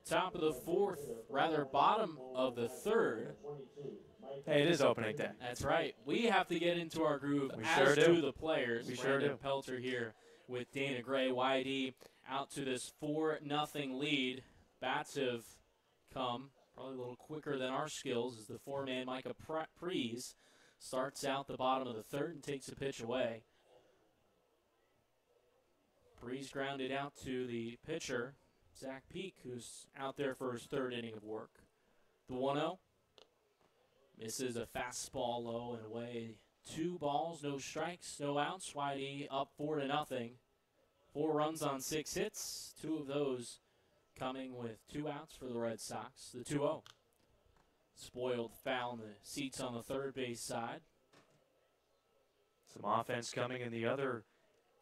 Top of the fourth, rather bottom of the third. Hey, it is opening day. That's right. We have to get into our groove, We as sure do do. the players. We sure do. Pelter here with Dana Gray. YD out to this 4-0 lead. Bats have come probably a little quicker than our skills as the four-man Micah Prees starts out the bottom of the third and takes a pitch away. Prees grounded out to the pitcher, Zach Peak, who's out there for his third inning of work. The 1-0. Misses a fastball low and away. 2 balls, no strikes, no outs. YD up 4-0. 4 runs on 6 hits. 2 of those coming with 2 outs for the Red Sox. The 2-0. Spoiled foul in the seats on the third base side. Some offense coming in the other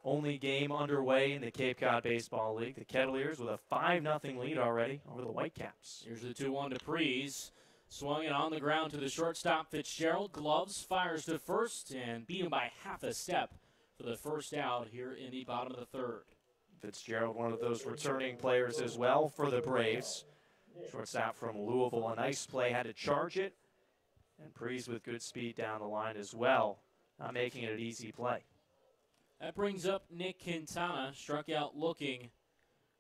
only game underway in the Cape Cod Baseball League. The Kettleers with a 5-0 lead already over the Whitecaps. Here's the 2-1 to Prees. Swung it on the ground to the shortstop, Fitzgerald. Gloves, fires to first, and beat him by half a step for the first out here in the bottom of the third. Fitzgerald, one of those returning players as well for the Braves. Shortstop from Louisville, a nice play, had to charge it. And Prees with good speed down the line as well, not making it an easy play. That brings up Nick Quintana, struck out looking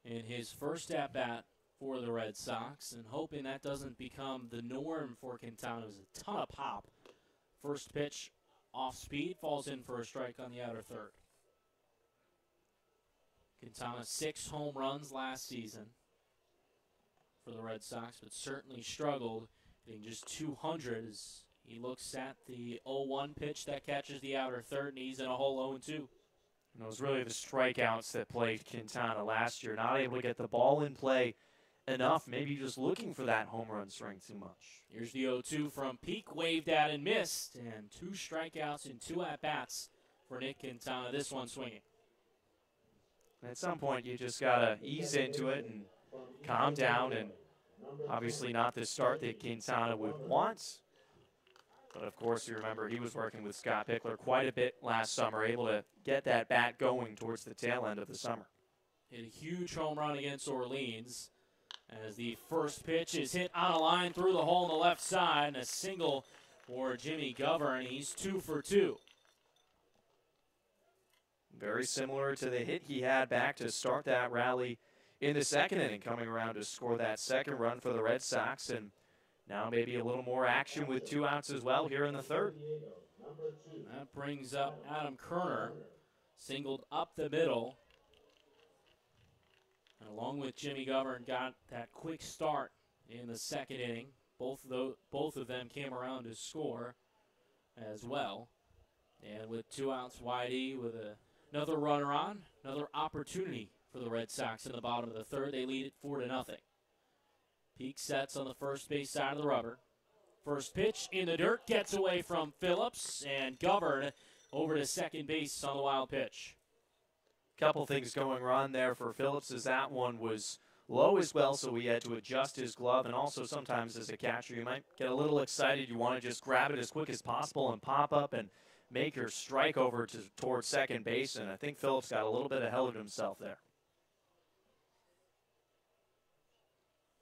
in his first at-bat for the Red Sox, and hoping that doesn't become the norm for Quintana. It was a ton of pop. First pitch off speed, falls in for a strike on the outer third. Quintana 6 home runs last season for the Red Sox, but certainly struggled, hitting just 200 as he looks at the 0-1 pitch that catches the outer third, and he's in a hole 0-2. And it was really the strikeouts that plagued Quintana last year, not able to get the ball in play enough, maybe just looking for that home run string too much. Here's the 0-2 from Peak, waved at and missed, and 2 strikeouts and 2 at-bats for Nick Quintana, this one swinging. At some point, you just got to ease into it and calm down, and obviously not the start that Quintana would want. But, of course, you remember he was working with Scott Pickler quite a bit last summer, able to get that bat going towards the tail end of the summer. Hit a huge home run against Orleans as the first pitch is hit on a line through the hole on the left side, and a single for Jimmy Govern. He's 2 for 2. Very similar to the hit he had back to start that rally in the second inning, coming around to score that second run for the Red Sox, and now maybe a little more action with 2 outs as well here in the third. That brings up Adam Kerner, singled up the middle. And along with Jimmy Govern, got that quick start in the second inning. Both of them came around to score as well. And with 2 outs, YD with another runner on, another opportunity for the Red Sox in the bottom of the third. They lead it 4-0. Peak sets on the first base side of the rubber. First pitch in the dirt, gets away from Phillips, and Govern over to second base on the wild pitch. Couple things going wrong there for Phillips, as that one was low as well, so he had to adjust his glove. And also sometimes as a catcher, you might get a little excited. You want to just grab it as quick as possible and pop up and make your strike over towards second base. And I think Phillips got a little bit ahead of himself there.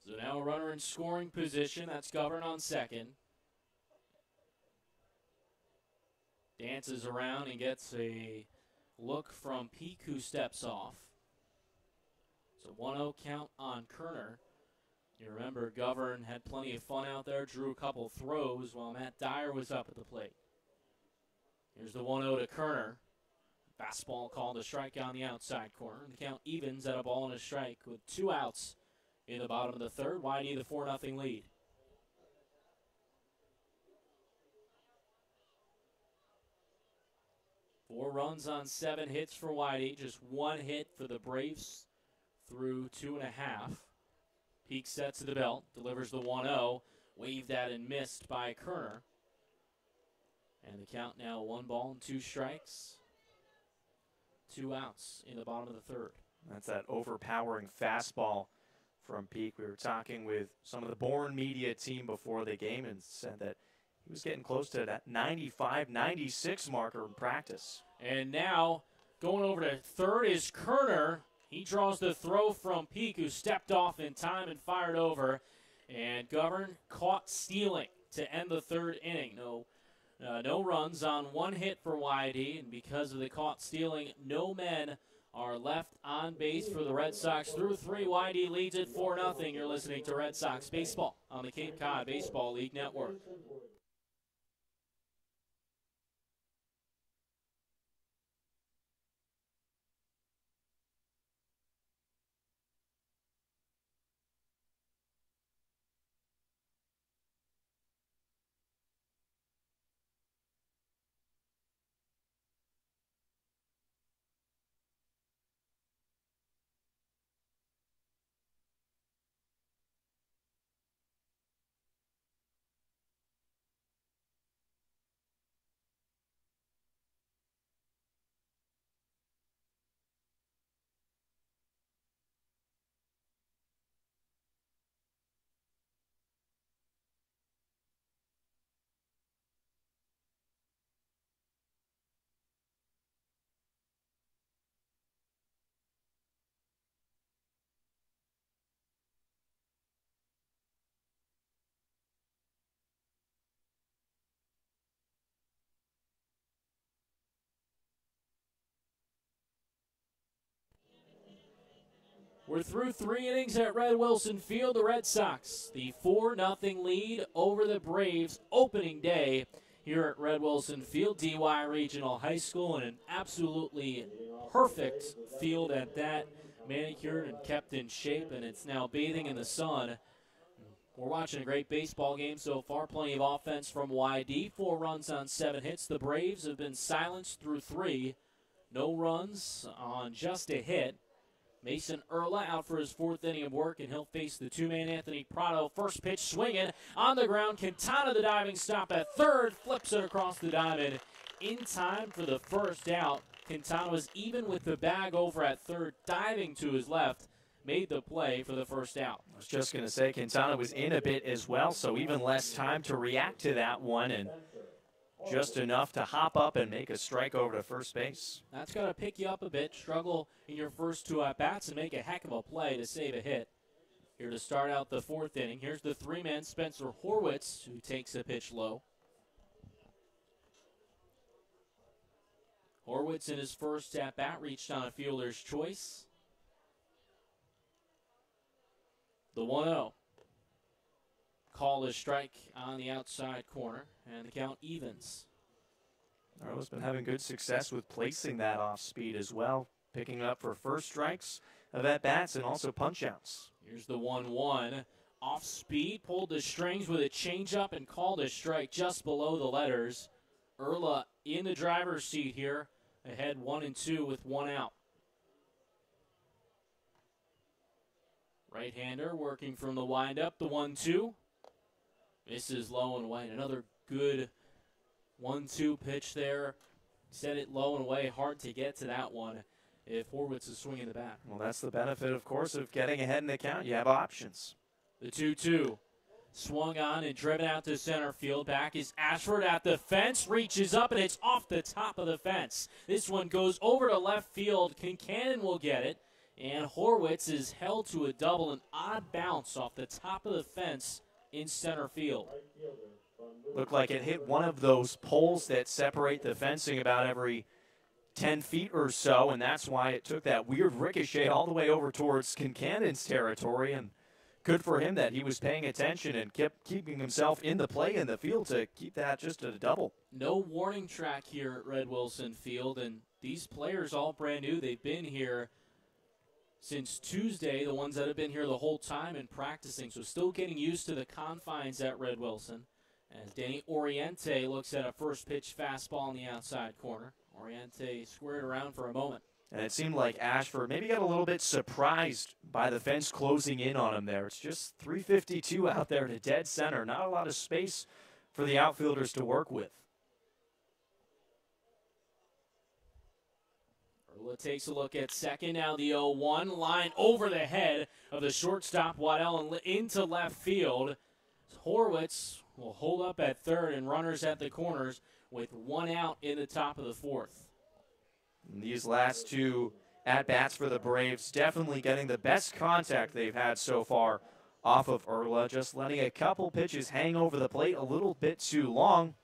So now a runner in scoring position. That's Govern on second. Dances around and gets a look from Peak, who steps off. It's a 1-0 count on Kerner. You remember Govern had plenty of fun out there, drew a couple throws while Matt Dyer was up at the plate. Here's the 1-0 to Kerner. Fastball called a strike on the outside corner. The count evens at a ball and a strike with 2 outs in the bottom of the third. YD the 4-0 lead. Four runs on 7 hits for YD. Just 1 hit for the Braves through 2.5. Peak sets to the belt, delivers the 1-0. Waved at and missed by Kerner. And the count now 1 ball and 2 strikes. 2 outs in the bottom of the third. That's that overpowering fastball from Peak. We were talking with some of the Bourne media team before the game and said that he was getting close to that 95, 96 marker in practice. And now going over to third is Kerner. He draws the throw from Peak, who stepped off in time and fired over. And Govern caught stealing to end the third inning. No runs on one hit for YD, and because of the caught stealing, no men are left on base for the Red Sox. Through 3, YD leads it 4-0. You're listening to Red Sox Baseball on the Cape Cod Baseball League Network. We're through 3 innings at Red Wilson Field. The Red Sox, the 4-0 lead over the Braves opening day here at Red Wilson Field, DY Regional High School, and an absolutely perfect field at that, manicured and kept in shape, and it's now bathing in the sun. We're watching a great baseball game so far. Plenty of offense from YD. 4 runs on 7 hits. The Braves have been silenced through 3. No runs on just a hit. Mason Erla out for his 4th inning of work, and he'll face the 2-man Anthony Prado. First pitch swinging on the ground. Quintana, the diving stop at third, flips it across the diamond in time for the first out. Quintana was even with the bag over at third, diving to his left, made the play for the first out. I was just going to say Quintana was in a bit as well, so even less time to react to that one, and just enough to hop up and make a strike over to first base. That's got to pick you up a bit, struggle in your first 2 at-bats, and make a heck of a play to save a hit. Here to start out the 4th inning, here's the 3-man Spencer Horwitz, who takes a pitch low. Horwitz in his first at-bat reached on a fielder's choice. The 1-0. Call a strike on the outside corner, and the count evens. Arlo's been having good success with placing that off speed as well, picking up for first strikes of at-bats and also punch-outs. Here's the 1-1. Off speed, pulled the strings with a changeup and called a strike just below the letters. Erla in the driver's seat here, ahead 1-2 with 1 out. Right-hander working from the windup, the 1-2. Misses low and away. Another good 1-2 pitch there. Set it low and away. Hard to get to that one if Horwitz is swinging the bat. Well, that's the benefit, of course, of getting ahead in the count. You have options. The 2-2. Swung on and driven out to center field. Back is Ashford at the fence. Reaches up, and it's off the top of the fence. This one goes over to left field. Kincannon will get it. And Horwitz is held to a double. An odd bounce off the top of the fence in center field. Looked like it hit one of those poles that separate the fencing about every 10 feet or so, and that's why it took that weird ricochet all the way over towards Kincannon's territory. And good for him that he was paying attention and kept keeping himself in the play in the field to keep that just at a double. No warning track here at Red Wilson Field, and these players all brand new. They've been here since Tuesday, the ones that have been here the whole time and practicing, so still getting used to the confines at Red Wilson. As Danny Oriente looks at a first pitch fastball in the outside corner. Oriente squared around for a moment. And it seemed like Ashford maybe got a little bit surprised by the fence closing in on him there. It's just 352 out there to dead center. Not a lot of space for the outfielders to work with. Erla takes a look at second. Now the 0-1 line over the head of the shortstop Waddell and into left field. Horwitz will hold up at third and runners at the corners with 1 out in the top of the 4th. And these last 2 at-bats for the Braves. Definitely getting the best contact they've had so far off of Urla. Just letting a couple pitches hang over the plate a little bit too long.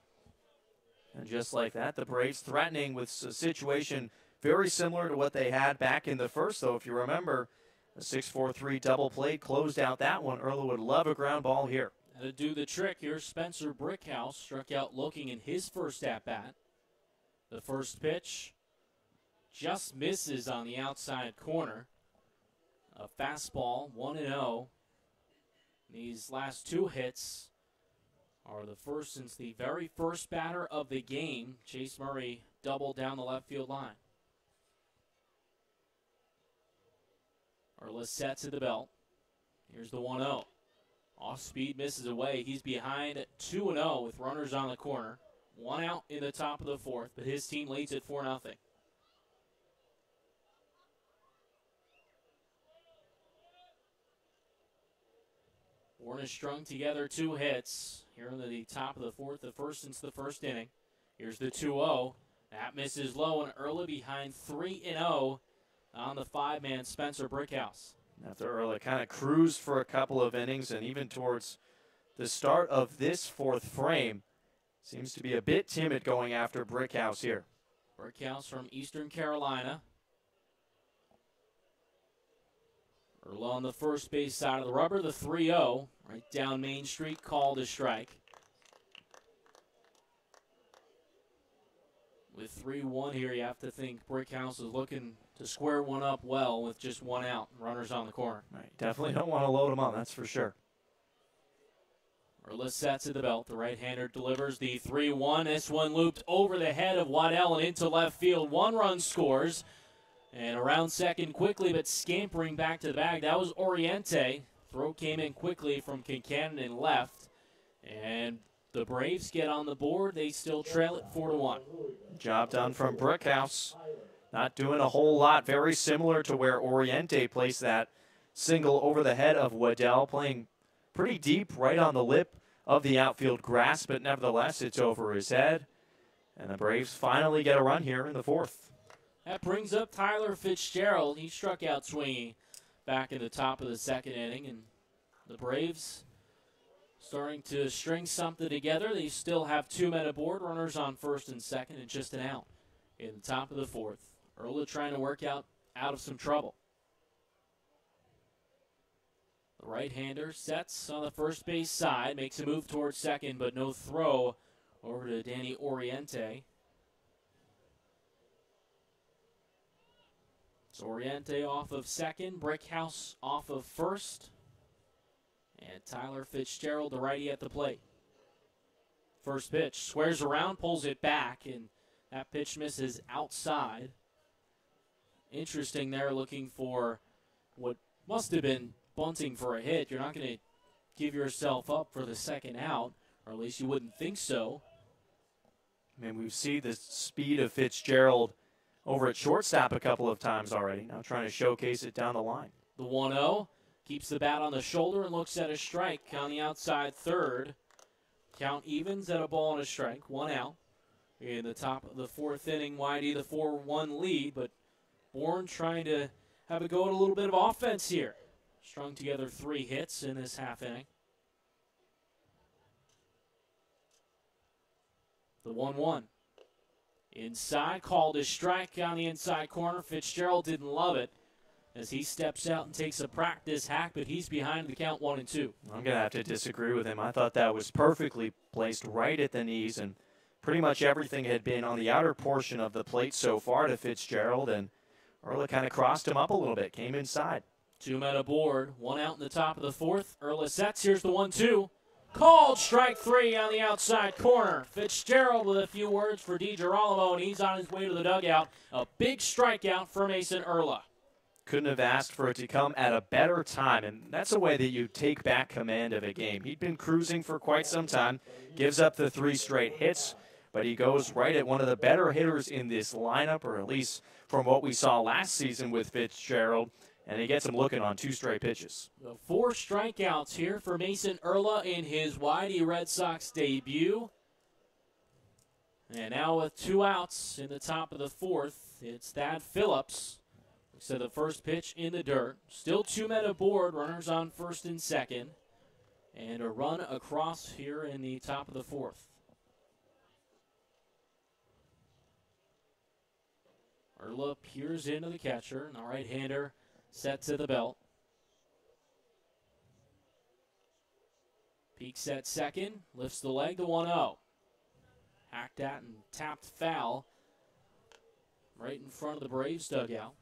And just like that, the Braves threatening with a situation very similar to what they had back in the first, though. If you remember, a 6-4-3 double play closed out that one. Urla would love a ground ball here. And to do the trick here, Spencer Brickhouse struck out looking in his first at-bat. The first pitch just misses on the outside corner. A fastball, 1-0. These last two hits are the first since the very first batter of the game. Chase Murray doubled down the left field line. Urla sets at the belt. Here's the 1-0. Off speed, misses away. He's behind 2-0 with runners on the corner. One out in the top of the fourth, but his team leads at 4-0. Bourne has strung together two hits here in the top of the fourth, the first since the first inning. Here's the 2-0. That misses low, and Urla behind 3-0 on the five-man Spencer Brickhouse. After Urla kind of cruised for a couple of innings, and even towards the start of this fourth frame, seems to be a bit timid going after Brickhouse here. Brickhouse from Eastern Carolina. Urla on the first base side of the rubber, the 3-0, right down Main Street, called a strike. With 3-1 here, you have to think Brickhouse is looking to square one up well with just one out, runners on the corner. Right, definitely don't want to load him up, that's for sure. Urla sets at the belt. The right-hander delivers the 3-1. This one looped over the head of Waddell and into left field. One run scores. And around second quickly, but scampering back to the bag. That was Oriente. Throw came in quickly from Kincannon and left. And the Braves get on the board. They still trail it 4-1. Job done from Brickhouse. Not doing a whole lot. Very similar to where Oriente placed that single over the head of Waddell. Playing pretty deep right on the lip of the outfield grass, but nevertheless, it's over his head. And the Braves finally get a run here in the fourth. That brings up Tyler Fitzgerald. He struck out swinging back in the top of the second inning, and the Braves starting to string something together. They still have two men aboard, runners on first and second, and just an out in the top of the fourth. Urla trying to work out of some trouble. The right-hander sets on the first base side, makes a move towards second, but no throw over to Danny Oriente. It's Oriente off of second, Brickhouse off of first, and Tyler Fitzgerald, the righty, at the plate. First pitch, squares around, pulls it back, and that pitch misses outside. Interesting there, looking for what must have been bunting for a hit. You're not going to give yourself up for the second out, or at least you wouldn't think so. I mean, we see the speed of Fitzgerald over at shortstop a couple of times already. Now trying to showcase it down the line. The 1-0 keeps the bat on the shoulder and looks at a strike on the outside third. Count evens at a ball and a strike. One out in the top of the fourth inning. Whitey the 4-1 lead, but Bourne trying to have a go at a little bit of offense here. Strung together 3 hits in this half inning. The 1-1. Inside, called a strike on the inside corner. Fitzgerald didn't love it as he steps out and takes a practice hack, but he's behind the count 1-2. I'm going to have to disagree with him. I thought that was perfectly placed right at the knees, and pretty much everything had been on the outer portion of the plate so far to Fitzgerald, and Urla kind of crossed him up a little bit, came inside. 2 men aboard, 1 out in the top of the fourth. Urla sets, here's the 1-2. Called strike 3 on the outside corner. Fitzgerald with a few words for DiGirolamo, and he's on his way to the dugout. A big strikeout for Mason Urla. Couldn't have asked for it to come at a better time, and that's a way that you take back command of a game. He'd been cruising for quite some time, gives up the 3 straight hits, but he goes right at one of the better hitters in this lineup, or at least from what we saw last season with Fitzgerald, and he gets him looking on 2 straight pitches. The 4 strikeouts here for Mason Urla in his Whitey Red Sox debut. And now with 2 outs in the top of the fourth, it's Thad Phillips So the first pitch in the dirt. Still 2 men aboard, runners on first and second. And a run across here in the top of the fourth. Erla peers into the catcher, and the right-hander sets at the belt. Peeks at second, lifts the leg to 1-0. Hacked at and tapped foul right in front of the Braves dugout.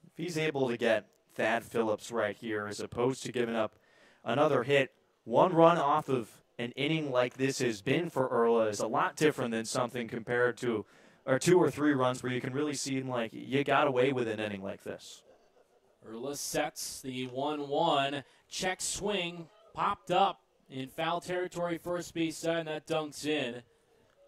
If he's able to get Thad Phillips right here as opposed to giving up another hit, one run off of an inning like this has been for Erla is a lot different than something compared to or 2 or 3 runs where you can really seem like you got away with an inning like this. Erla sets the 1-1. Check swing, popped up in foul territory first base side, and that dunks in.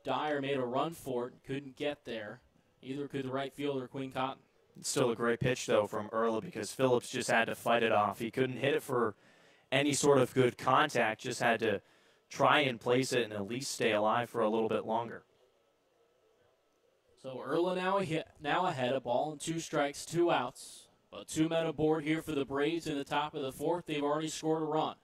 Dyer made a run for it, couldn't get there. Either could the right fielder, Quinn Cotton. It's still a great pitch, though, from Erla because Phillips just had to fight it off. He couldn't hit it for any sort of good contact, just had to try and place it and at least stay alive for a little bit longer. So Erla now ahead, a ball and 2 strikes, 2 outs. But 2 men aboard here for the Braves in the top of the fourth. They've already scored a run.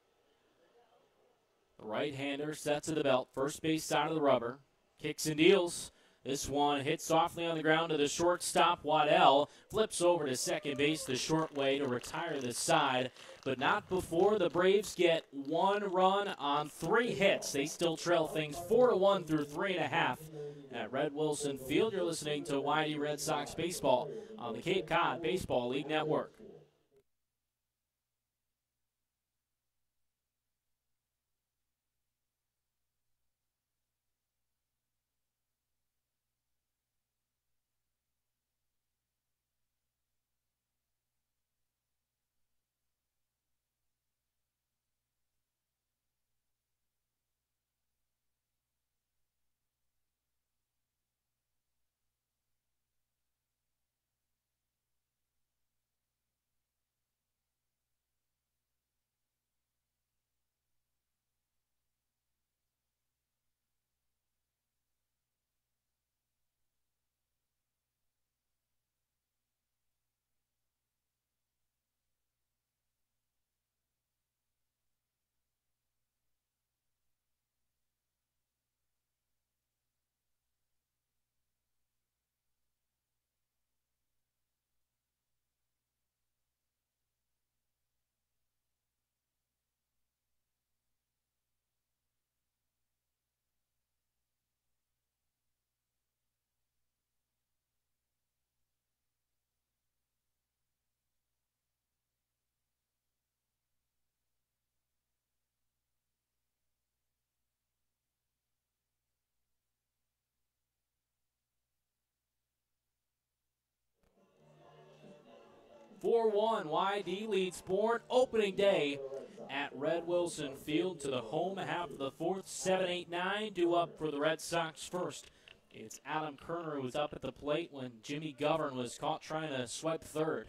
The right-hander sets at the belt, first base side of the rubber. Kicks and deals. This one hits softly on the ground to the shortstop. Waddell flips over to second base the short way to retire the side, but not before the Braves get 1 run on 3 hits. They still trail things 4-1 through 3.5 at Red Wilson Field. You're listening to YD Red Sox Baseball on the Cape Cod Baseball League Network. (4-1) YD leads Bourne opening day at Red Wilson Field to the home half of the fourth. 7-8-9 due up for the Red Sox first. It's Adam Kerner who was up at the plate when Jimmy Govern was caught trying to swipe third.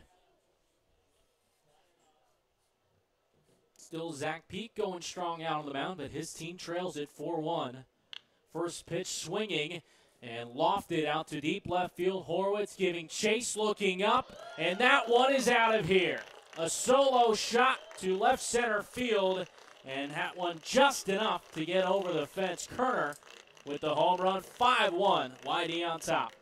Still Zach Peak going strong out on the mound, but his team trails it 4-1. First pitch swinging and lofted out to deep left field. Horwitz giving chase, looking up, and that one is out of here. A solo shot to left center field, and that one just enough to get over the fence. Kerner with the home run. 5-1, YD on top.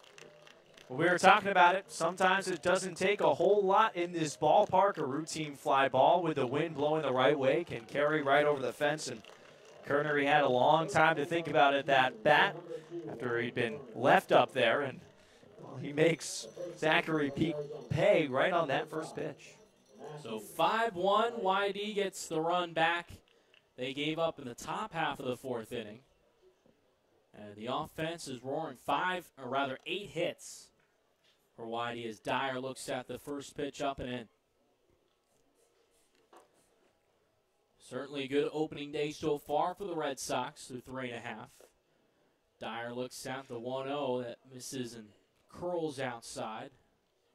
Well, we were talking about it. Sometimes it doesn't take a whole lot in this ballpark. A routine fly ball with the wind blowing the right way can carry right over the fence, and Kerner, he had a long time to think about it, that bat, after he'd been left up there, and well, he makes Zachary Peak pay right on that first pitch. So 5-1, YD gets the run back they gave up in the top half of the fourth inning. And the offense is roaring 8 hits for YD as Dyer looks at the first pitch up and in. Certainly a good opening day so far for the Red Sox through 3.5. Dyer looks at the 1-0 that misses and curls outside.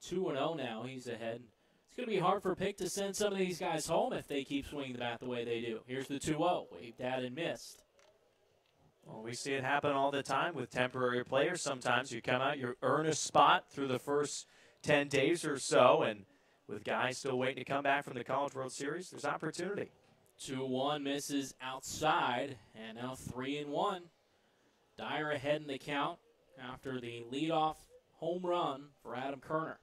2-0 now, he's ahead. It's going to be hard for Pick to send some of these guys home if they keep swinging the bat the way they do. Here's the 2-0, waved at and missed. Well, we see it happen all the time with temporary players. Sometimes you come out, you earn a spot through the first 10 days or so, and with guys still waiting to come back from the College World Series, there's opportunity. 2-1 misses outside, and now 3-1. Dyer ahead in the count after the leadoff home run for Adam Kerner.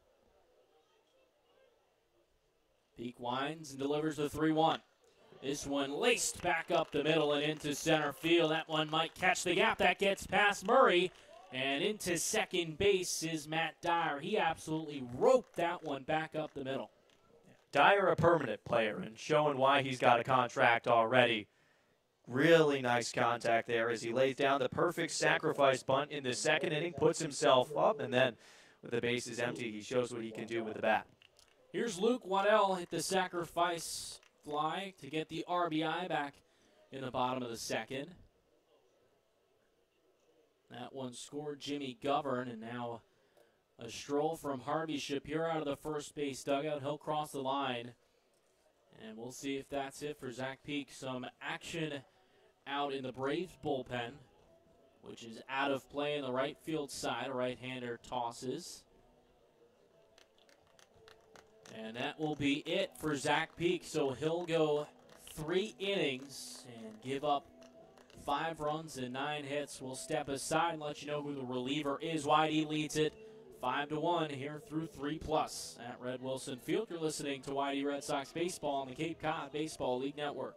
Peak winds and delivers the 3-1. This one laced back up the middle and into center field. That one might catch the gap. That gets past Murray. And into second base is Matt Dyer. He absolutely roped that one back up the middle. Dyer, a permanent player, and showing why he's got a contract already. Really nice contact there as he lays down the perfect sacrifice bunt in the second inning, puts himself up, and then with the bases empty, he shows what he can do with the bat. Here's Luke Waddell hit the sacrifice fly to get the RBI back in the bottom of the second. That one scored Jimmy Govern, and now a stroll from Harvey Shapiro out of the first base dugout. He'll cross the line, and we'll see if that's it for Zach Peak. Some action out in the Braves bullpen, which is out of play in the right field side. A right-hander tosses. And that will be it for Zach Peak. So he'll go 3 innings and give up 5 runs and 9 hits. We'll step aside and let you know who the reliever is. Whitey leads it 5-1 here through 3+ at Red Wilson Field. You're listening to Whitey Red Sox Baseball on the Cape Cod Baseball League Network.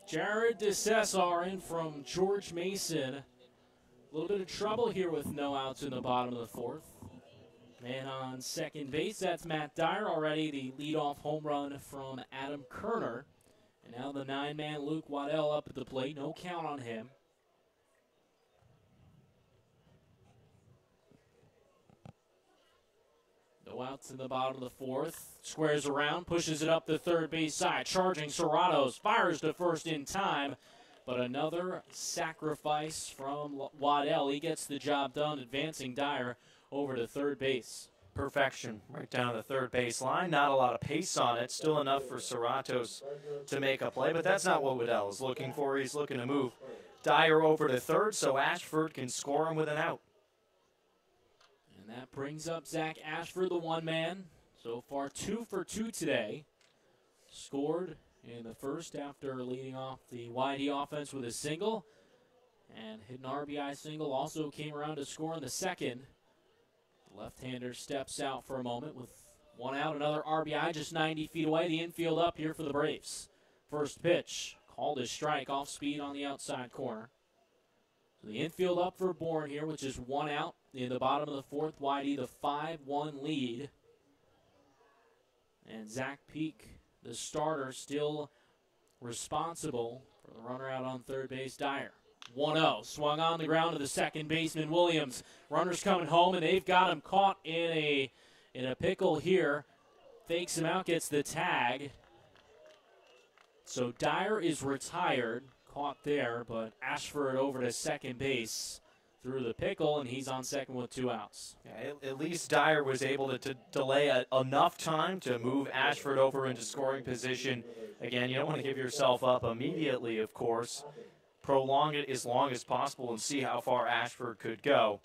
Jared DeCesar in from George Mason. A little bit of trouble here with no outs in the bottom of the 4th. Man on second base, that's Matt Dyer already, the leadoff home run from Adam Kerner. And now the 9-man Luke Waddell up at the plate. No count on him. No outs in the bottom of the 4th. Squares around, pushes it up the third base side. Charging Serratos, fires to first in time. But another sacrifice from Waddell. He gets the job done, advancing Dyer over to third base. Perfection right down the third base line. Not a lot of pace on it. Still enough for Serratos to make a play, but that's not what Waddell is looking for. He's looking to move Dyer over to third so Ashford can score him with an out. And that brings up Zach Ashford, the 1-man. So far 2 for 2 today. Scored in the first after leading off the Whitey offense with a single. And hit an RBI single. Also came around to score in the second. The left-hander steps out for a moment with 1 out. Another RBI just 90 feet away. The infield up here for the Braves. First pitch called a strike, off speed on the outside corner. So the infield up for Bourne here, which is 1 out in the bottom of the 4th. Whitey the 5-1 lead. And Zach Peak, the starter, still responsible for the runner out on third base, Dyer. 1-0, swung on the ground to the second baseman, Williams. Runners coming home, and they've got him caught in a pickle here. Fakes him out, gets the tag. So Dyer is retired, caught there, but Ashford over to second base through the pickle, and he's on second with 2 outs. Yeah, at least Dyer was able to delay enough time to move Ashford over into scoring position. Again, you don't want to give yourself up immediately, of course. Prolong it as long as possible and see how far Ashford could go.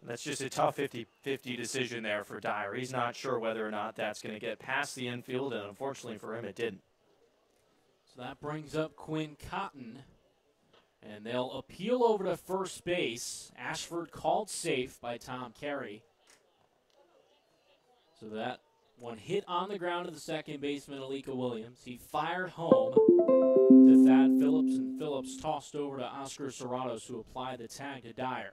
And that's just a tough 50-50 decision there for Dyer. He's not sure whether or not that's going to get past the infield, and unfortunately for him, it didn't. So that brings up Quinn Cotton, and they'll appeal over to first base. Ashford called safe by Tom Carey. So that one hit on the ground to the second baseman, Alika Williams. He fired home to Thad Phillips, and Phillips tossed over to Oscar Serratos, who applied the tag to Dyer.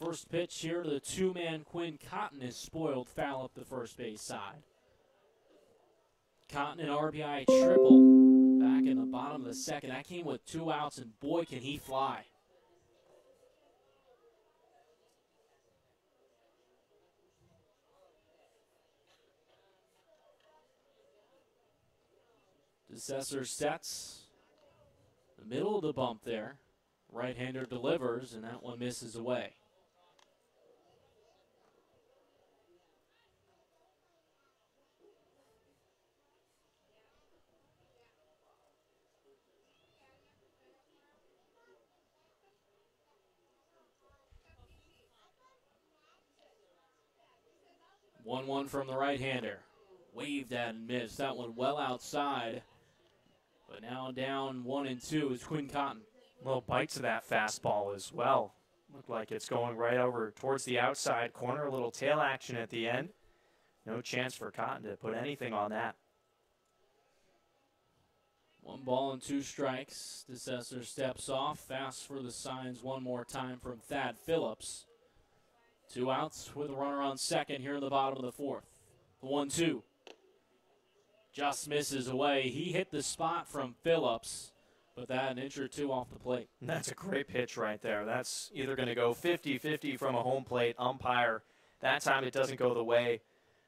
First pitch here to the two-man Quinn Cotton is spoiled foul up the first base side. Cotton an RBI triple back in the bottom of the second. That came with 2 outs, and boy, can he fly. DeCesar sets the middle of the bump there. Right-hander delivers, and that one misses away. One from the right-hander. Waved at and missed. That one well outside. But now down 1-2 is Quinn Cotton. Little bite to that fastball as well. Looked like it's going right over towards the outside corner. A little tail action at the end. No chance for Cotton to put anything on that. 1 ball and 2 strikes. DeCesar steps off. Fast for the signs one more time from Thad Phillips. 2 outs with a runner on second here in the bottom of the fourth. 1-2. Just misses away. He hit the spot from Phillips, but that an inch or 2 off the plate. And that's a great pitch right there. That's either going to go 50-50 from a home plate umpire. That time it doesn't go the way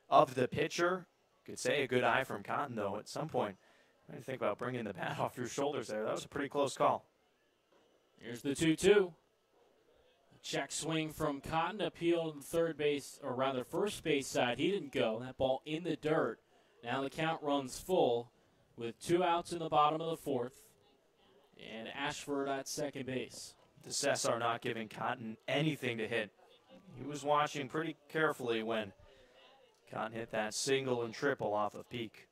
of the pitcher. Could say a good eye from Cotton, though, at some point. I didn't think about bringing the bat off your shoulders there. That was a pretty close call. Here's the 2-2. Check swing from Cotton, appeal to the third base, or rather first base side. He didn't go. That ball in the dirt. Now the count runs full with 2 outs in the bottom of the fourth. And Ashford at second base. The DeCesar not giving Cotton anything to hit. He was watching pretty carefully when Cotton hit that single and triple off of Peak.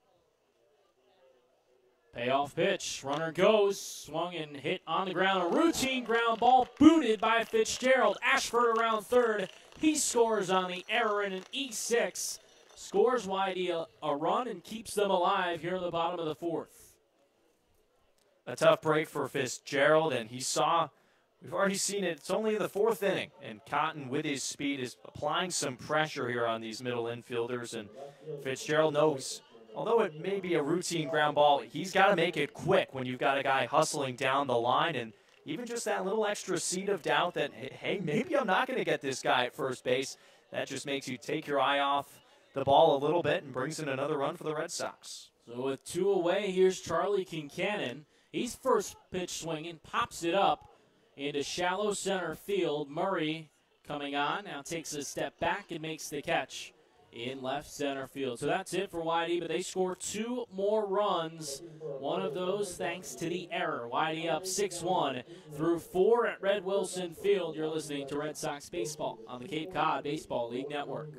Payoff pitch. Runner goes. Swung and hit on the ground. A routine ground ball booted by Fitzgerald. Ashford around third. He scores on the error in an E6. Scores Whitey a run and keeps them alive here in the bottom of the fourth. A tough break for Fitzgerald, and he saw, we've already seen it, it's only the 4th inning, and Cotton with his speed is applying some pressure here on these middle infielders, and Fitzgerald knows, although it may be a routine ground ball, he's got to make it quick when you've got a guy hustling down the line, and even just that little extra seed of doubt that, hey, maybe I'm not going to get this guy at first base, that just makes you take your eye off the ball a little bit and brings in another run for the Red Sox. So with 2 away, here's Charlie Kincannon. He's first pitch swinging, pops it up into shallow center field. Murray coming on, now takes a step back and makes the catch in left center field. So that's it for Whitey, but they score 2 more runs. One of those thanks to the error. Whitey up 6-1 through 4 at Red Wilson Field. You're listening to Red Sox Baseball on the Cape Cod Baseball League Network.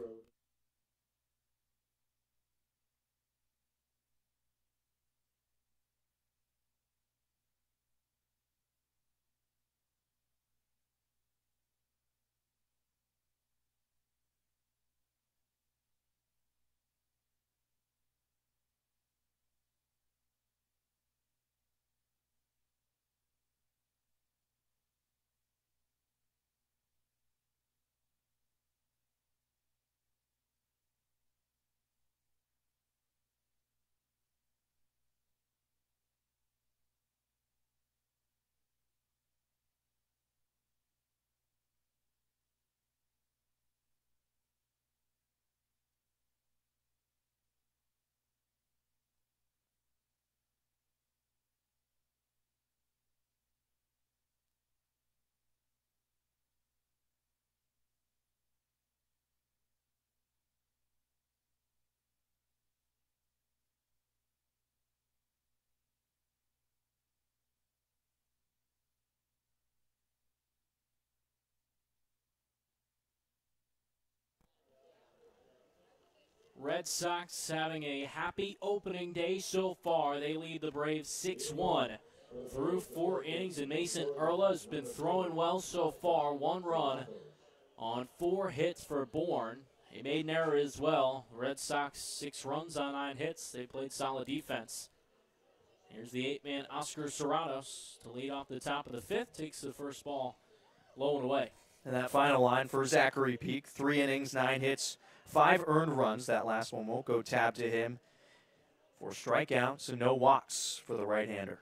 Red Sox having a happy opening day so far. They lead the Braves 6-1 through 4 innings, and Mason Erla has been throwing well so far. 1 run on 4 hits for Bourne. He made an error as well. Red Sox 6 runs on 9 hits. They played solid defense. Here's the 8-man Oscar Serranos to lead off the top of the 5th. Takes the first ball low and away. And that final line for Zachary Peak, 3 innings, 9 hits, 5 earned runs. That last one won't go tab to him. 4 strikeouts and no walks for the right-hander.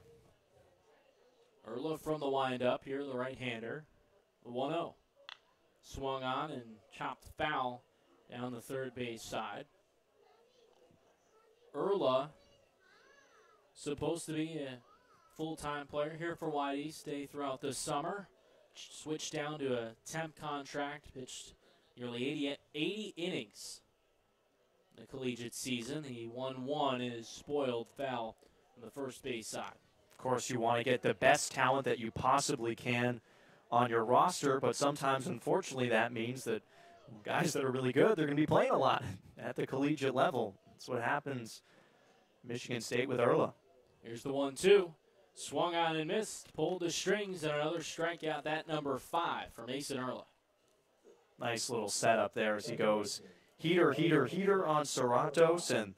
Erla from the windup here, the right-hander. 1-0. Swung on and chopped foul down the third base side. Erla, supposed to be a full-time player here for Whitey, stay throughout the summer. Switched down to a temp contract, pitched nearly 80 innings in the collegiate season. He won 1 in his spoiled foul on the first base side. Of course, you want to get the best talent that you possibly can on your roster, but sometimes, unfortunately, that means that guys that are really good, they're going to be playing a lot at the collegiate level. That's what happens Michigan State with Erla. Here's the 1-2. Swung on and missed, pulled the strings, and another strikeout. That number 5 for Mason Erla. Nice little setup there as he goes heater, heater, heater on Serratos, and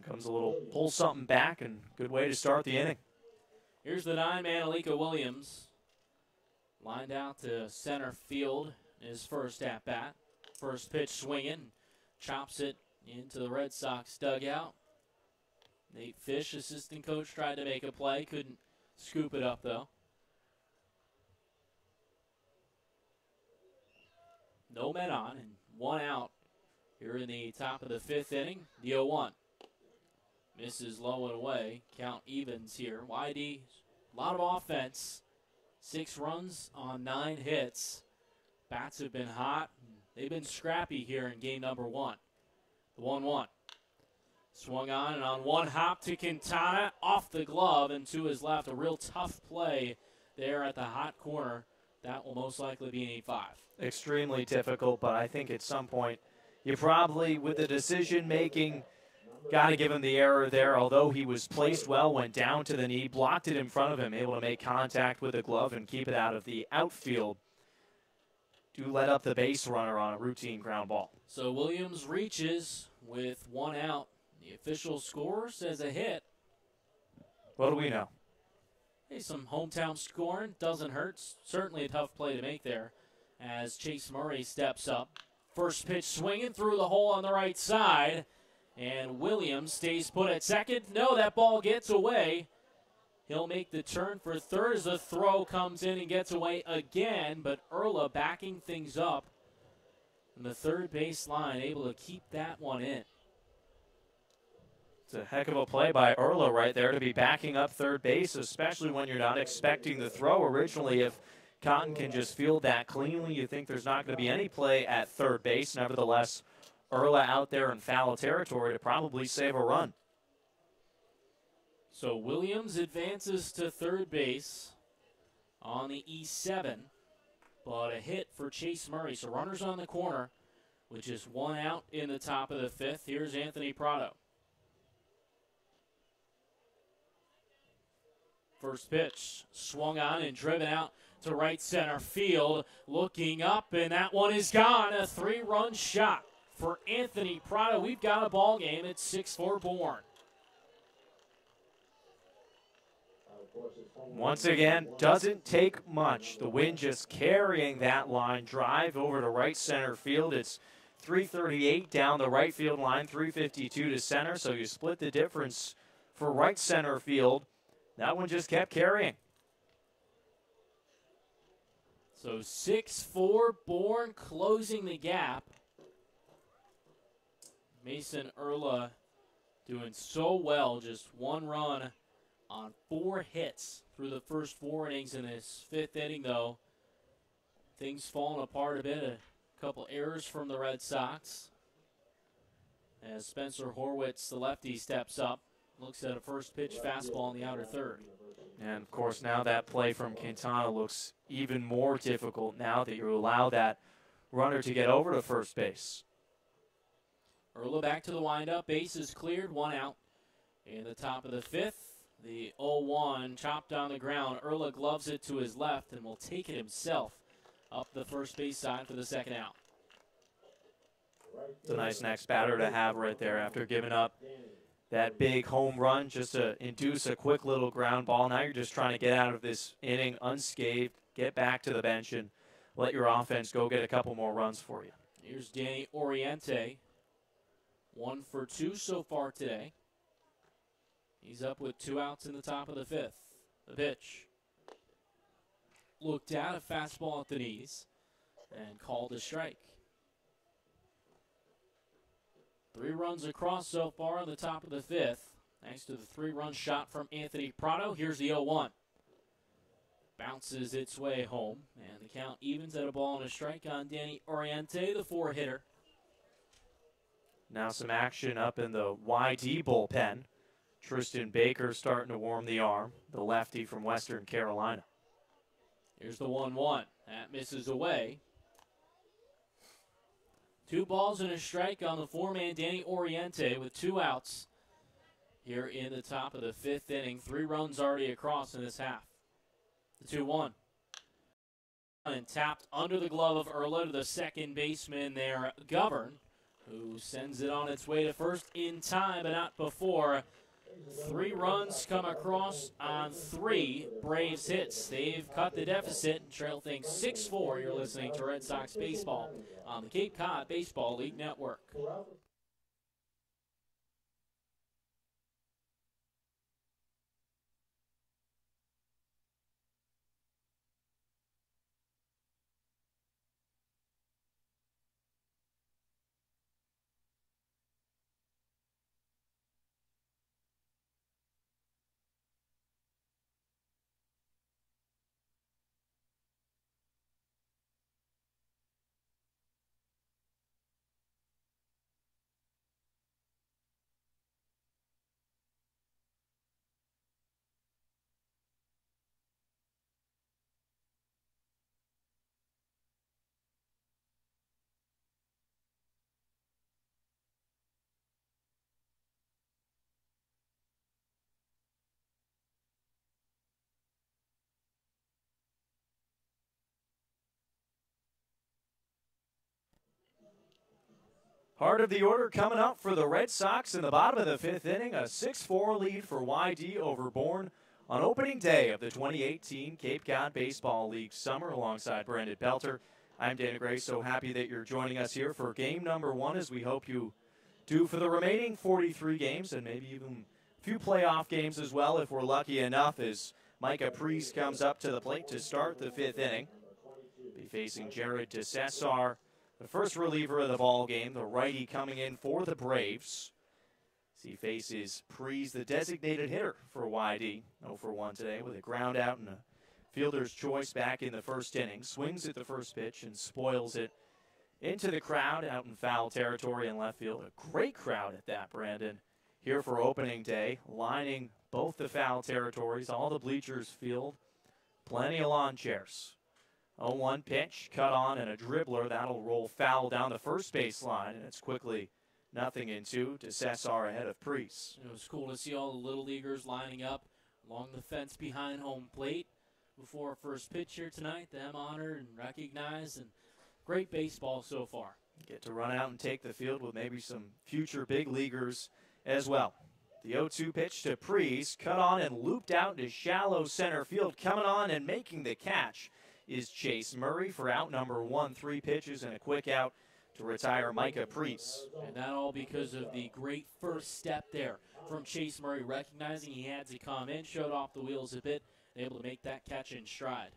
comes a little pull something back, and good way to start the inning. Here's the 9-man Alika Williams. Lined out to center field in his first at-bat. First pitch swinging, chops it into the Red Sox dugout. Nate Fish, assistant coach, tried to make a play. Couldn't scoop it up, though. No men on and 1 out here in the top of the 5th inning. The 0-1. Misses low and away. Count evens here. YD, a lot of offense. 6 runs on 9 hits. Bats have been hot. They've been scrappy here in game number 1. The 1-1. Swung on and on 1 hop to Quintana, off the glove and to his left. A real tough play there at the hot corner. That will most likely be an 8-5. Extremely difficult, but I think at some point you probably, with the decision-making, got to give him the error there. Although he was placed well, went down to the knee, blocked it in front of him, able to make contact with the glove and keep it out of the outfield. Do let up the base runner on a routine ground ball. So Williams reaches with 1 out. The official score says a hit. What do we know? Hey, some hometown scoring doesn't hurt. Certainly a tough play to make there as Chase Murray steps up. First pitch swinging through the hole on the right side. And Williams stays put at second. No, that ball gets away. He'll make the turn for third as the throw comes in and gets away again. But Erla backing things up. And the third base line able to keep that one in. It's a heck of a play by Erla right there to be backing up third base, especially when you're not expecting the throw. Originally, if Cotton can just field that cleanly, you think there's not going to be any play at third base. Nevertheless, Erla out there in foul territory to probably save a run. So Williams advances to third base on the E7, but a hit for Chase Murray. So runners on the corner with just 1 out in the top of the 5th. Here's Anthony Prado. First pitch swung on and driven out to right center field. Looking up, and that one is gone. A 3-run shot for Anthony Prado. We've got a ball game. It's 6-4 Bourne. Once again, doesn't take much. The wind just carrying that line. Drive over to right center field. It's 338 down the right field line, 352 to center. So you split the difference for right center field. That one just kept carrying. So 6-4 Bourne closing the gap. Mason Erla doing so well. Just 1 run on 4 hits through the first 4 innings in this 5th inning, though. Things falling apart a bit. A couple errors from the Red Sox. As Spencer Horwitz, the lefty, steps up. Looks at a first pitch fastball in the outer third. And, of course, now that play from Quintana looks even more difficult now that you allow that runner to get over to first base. Erla back to the windup. Bases cleared, 1 out. In the top of the 5th, the 0-1 chopped on the ground. Erla gloves it to his left and will take it himself up the first base side for the 2nd out. It's a nice next batter to have right there after giving up that big home run just to induce a quick little ground ball. Now you're just trying to get out of this inning unscathed, get back to the bench, and let your offense go get a couple more runs for you. Here's Danny Oriente. 1 for 2 so far today. He's up with 2 outs in the top of the 5th. The pitch. Looked at, a fastball at the knees, and called a strike. 3 runs across so far on the top of the 5th, thanks to the 3-run shot from Anthony Prado. Here's the 0-1. Bounces its way home, and the count evens at a ball and a strike on Danny Oriente, the 4-hitter. Now some action up in the YD bullpen. Tristan Baker starting to warm the arm, the lefty from Western Carolina. Here's the 1-1. That misses away. 2 balls and a strike on the 4-man Danny Oriente with 2 outs here in the top of the 5th inning. 3 runs already across in this half. The 2-1. And tapped under the glove of Erla to the second baseman there, Govern, who sends it on its way to first in time, but not before. 3 runs come across on 3 Braves hits. They've cut the deficit and trail things 6-4. You're listening to Red Sox Baseball on the Cape Cod Baseball League Network. Heart of the order coming up for the Red Sox in the bottom of the 5th inning. A 6-4 lead for YD over Bourne on opening day of the 2018 Cape Cod Baseball League Summer alongside Brandon Belter. I'm Dana Gray, so happy that you're joining us here for game number 1, as we hope you do for the remaining 43 games and maybe even a few playoff games as well if we're lucky enough, as Micah Priest comes up to the plate to start the 5th inning. Be facing Jared DeCesar, the first reliever of the ball game, the righty coming in for the Braves. As he faces Priest, the designated hitter for YD. 0 for 1 today with a ground out and a fielder's choice back in the first inning. Swings at the first pitch and spoils it into the crowd out in foul territory in left field. A great crowd at that, Brandon, here for opening day, lining both the foul territories, all the bleachers field, plenty of lawn chairs. 0-1 pitch, cut on, and a dribbler. That'll roll foul down the first base line, and it's quickly 0-2 to Cesar ahead of Priest. It was cool to see all the little leaguers lining up along the fence behind home plate before first pitch here tonight. Them honored and recognized, and great baseball so far. Get to run out and take the field with maybe some future big leaguers as well. The 0-2 pitch to Priest, cut on and looped out into shallow center field. Coming on and making the catch is Chase Murray for out number 1, 3 pitches and a quick out to retire Micah Priest. And that all because of the great first step there from Chase Murray, recognizing he had to come in, showed off the wheels a bit, and able to make that catch in stride.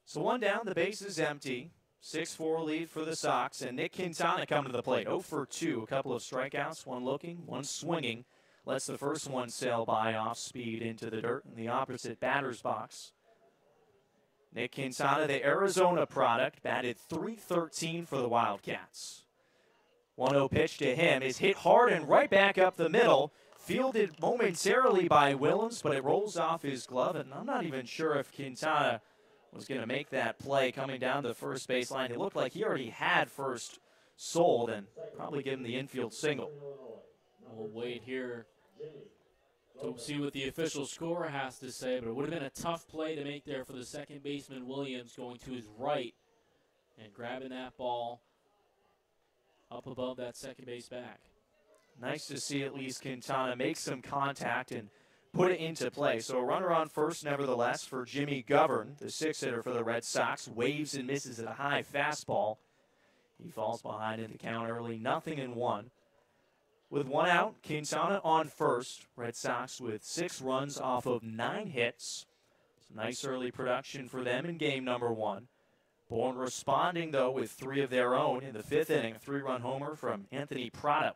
So 1 down, the base is empty. 6-4 lead for the Sox, and Nick Quintana coming to the plate. 0 for 2, a couple of strikeouts, 1 looking, 1 swinging. Lets the first one sail by off speed into the dirt in the opposite batter's box. Nick Quintana, the Arizona product, batted .313 for the Wildcats. 1-0 pitch to him is hit hard and right back up the middle. Fielded momentarily by Willems, but it rolls off his glove, and I'm not even sure if Quintana was going to make that play coming down the first baseline. It looked like he already had first sold and probably give him the infield single. We'll wait here to see what the official score has to say, but it would have been a tough play to make there for the second baseman, Williams, going to his right and grabbing that ball up above that second base back. Nice to see at least Quintana make some contact and put it into play. So a runner on first, nevertheless, for Jimmy Govern, the six-hitter for the Red Sox. Waves and misses at a high fastball. He falls behind in the count early, 0-1. With one out, Quintana on first. Red Sox with 6 runs off of 9 hits. Some nice early production for them in game number 1. Bourne responding, though, with 3 of their own in the 5th inning. A 3-run homer from Anthony Prado.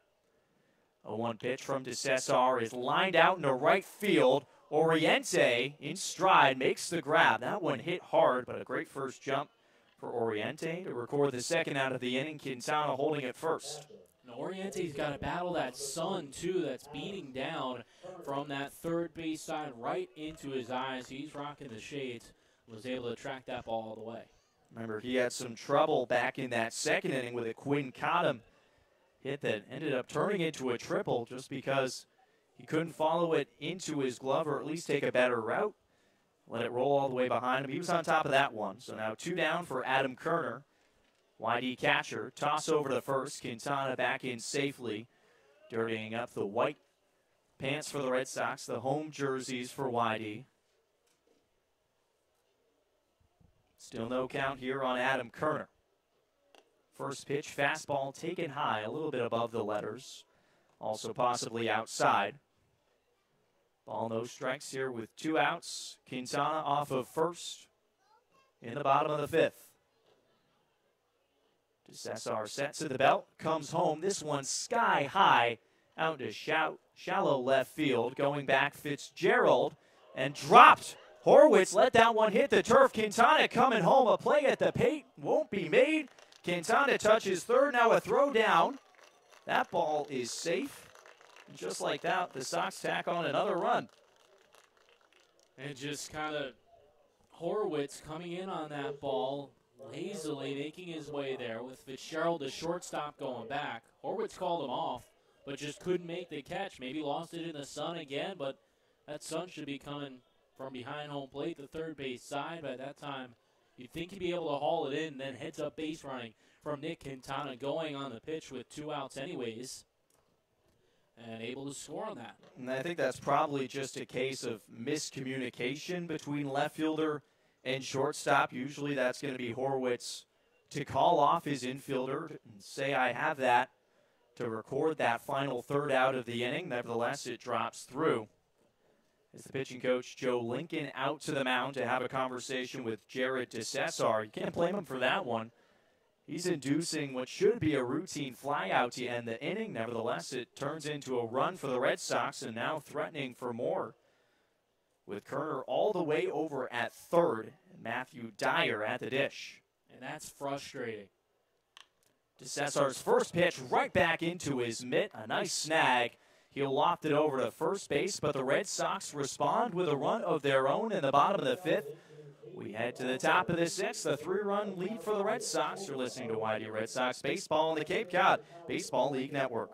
A 1 pitch from DeCesar is lined out into right field. Oriente in stride makes the grab. That one hit hard, but a great first jump for Oriente to record the second out of the inning. Quintana holding it first. Now, Oriente's got to battle that sun, too, that's beating down from that third base side right into his eyes. He's rocking the shades, was able to track that ball all the way. Remember, he had some trouble back in that second inning with a Quincadam hit that ended up turning into a triple just because he couldn't follow it into his glove or at least take a better route. Let it roll all the way behind him. He was on top of that one. So now 2 down for Adam Kerner. YD catcher, toss over to first. Quintana back in safely, dirtying up the white pants for the Red Sox, the home jerseys for YD. Still no count here on Adam Kerner. First pitch, fastball taken high, a little bit above the letters. Also possibly outside. Ball no strikes here with 2 outs. Quintana off of first in the bottom of the 5th. DeCesar sets to the belt, comes home. This one sky high out to shallow left field. Going back, Fitzgerald, and dropped. Horwitz let that one hit the turf. Quintana coming home. A play at the plate won't be made. Quintana touches third. Now a throw down. That ball is safe. And just like that, the Sox tack on another run. And just kind of Horwitz coming in on that ball, lazily making his way there with Fitzgerald, the shortstop, going back. Horwitz called him off, but just couldn't make the catch. Maybe lost it in the sun again, but that sun should be coming from behind home plate, the third base side. By that time, you'd think he'd be able to haul it in, then heads up base running from Nick Quintana, going on the pitch with 2 outs anyways, and able to score on that. And I think that's probably just a case of miscommunication between left fielder and shortstop. Usually that's going to be Horwitz to call off his infielder and say, I have that, to record that final third out of the inning. Nevertheless, it drops through. As the pitching coach, Joe Lincoln, out to the mound to have a conversation with Jared DeCesar. You can't blame him for that one. He's inducing what should be a routine flyout to end the inning. Nevertheless, it turns into a run for the Red Sox, and now threatening for more, with Kerner all the way over at third and Matthew Dyer at the dish. And that's frustrating. DeCesar's first pitch right back into his mitt. A nice snag. He'll loft it over to first base, but the Red Sox respond with a run of their own in the bottom of the 5th. We head to the top of the 6th, a 3-run lead for the Red Sox. You're listening to YD Red Sox Baseball on the Cape Cod Baseball League Network.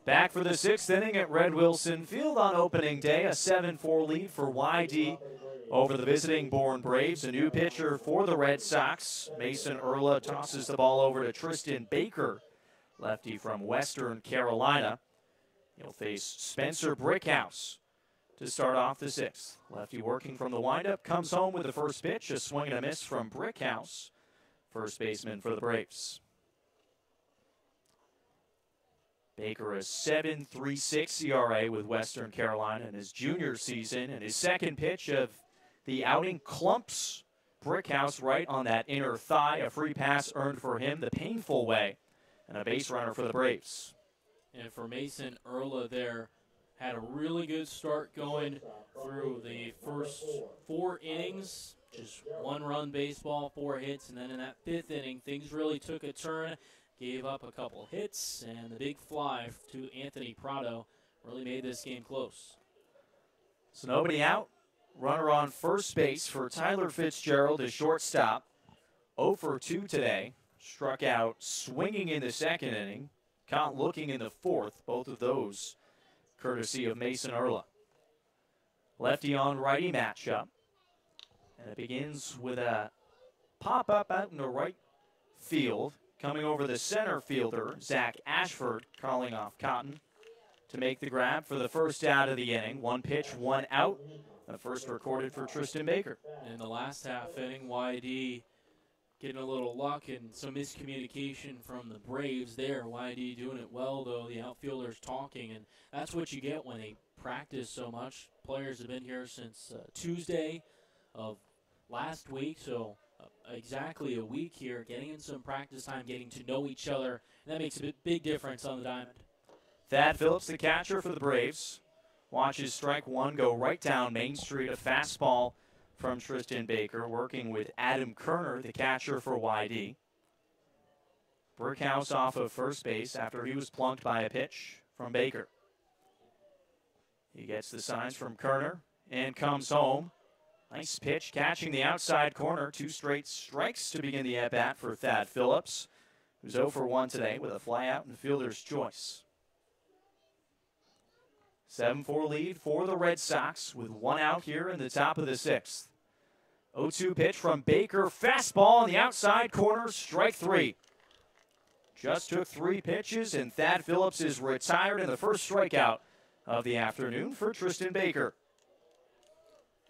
Back for the 6th inning at Red Wilson Field on opening day, a 7-4 lead for YD over the visiting Bourne Braves. A new pitcher for the Red Sox. Mason Erla tosses the ball over to Tristan Baker, lefty from Western Carolina. He'll face Spencer Brickhouse to start off the 6th. Lefty working from the windup, comes home with the first pitch, a swing and a miss from Brickhouse, first baseman for the Braves. Baker a 7.36 ERA with Western Carolina in his junior season, and his second pitch of the outing clumps Brickhouse right on that inner thigh. A free pass earned for him the painful way, and a base runner for the Braves. And for Mason Erla there, had a really good start going through the first 4 innings. Just 1-run baseball, 4 hits, and then in that 5th inning, things really took a turn. Gave up a couple hits, and the big fly to Anthony Prado really made this game close. So nobody out. Runner on first base for Tyler Fitzgerald, his shortstop. 0 for 2 today. Struck out swinging in the 2nd inning. Caught looking in the 4th. Both of those courtesy of Mason Erla. Lefty on righty matchup. And it begins with a pop-up out in the right field. Coming over the center fielder, Zach Ashford, calling off Cotton to make the grab for the first out of the inning. 1 pitch, 1 out. The first recorded for Tristan Baker. In the last half inning, YD getting a little luck and some miscommunication from the Braves there. YD doing it well, though. The outfielders talking, and that's what you get when they practice so much. Players have been here since Tuesday of last week, so exactly a week here, getting in some practice time, getting to know each other, and that makes a big difference on the diamond. Thad Phillips, the catcher for the Braves, watches strike 1 go right down Main Street. A fastball from Tristan Baker, working with Adam Kerner, the catcher for YD. Brickhouse off of first base after he was plunked by a pitch from Baker. He gets the signs from Kerner and comes home. Nice pitch, catching the outside corner. 2 straight strikes to begin the at-bat for Thad Phillips, who's 0 for 1 today with a fly-out and fielder's choice. 7-4 lead for the Red Sox with 1 out here in the top of the 6th. 0-2 pitch from Baker. Fastball on the outside corner, strike 3. Just took 3 pitches, and Thad Phillips is retired in the first strikeout of the afternoon for Tristan Baker.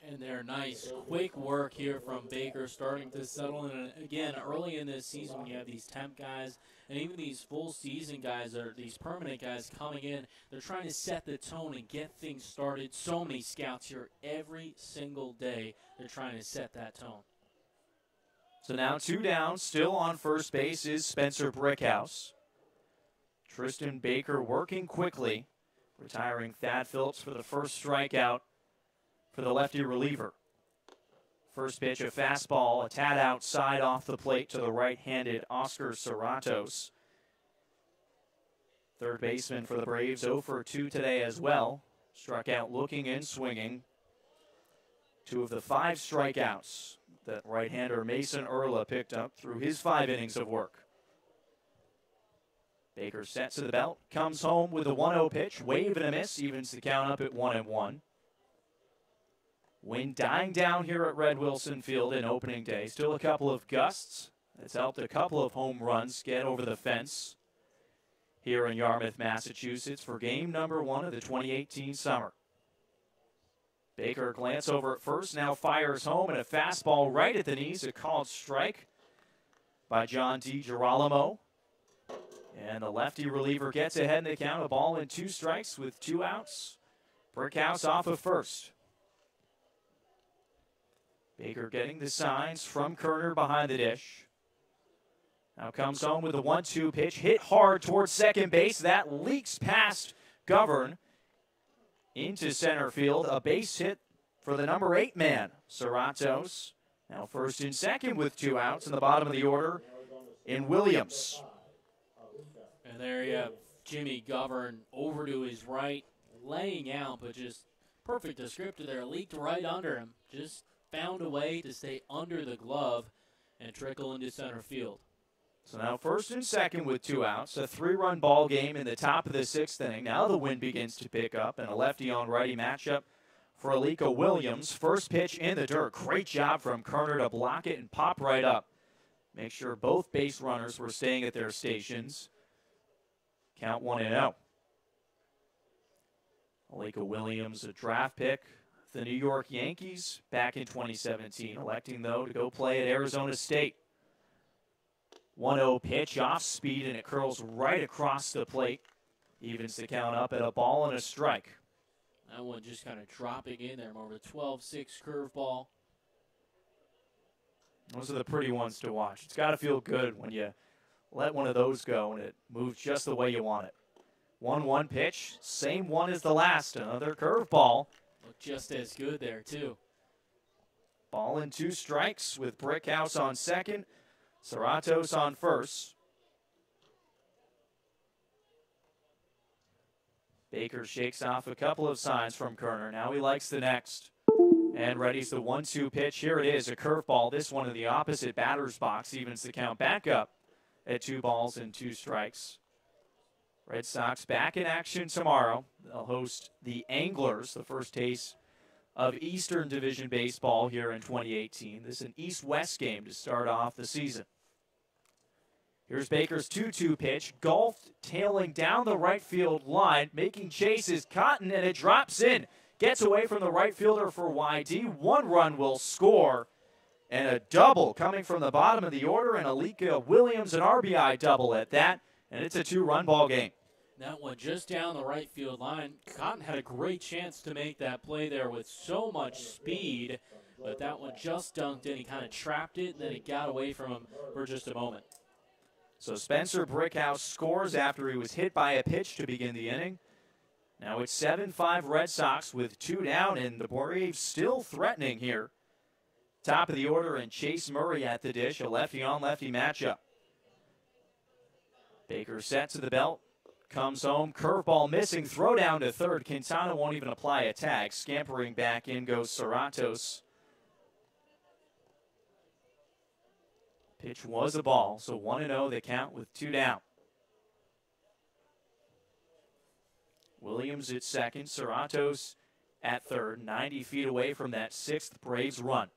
And their nice, quick work here from Baker starting to settle in. And again, early in this season, when you have these temp guys and even these full season guys, or these permanent guys coming in, they're trying to set the tone and get things started. So many scouts here every single day. They're trying to set that tone. So now 2 down, still on first base is Spencer Brickhouse. Tristan Baker working quickly, retiring Thad Phillips for the first strikeout for the lefty reliever. First pitch, a fastball, a tad outside off the plate to the right-handed Oscar Serratos. Third baseman for the Braves, 0 for 2 today as well. Struck out looking and swinging. 2 of the 5 strikeouts that right-hander Mason Erla picked up through his 5 innings of work. Baker sets to the belt, comes home with a 1-0 pitch, wave and a miss, evens the count up at 1-1. Wind dying down here at Red Wilson Field in opening day. Still a couple of gusts. It's helped a couple of home runs get over the fence here in Yarmouth, Massachusetts for game number 1 of the 2018 summer. Baker glance over at first, now fires home, and a fastball right at the knees, a called strike by John DiGirolamo. And the lefty reliever gets ahead in the count, a ball and 2 strikes with 2 outs. Brickhouse off of first. Baker getting the signs from Kerner behind the dish. Now comes home with a 1-2 pitch, hit hard towards second base. That leaks past Govern into center field. A base hit for the number 8 man, Serratos. Now first and second with 2 outs in the bottom of the order in Williams. And there you have Jimmy Govern over to his right, laying out, but just perfect descriptor there. Leaked right under him. Just found a way to stay under the glove and trickle into center field. So now first and second with 2 outs. A 3-run ball game in the top of the 6th inning. Now the wind begins to pick up, and a lefty-on-righty matchup for Alika Williams. First pitch in the dirt. Great job from Kerner to block it and pop right up. Make sure both base runners were staying at their stations. Count 1-0. Alika Williams, a draft pick of the New York Yankees back in 2017, electing, though, to go play at Arizona State. 1-0 pitch, off speed, and it curls right across the plate. Evens the count up at a ball and a strike. That one just kind of dropping in there, more of a 12-6 curveball. Those are the pretty ones to watch. It's got to feel good when you let one of those go and it moves just the way you want it. 1-1 pitch, same one as the last. Another curveball. Looked just as good there, too. Ball and 2 strikes with Brickhouse on second. Serratos on first. Baker shakes off a couple of signs from Kerner. Now he likes the next. And readies the 1-2 pitch. Here it is, a curveball. This one in the opposite batter's box evens the count back up at 2 balls and 2 strikes. Red Sox back in action tomorrow. They'll host the Anglers, the first taste of Eastern Division baseball here in 2018. This is an East-West game to start off the season. Here's Baker's 2-2 pitch, golfed, tailing down the right field line, making chases. Cotton, and it drops in. Gets away from the right fielder for YD. 1 run will score, and a double coming from the bottom of the order, and Alika Williams, an RBI double at that, and it's a 2-run ball game. That one just down the right field line. Cotton had a great chance to make that play there with so much speed, but that one just dunked in. He kind of trapped it, and then it got away from him for just a moment. So Spencer Brickhouse scores after he was hit by a pitch to begin the inning. Now it's 7-5 Red Sox with 2 down, and the Braves still threatening here. Top of the order, and Chase Murray at the dish, a lefty-on-lefty matchup. Baker set to the belt, comes home, curveball missing, throw down to third. Quintana won't even apply a tag. Scampering back in goes Serratos. Pitch was a ball, so 1-0 the count with 2 down. Williams at second, Serratos at third, 90 feet away from that 6th Braves run.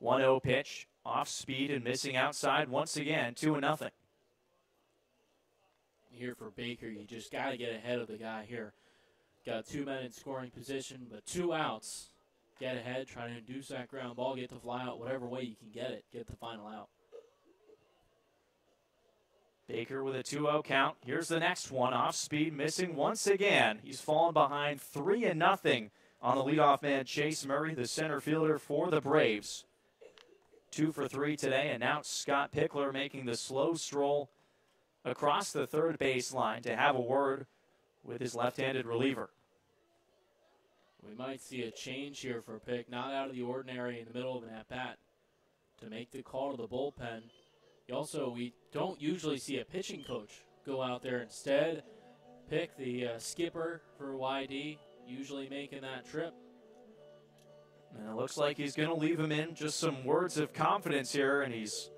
1-0 pitch, off speed and missing outside once again, 2-0. Here for Baker, you just got to get ahead of the guy here. Got 2 men in scoring position, but 2 outs. Get ahead, try to induce that ground ball, get the fly out, whatever way you can get it, get the final out. Baker with a 2-0 count. Here's the next one, off speed, missing once again. He's fallen behind 3-0 on the leadoff man, Chase Murray, the center fielder for the Braves. 2 for 3 today, and now Scott Pickler making the slow stroll across the third base line to have a word with his left-handed reliever. We might see a change here for Pick, not out of the ordinary in the middle of an at-bat to make the call to the bullpen. We don't usually see a pitching coach go out there. Instead, Pick, the skipper for YD, usually making that trip. And it looks like he's going to leave him in. Just some words of confidence here, and he's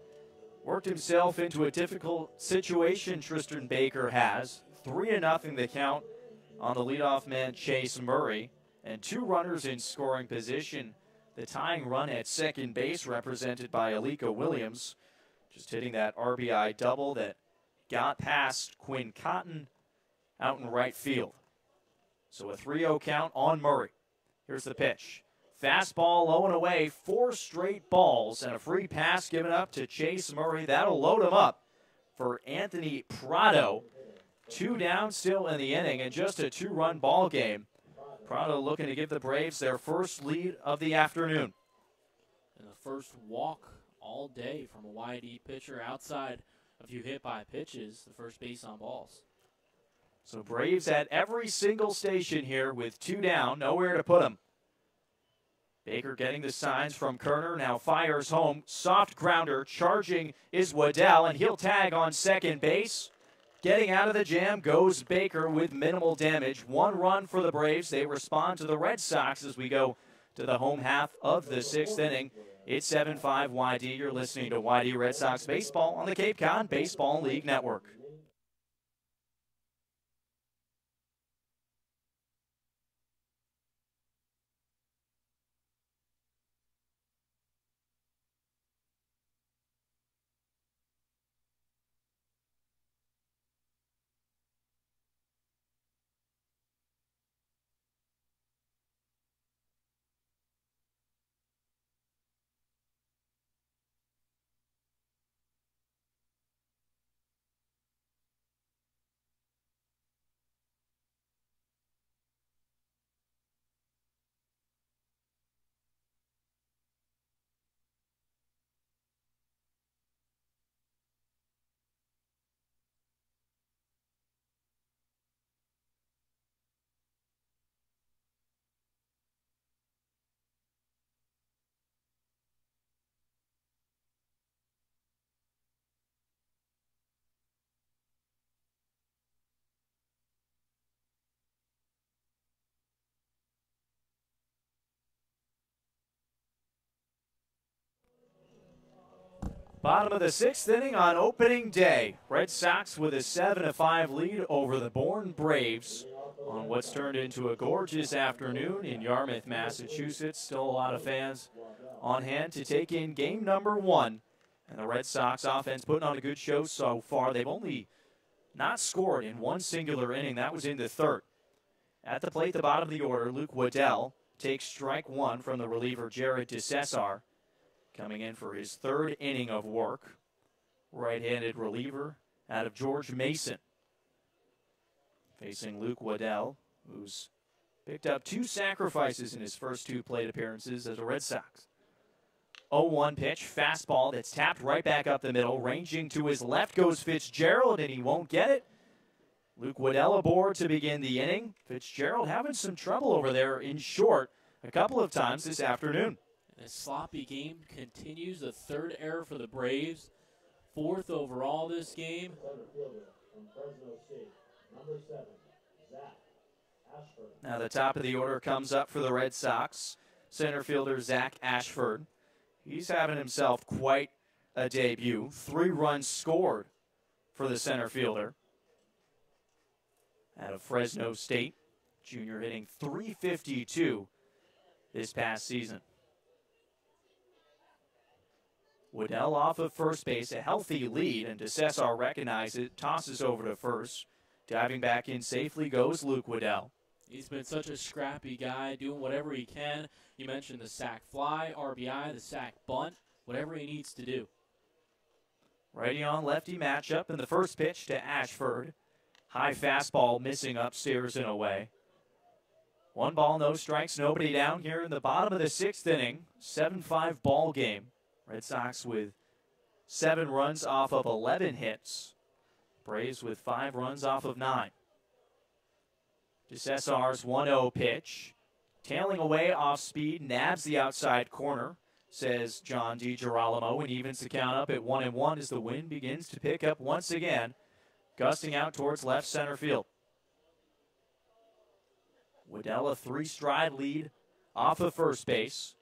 worked himself into a difficult situation, Tristan Baker has. 3-0 the count on the leadoff man, Chase Murray, and 2 runners in scoring position. The tying run at second base represented by Alika Williams, just hitting that RBI double that got past Quinn Cotton out in right field. So a 3-0 count on Murray. Here's the pitch. Fastball low and away, 4 straight balls, and a free pass given up to Chase Murray. That'll load him up for Anthony Prado. 2 down still in the inning, and just a 2-run ball game. Prado looking to give the Braves their first lead of the afternoon. And the first walk all day from a YD pitcher outside a few hit-by pitches, the first base on balls. So Braves at every single station here with 2 down, nowhere to put them. Baker getting the signs from Kerner, now fires home. Soft grounder, charging is Waddell, and he'll tag on second base. Getting out of the jam goes Baker with minimal damage. 1 run for the Braves. They respond to the Red Sox as we go to the home half of the 6th inning. It's 7-5 YD. You're listening to YD Red Sox Baseball on the Cape Cod Baseball League Network. Bottom of the 6th inning on opening day. Red Sox with a 7-5 lead over the Bourne Braves on what's turned into a gorgeous afternoon in Yarmouth, Massachusetts. Still a lot of fans on hand to take in game number 1. And the Red Sox offense putting on a good show so far. They've only not scored in one singular inning. That was in the 3rd. At the plate, the bottom of the order, Luke Waddell takes strike 1 from the reliever Jared DeCesar. Coming in for his 3rd inning of work, right-handed reliever out of George Mason. Facing Luke Waddell, who's picked up 2 sacrifices in his first 2 plate appearances as a Red Sox. 0-1 pitch, fastball that's tapped right back up the middle. Ranging to his left goes Fitzgerald, and he won't get it. Luke Waddell aboard to begin the inning. Fitzgerald having some trouble over there in short a couple of times this afternoon. A sloppy game continues. The 3rd error for the Braves. 4th overall this game. Now the top of the order comes up for the Red Sox. Center fielder Zach Ashford. He's having himself quite a debut. 3 runs scored for the center fielder. Out of Fresno State. Junior hitting .352 this past season. Waddell off of first base, a healthy lead, and DeCesar recognizes it, tosses over to first. Diving back in safely goes Luke Waddell. He's been such a scrappy guy, doing whatever he can. You mentioned the sac fly, RBI, the sac bunt, whatever he needs to do. Righty on lefty matchup in the first pitch to Ashford. High fastball missing upstairs and away. 1 ball, no strikes, nobody down here in the bottom of the 6th inning. 7-5 ball game. Red Sox with 7 runs off of 11 hits. Braves with 5 runs off of 9. DeCesar's 1-0 pitch. Tailing away off speed, nabs the outside corner, says John DiGirolamo, and evens the count up at 1-1 as the wind begins to pick up once again, gusting out towards left center field. Waddell a 3-stride lead off of first base.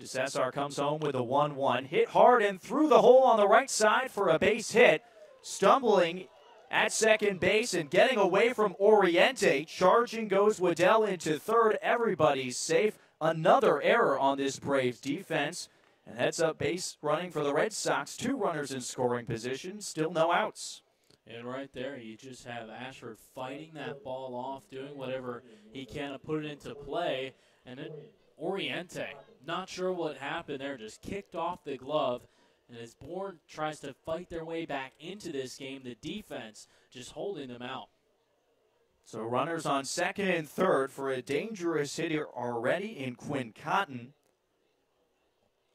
DeCesar comes home with a 1-1. Hit hard and through the hole on the right side for a base hit. Stumbling at second base and getting away from Oriente. Charging goes Waddell into 3rd. Everybody's safe. Another error on this Braves defense. And heads up base running for the Red Sox. 2 runners in scoring position. Still no outs. And right there, you just have Ashford fighting that ball off, doing whatever he can to put it into play. And then Oriente, not sure what happened there, just kicked off the glove. And as Bourne tries to fight their way back into this game, the defense just holding them out. So runners on 2nd and 3rd for a dangerous hitter already in Quinn Cotton.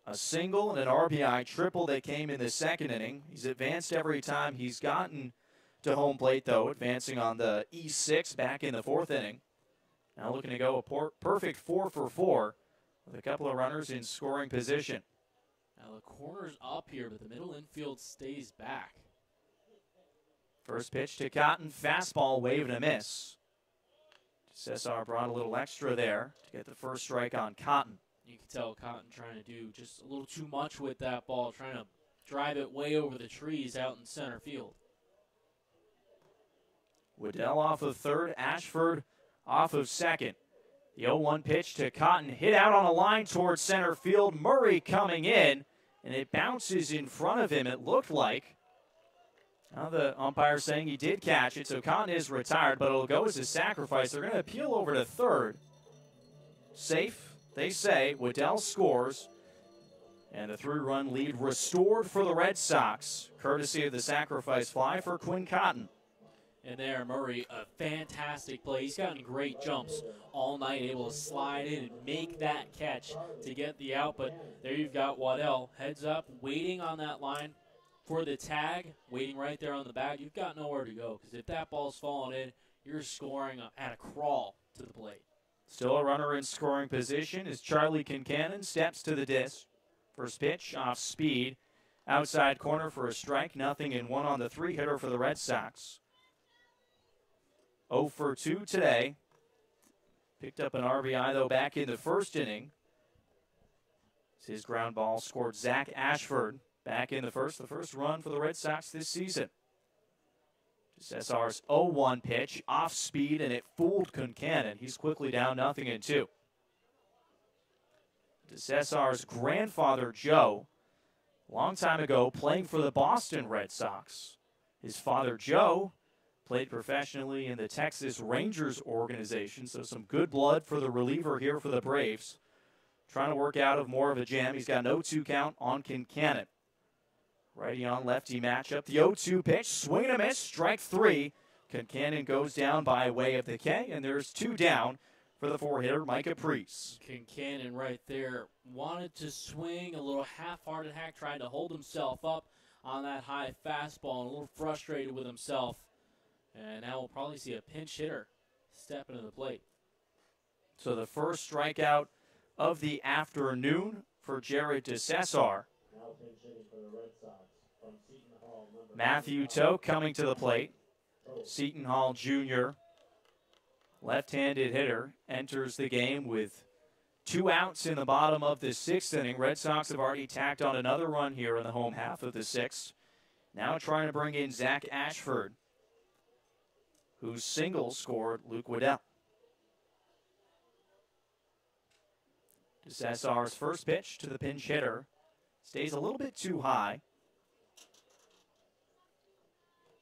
A single and an RBI triple that came in the 2nd inning. He's advanced every time he's gotten to home plate, though, advancing on the E6 back in the 4th inning. Now looking to go a perfect 4 for 4 with a couple of runners in scoring position. Now the corner's up here, but the middle infield stays back. First pitch to Cotton, fastball, wave and a miss. Cesar brought a little extra there to get the first strike on Cotton. You can tell Cotton trying to do just a little too much with that ball, trying to drive it way over the trees out in center field. Waddell off of third, Ashford off of second. The 0-1 pitch to Cotton, hit out on a line towards center field. Murray coming in, and it bounces in front of him, it looked like. Now the umpire saying he did catch it, so Cotton is retired, but it'll go as a sacrifice. They're going to appeal over to third. Safe, they say. Waddell scores, and the 3-run lead restored for the Red Sox, courtesy of the sacrifice fly for Quinn Cotton. And there, Murray, a fantastic play. He's gotten great jumps all night, able to slide in and make that catch to get the out. But there you've got Waddell, heads up, waiting on that line for the tag, waiting right there on the bag. You've got nowhere to go, because if that ball's falling in, you're scoring at a crawl to the plate. Still a runner in scoring position as Charlie Kincannon steps to the disc. First pitch off speed, outside corner for a strike, 0-1 on the 3-hitter for the Red Sox. 0 for 2 today. Picked up an RBI, though, back in the first inning. His ground ball scored Zach Ashford back in the first run for the Red Sox this season. SR's 0-1 pitch, off speed, and it fooled Kincannon. He's quickly down 0-2. SR's grandfather, Joe, a long time ago, playing for the Boston Red Sox. His father, Joe, played professionally in the Texas Rangers organization, so some good blood for the reliever here for the Braves. Trying to work out of more of a jam. He's got an 0-2 count on Kincannon. Righty on lefty matchup. The 0-2 pitch, swing and a miss, strike 3. Kincannon goes down by way of the K, and there's 2 down for the 4-hitter, Micah Priest. Kincannon right there wanted to swing, a little half-hearted hack, trying to hold himself up on that high fastball, and a little frustrated with himself. And now we'll probably see a pinch hitter step into the plate. So the first strikeout of the afternoon for Jared DeCesar. Matthew Toke coming to the plate. Seton Hall Jr., left-handed hitter, enters the game with 2 outs in the bottom of the 6th inning. Red Sox have already tacked on another run here in the home half of the 6th. Now trying to bring in Zach Ashford, whose single scored Luke Waddell. DeCesar's first pitch to the pinch hitter stays a little bit too high.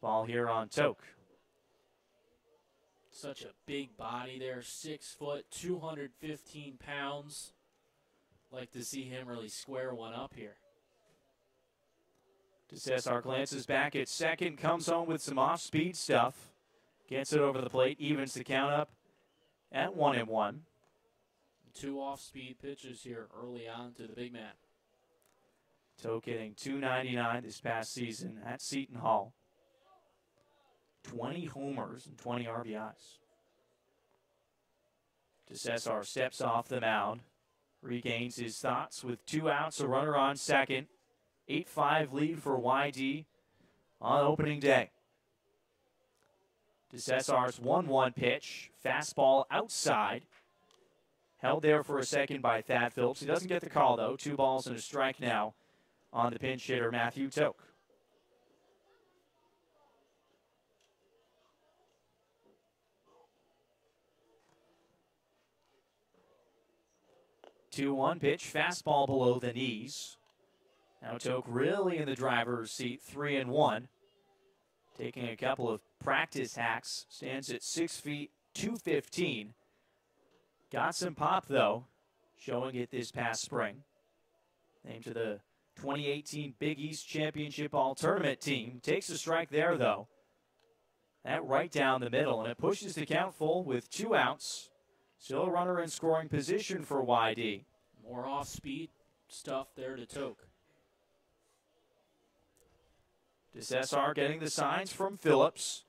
Ball here on Toke. Such a big body there, 6 foot, 215 pounds. Like to see him really square one up here. DeCesar glances back at second, comes home with some off-speed stuff. Gets it over the plate, evens the count up at 1-1. 2 off-speed pitches here early on to the big man. Toke hitting .299 this past season at Seton Hall. 20 homers and 20 RBIs. DeCesar steps off the mound, regains his thoughts with 2 outs, a runner on second. 8-5 lead for YD on opening day. DeCesar's 1-1 pitch, fastball outside. Held there for a second by Thad Phillips. He doesn't get the call, though. 2 balls and a strike now on the pinch hitter, Matthew Toke. Two-one pitch, fastball below the knees. Now Toke really in the driver's seat, 3-1. Taking a couple of practice hacks, stands at 6 feet, 215. Got some pop, though, showing it this past spring. Named to the 2018 Big East Championship All-Tournament team. Takes a strike there, though. That right down the middle, and it pushes the count full with 2 outs. Still a runner in scoring position for YD. More off-speed stuff there to Toke. DeCesar getting the signs from Phillips.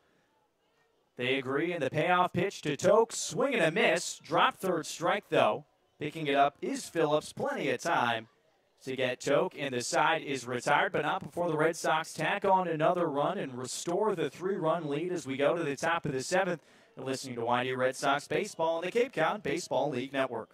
They agree, and the payoff pitch to Toke. Swing and a miss. Drop third strike, though. Picking it up is Phillips. Plenty of time to get Toke, and the side is retired, but not before the Red Sox tack on another run and restore the 3-run lead as we go to the top of the 7th. You're listening to YD Red Sox Baseball on the Cape Cod Baseball League Network.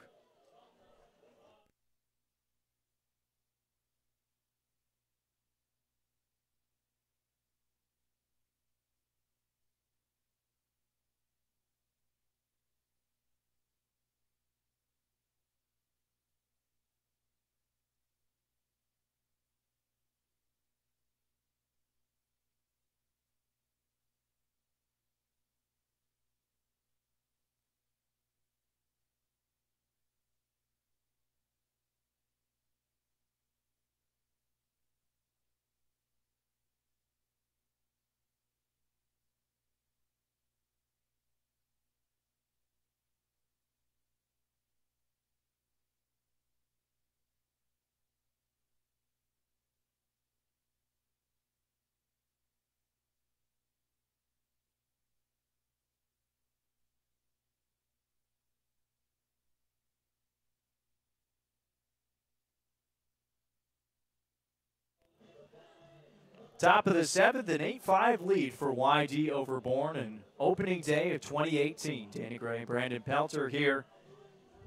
Top of the 7th, an 8-5 lead for YD over Bourne, and opening day of 2018. Danny Gray and Brandon Pelter here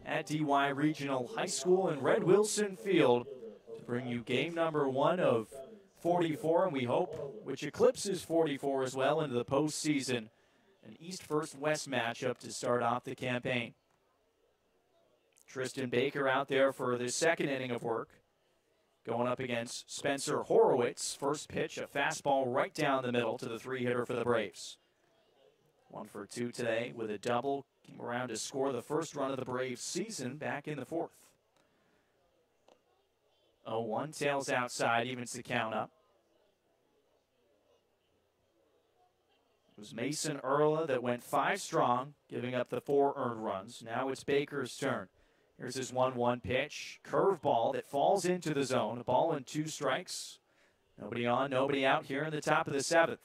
at DY Regional High School in Red Wilson Field to bring you game number 1 of 44, and we hope, which eclipses 44 as well into the postseason, an East vs. West matchup to start off the campaign. Tristan Baker out there for the second inning of work, going up against Spencer Horowitz. First pitch, a fastball right down the middle to the 3-hitter for the Braves. 1 for 2 today with a double. Came around to score the first run of the Braves season back in the 4th. 0-1, tails outside, evens the count up. It was Mason Erla that went 5 strong, giving up the 4 earned runs. Now it's Baker's turn. Here's his 1-1 pitch. Curveball that falls into the zone. A ball and 2 strikes. Nobody on, nobody out here in the top of the 7th.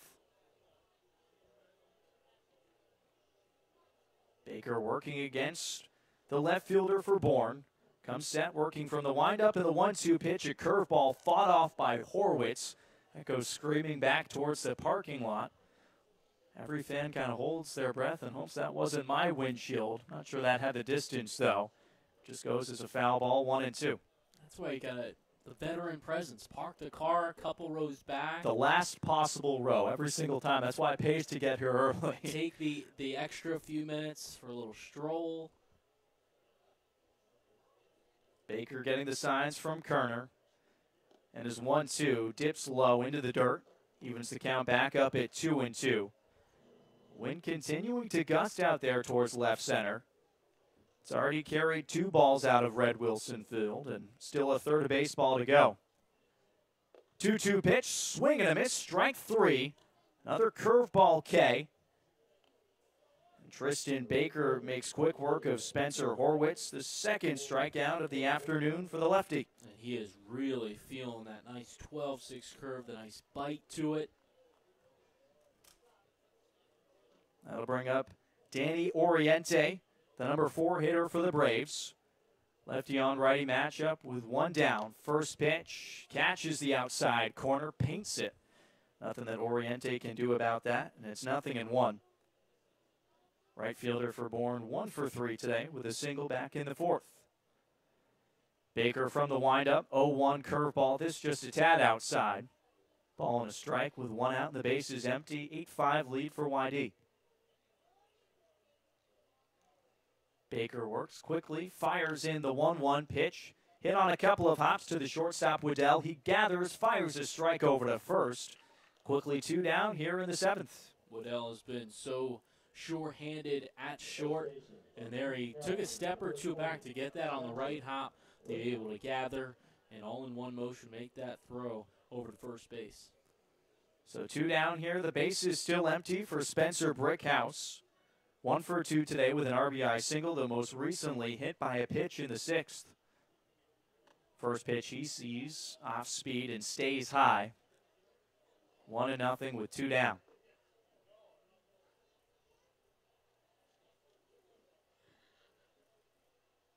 Baker working against the left fielder for Bourne. Comes set, working from the windup in the 1-2 pitch. A curveball fought off by Horowitz. That goes screaming back towards the parking lot. Every fan kind of holds their breath and hopes that wasn't my windshield. Not sure that had the distance, though. Just goes as a foul ball, 1-2. That's why you got the veteran presence. Park the car a couple rows back. The last possible row every single time. That's why it pays to get here early. Take the extra few minutes for a little stroll. Baker getting the signs from Kerner. And his 1-2 dips low into the dirt. Evens the count back up at 2-2. Wind continuing to gust out there towards left center. It's already carried 2 balls out of Red Wilson Field and still a third of baseball to go. 2-2 pitch, swing and a miss, strike 3. Another curveball K. And Tristan Baker makes quick work of Spencer Horowitz, the second strikeout of the afternoon for the lefty. And he is really feeling that nice 12-6 curve, the nice bite to it. That'll bring up Danny Oriente, the number 4 hitter for the Braves. Lefty on righty matchup with 1 down. First pitch, catches the outside corner, paints it. Nothing that Oriente can do about that, and it's 0-1. Right fielder for Bourne, 1 for 3 today with a single back in the 4th. Baker from the windup, 0-1 curveball. This just a tad outside. Ball and a strike with 1 out and the base is empty. 8-5 lead for YD. Baker works quickly, fires in the 1-1 pitch. Hit on a couple of hops to the shortstop, Waddell. He gathers, fires a strike over to first. Quickly 2 down here in the 7th. Waddell has been so sure-handed at short, and there he took a step or 2 back to get that on the right hop, to be able to gather, and all in one motion make that throw over to first base. So 2 down here. The base is still empty for Spencer Brickhouse. 1 for 2 today with an RBI single, though most recently hit by a pitch in the 6th. First pitch he sees off speed and stays high. 1-0 with 2 down.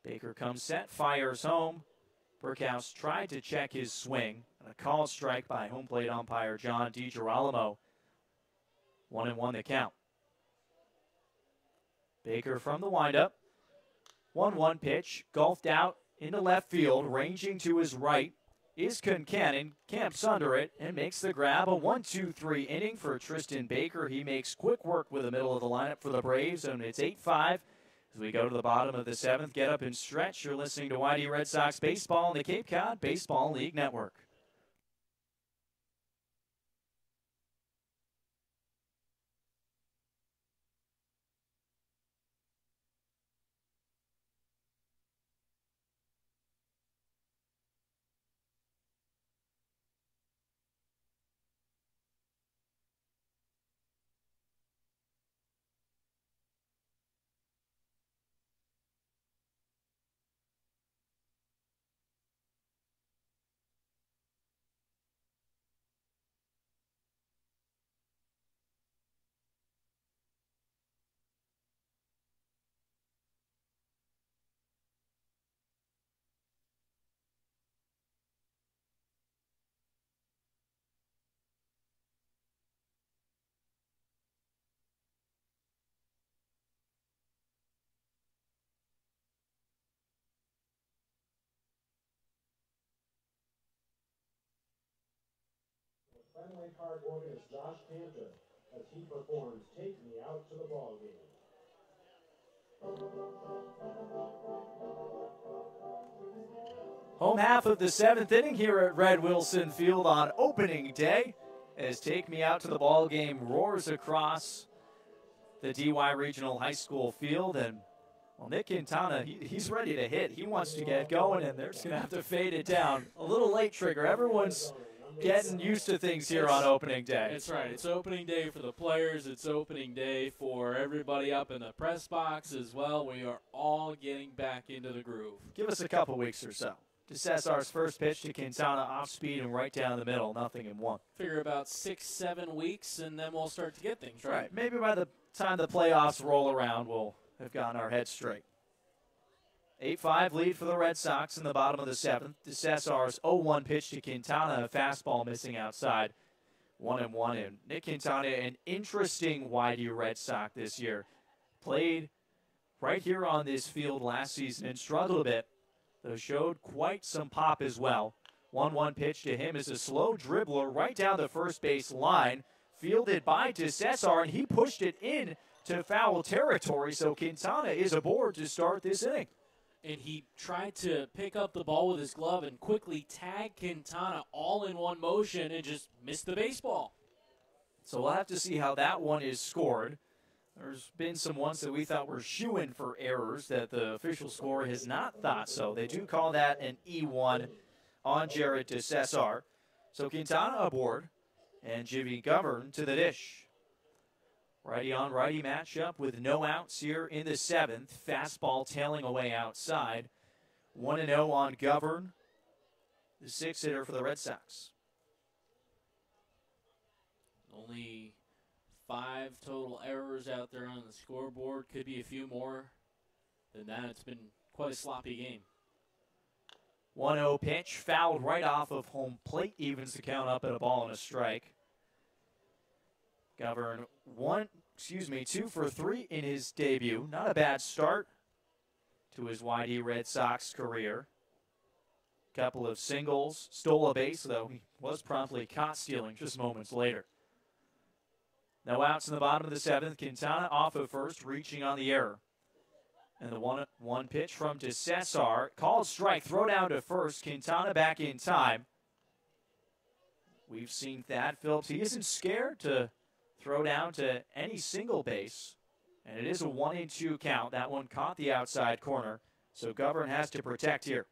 Baker comes set, fires home. Brickhouse tried to check his swing. And a called strike by home plate umpire John DiGirolamo. 1-1 the count. Baker from the windup. 1-1 pitch, golfed out into left field, ranging to his right is Concannon, camps under it, and makes the grab. A 1-2-3 inning for Tristan Baker. He makes quick work with the middle of the lineup for the Braves, and it's 8-5 as we go to the bottom of the 7th. Get up and stretch. You're listening to YD Red Sox Baseball on the Cape Cod Baseball League Network. Friendly card organist Josh Cantor as he performs Take Me Out to the Ball Game. Home half of the 7th inning here at Red Wilson Field on opening day as Take Me Out to the Ball Game roars across the DY Regional High School field. And, well, Nick Quintana, he's ready to hit. He wants to get going, and they're just going to have to fade it down. A little late trigger. Everyone's getting used to things here on opening day. That's right. It's opening day for the players. It's opening day for everybody up in the press box as well. We are all getting back into the groove. Give us a couple weeks or so. DeCesar's first pitch to Quintana, off speed and right down the middle, 0-1. Figure about 6-7 weeks, and then we'll start to get things right. Maybe by the time the playoffs roll around, we'll have gotten our heads straight. 8-5 lead for the Red Sox in the bottom of the 7th. DeCesar's 0-1 pitch to Quintana, a fastball missing outside, 1-1. And Nick Quintana, an interesting YD Red Sox this year. Played right here on this field last season and struggled a bit, though showed quite some pop as well. 1-1 pitch to him is a slow dribbler right down the first base line, fielded by DeCesar, and he pushed it in to foul territory, so Quintana is aboard to start this inning. And he tried to pick up the ball with his glove and quickly tag Quintana all in one motion and just missed the baseball. So we'll have to see how that one is scored. There's been some ones that we thought were shoo-in for errors that the official score has not thought so. They do call that an E1 on Jared DeCesar. So Quintana aboard and Jimmy Govern to the dish. Righty on righty matchup with no outs here in the 7th. Fastball tailing away outside. 1-0 on Govern, the 6th hitter for the Red Sox. Only 5 total errors out there on the scoreboard. Could be a few more than that. It's been quite a sloppy game. 1-0 pitch, fouled right off of home plate, evens the count up at a ball and a strike. Govern 2 for 3 in his debut. Not a bad start to his YD Red Sox career. Couple of singles, stole a base, though he was promptly caught stealing just moments later. No outs in the bottom of the 7th. Quintana off of first, reaching on the error. And the 1-1 pitch from DeCesar. Called strike, throw down to first. Quintana back in time. We've seen Thad Phillips. He isn't scared to throw down to any single base. And it is a 1-2 count. That one caught the outside corner. So Govern has to protect here.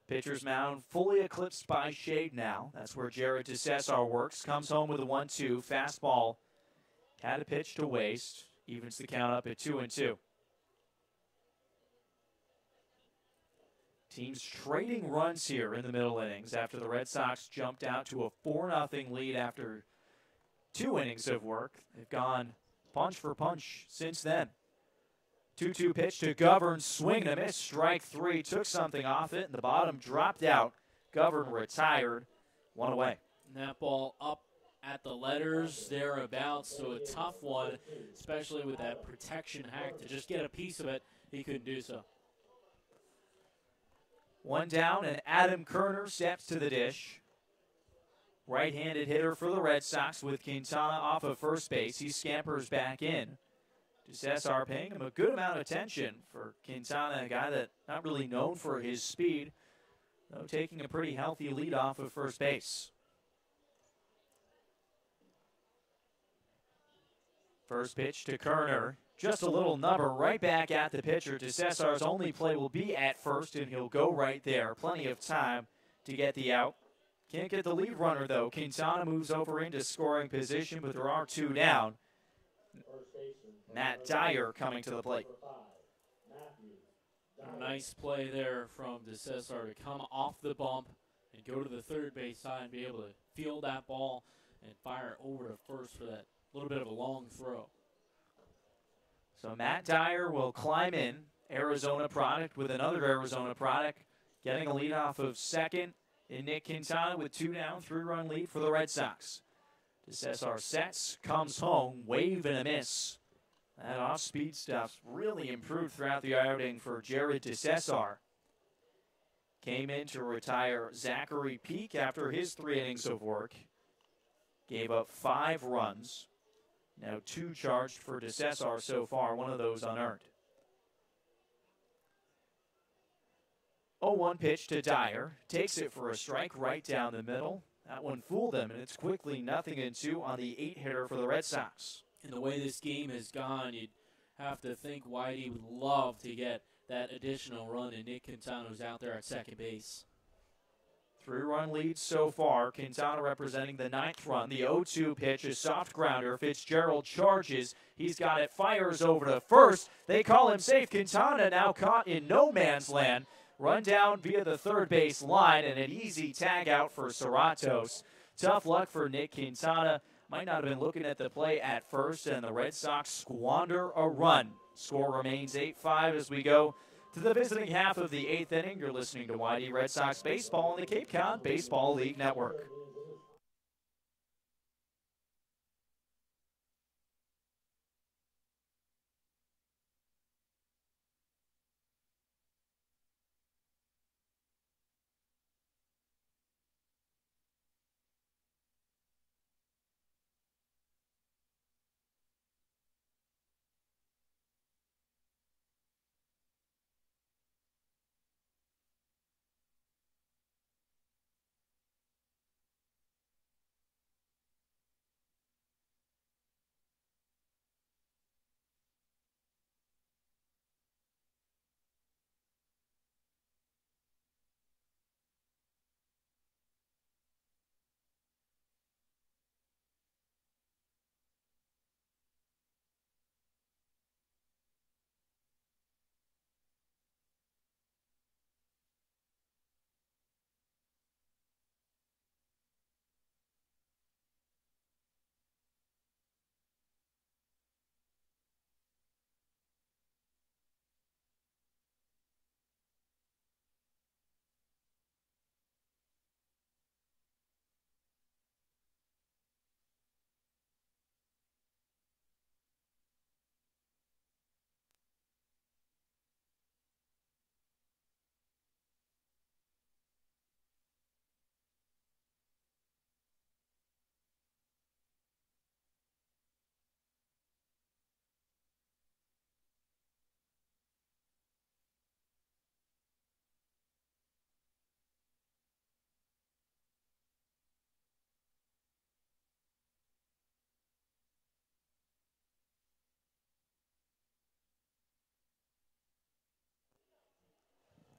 Pitcher's mound fully eclipsed by shade now. That's where Jared DeCesar works. Comes home with a 1-2. Fastball had a pitch to waste. Evens the count up at 2-2. Teams trading runs here in the middle innings after the Red Sox jumped out to a 4-0 lead after 2 innings of work. They've gone punch for punch since then. 2-2 pitch to Govern, swing and a miss, strike 3, took something off it, and the bottom dropped out. Govern retired, 1 away. And that ball up at the letters thereabouts, so a tough one, especially with that protection hack to just get a piece of it. He couldn't do so. 1 down, and Adam Kerner steps to the dish. Right-handed hitter for the Red Sox with Quintana off of first base. He scampers back in. DeCesar paying him a good amount of attention for Quintana, a guy that not really known for his speed, though taking a pretty healthy lead off of first base. First pitch to Kerner. Just a little number right back at the pitcher. DeCesar's only play will be at first, and he'll go right there. Plenty of time to get the out. Can't get the lead runner, though. Quintana moves over into scoring position, but there are 2 down. Matt Dyer coming to the plate. Nice play there from DeCesar to come off the bump and go to the third base side and be able to field that ball and fire over to first for that little bit of a long throw. So Matt Dyer will climb in, Arizona product with another Arizona product, getting a lead off of second in Nick Quintana with 2 down, 3-run lead for the Red Sox. DeCesar sets, comes home, wave and a miss. That off-speed stuff's really improved throughout the outing for Jared DeCesar. came in to retire Zachary Peak after his 3 innings of work. Gave up 5 runs. Now 2 charged for DeCesar so far, one of those unearned. 0-1 pitch to Dyer. Takes it for a strike right down the middle. That one fooled him, and it's quickly 0-2 on the 8-hitter for the Red Sox. And the way this game has gone, you'd have to think Whitey would love to get that additional run, and Nick Quintana's out there at second base. 3-run lead so far. Quintana representing the 9th run. The 0-2 pitch, a soft grounder. Fitzgerald charges. He's got it, fires over to first. They call him safe. Quintana now caught in no man's land. Run down via the third base line, and an easy tag out for Serratos. Tough luck for Nick Quintana. Might not have been looking at the play at first, and the Red Sox squander a run. Score remains 8-5 as we go to the visiting half of the 8th inning. You're listening to YD Red Sox Baseball on the Cape Cod Baseball League Network.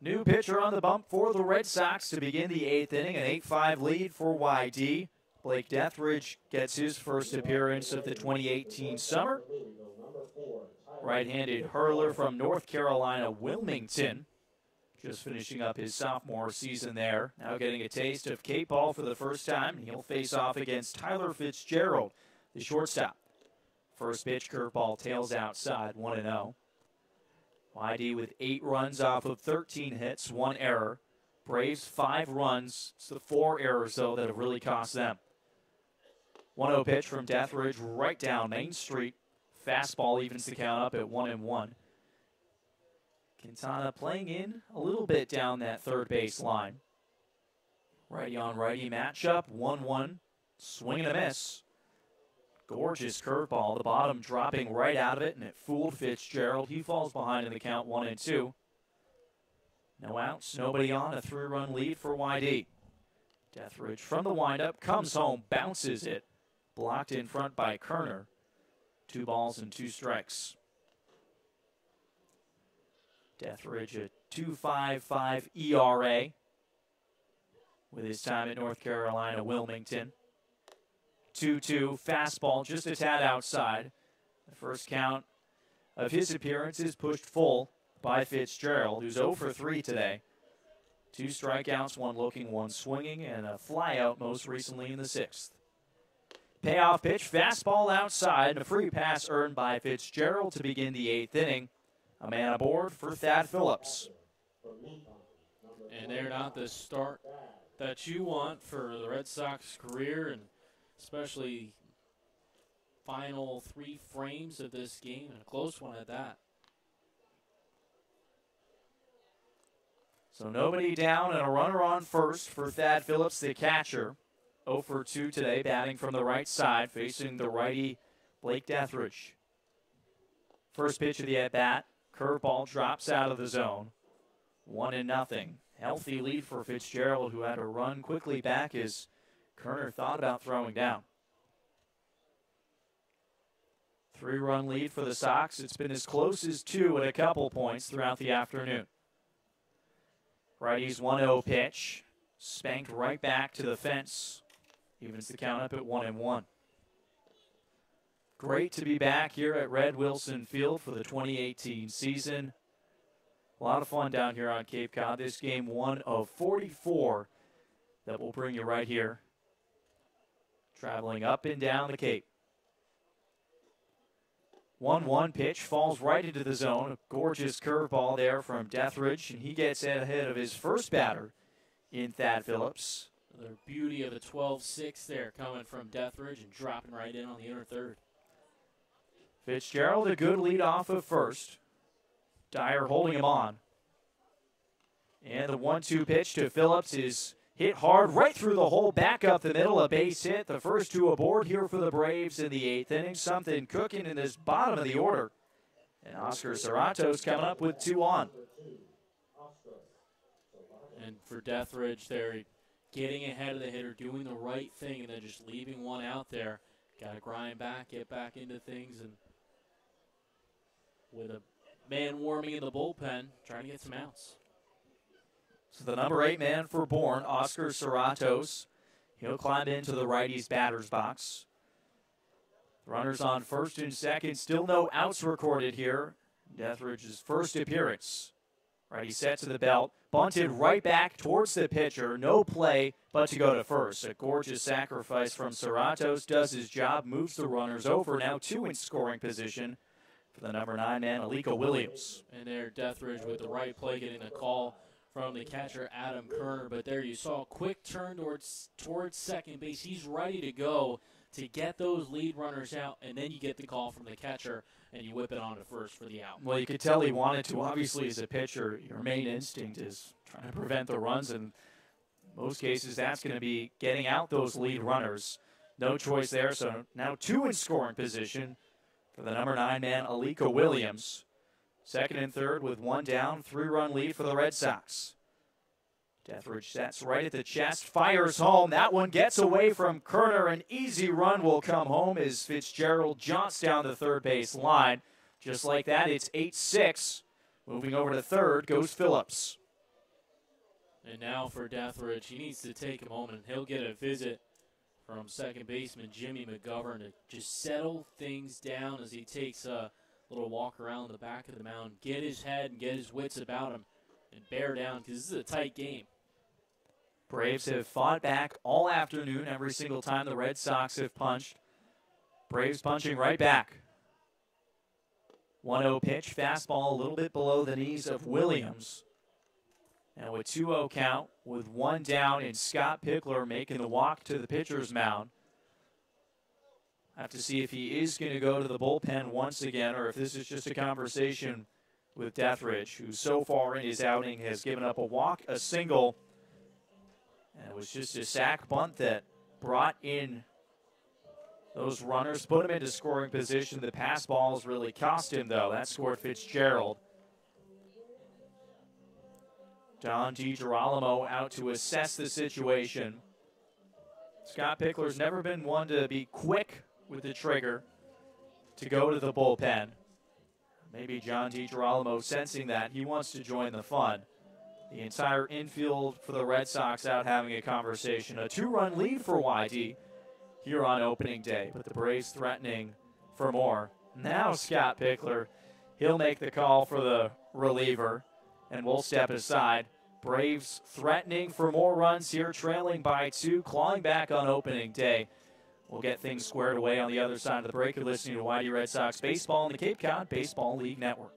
New pitcher on the bump for the Red Sox to begin the 8th inning, an 8-5 lead for YD. Blake Deathridge gets his first appearance of the 2018 summer. Right-handed hurler from North Carolina, Wilmington. Just finishing up his sophomore season there. Now getting a taste of Cape ball for the first time. He'll face off against Tyler Fitzgerald, the shortstop. First pitch, curveball, tails outside, 1-0. YD with 8 runs off of 13 hits, 1 error. Braves 5 runs. It's the 4 errors, though, that have really cost them. 1-0 pitch from Deathridge right down Main Street. Fastball evens the count up at 1-1. Quintana playing in a little bit down that third base line. Righty on righty matchup, 1-1. Swing and a miss. Gorgeous curveball, the bottom dropping right out of it, and it fooled Fitzgerald. He falls behind in the count, 1-2. No outs, nobody on, a 3-run lead for YD. Deathridge from the windup, comes home, bounces it. Blocked in front by Kerner. 2 balls and 2 strikes. Deathridge a 2.55 ERA with his time at North Carolina, Wilmington. 2-2, fastball just a tad outside. The first count of his appearances pushed full by Fitzgerald, who's 0 for 3 today. 2 strikeouts, 1 looking, 1 swinging, and a flyout most recently in the 6th. Payoff pitch, fastball outside, and a free pass earned by Fitzgerald to begin the 8th inning. A man aboard for Thad Phillips. And they're not the start that you want for the Red Sox career, and especially final 3 frames of this game, and a close one at that. So nobody down and a runner on first for Thad Phillips, the catcher. 0 for 2 today, batting from the right side, facing the righty Blake Deathridge. First pitch of the at-bat, curveball drops out of the zone. 1-0. Healthy lead for Fitzgerald, who had to run quickly back as Kerner thought about throwing down. 3-run lead for the Sox. It's been as close as 2 at a couple points throughout the afternoon. Righty's 1-0 pitch, spanked right back to the fence. Evens the count up at 1-1. Great to be back here at Red Wilson Field for the 2018 season. A lot of fun down here on Cape Cod. This game 1 of 44 that will bring you right here, traveling up and down the Cape. 1-1 pitch falls right into the zone. A gorgeous curveball there from Deathridge, and he gets ahead of his first batter in Thad Phillips. The beauty of the 12-6 there coming from Deathridge and dropping right in on the inner third. Fitzgerald a good lead off of first. Dyer holding him on. And the 1-2 pitch to Phillips is hit hard right through the hole, back up the middle, a base hit. The first 2 aboard here for the Braves in the 8th inning. Something cooking in this bottom of the order. And Oscar Serrato's coming up with 2 on. And for Deathridge there, getting ahead of the hitter, doing the right thing, and then just leaving one out there. Got to grind back, get back into things, and with a man warming in the bullpen, trying to get some outs. So the number 8 man for Bourne, Oscar Serratos. He'll climb into the righty's batter's box. Runners on first and second. Still no outs recorded here. Deathridge's first appearance. Righty set to the belt. Bunted right back towards the pitcher. No play but to go to first. A gorgeous sacrifice from Serratos. Does his job. Moves the runners over. Now 2 in scoring position for the number 9 man, Aliko Williams. And there, Deathridge with the right play, getting a call from the catcher, Adam Kerner. But there you saw a quick turn towards second base. He's ready to go to get those lead runners out, and then you get the call from the catcher, and you whip it on to first for the out. Well, you could tell he wanted to. Obviously, as a pitcher, your main instinct is trying to prevent the runs, and in most cases, that's going to be getting out those lead runners. No choice there, so now 2 in scoring position for the number 9 man, Aliko Williams. Second and third with 1 down, 3-run lead for the Red Sox. Deathridge sets right at the chest, fires home. That one gets away from Kerner. An easy run will come home as Fitzgerald jaunts down the third base line. Just like that, it's 8-6. Moving over to third goes Phillips. And now for Deathridge, he needs to take a moment. He'll get a visit from second baseman Jimmy McGovern to just settle things down as he takes a little walk around the back of the mound, get his head and get his wits about him, and bear down, because this is a tight game. Braves have fought back all afternoon every single time the Red Sox have punched. Braves punching right back. 1-0 pitch, fastball a little bit below the knees of Williams. And with 2-0 count, with 1 down, and Scott Pickler making the walk to the pitcher's mound. Have to see if he is going to go to the bullpen once again, or if this is just a conversation with Deathridge, who so far in his outing has given up a walk, a single, and it was just a sac bunt that brought in those runners, put him into scoring position. The pass balls really cost him, though. That scored Fitzgerald. Don DiGirolamo out to assess the situation. Scott Pickler's never been one to be quick with the trigger to go to the bullpen. Maybe John DiGirolamo sensing that he wants to join the fun. The entire infield for the Red Sox out having a conversation. A 2-run lead for YD here on opening day, but the Braves threatening for more. Now Scott Pickler, he'll make the call for the reliever, and we'll step aside. Braves threatening for more runs here, trailing by 2, clawing back on opening day. We'll get things squared away on the other side of the break. You're listening to YD Red Sox Baseball on the Cape Cod Baseball League Network.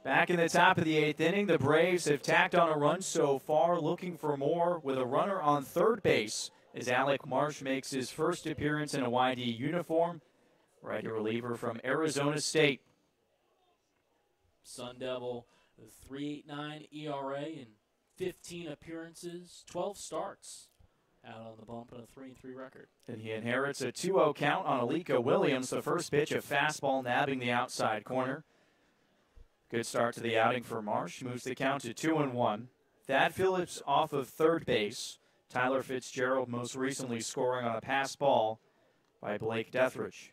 Back in the top of the 8th inning, the Braves have tacked on a run so far, looking for more with a runner on third base as Alec Marsh makes his first appearance in a YD uniform. Righty reliever from Arizona State. Sun Devil, the 3.89 ERA and 15 appearances, 12 starts out on the bump and a 3-3 record. And he inherits a 2-0 count on Alika Williams. The first pitch, a fastball nabbing the outside corner. Good start to the outing for Marsh. Moves the count to 2-1. Thad Phillips off of third base. Tyler Fitzgerald most recently scoring on a pass ball by Blake Deathridge.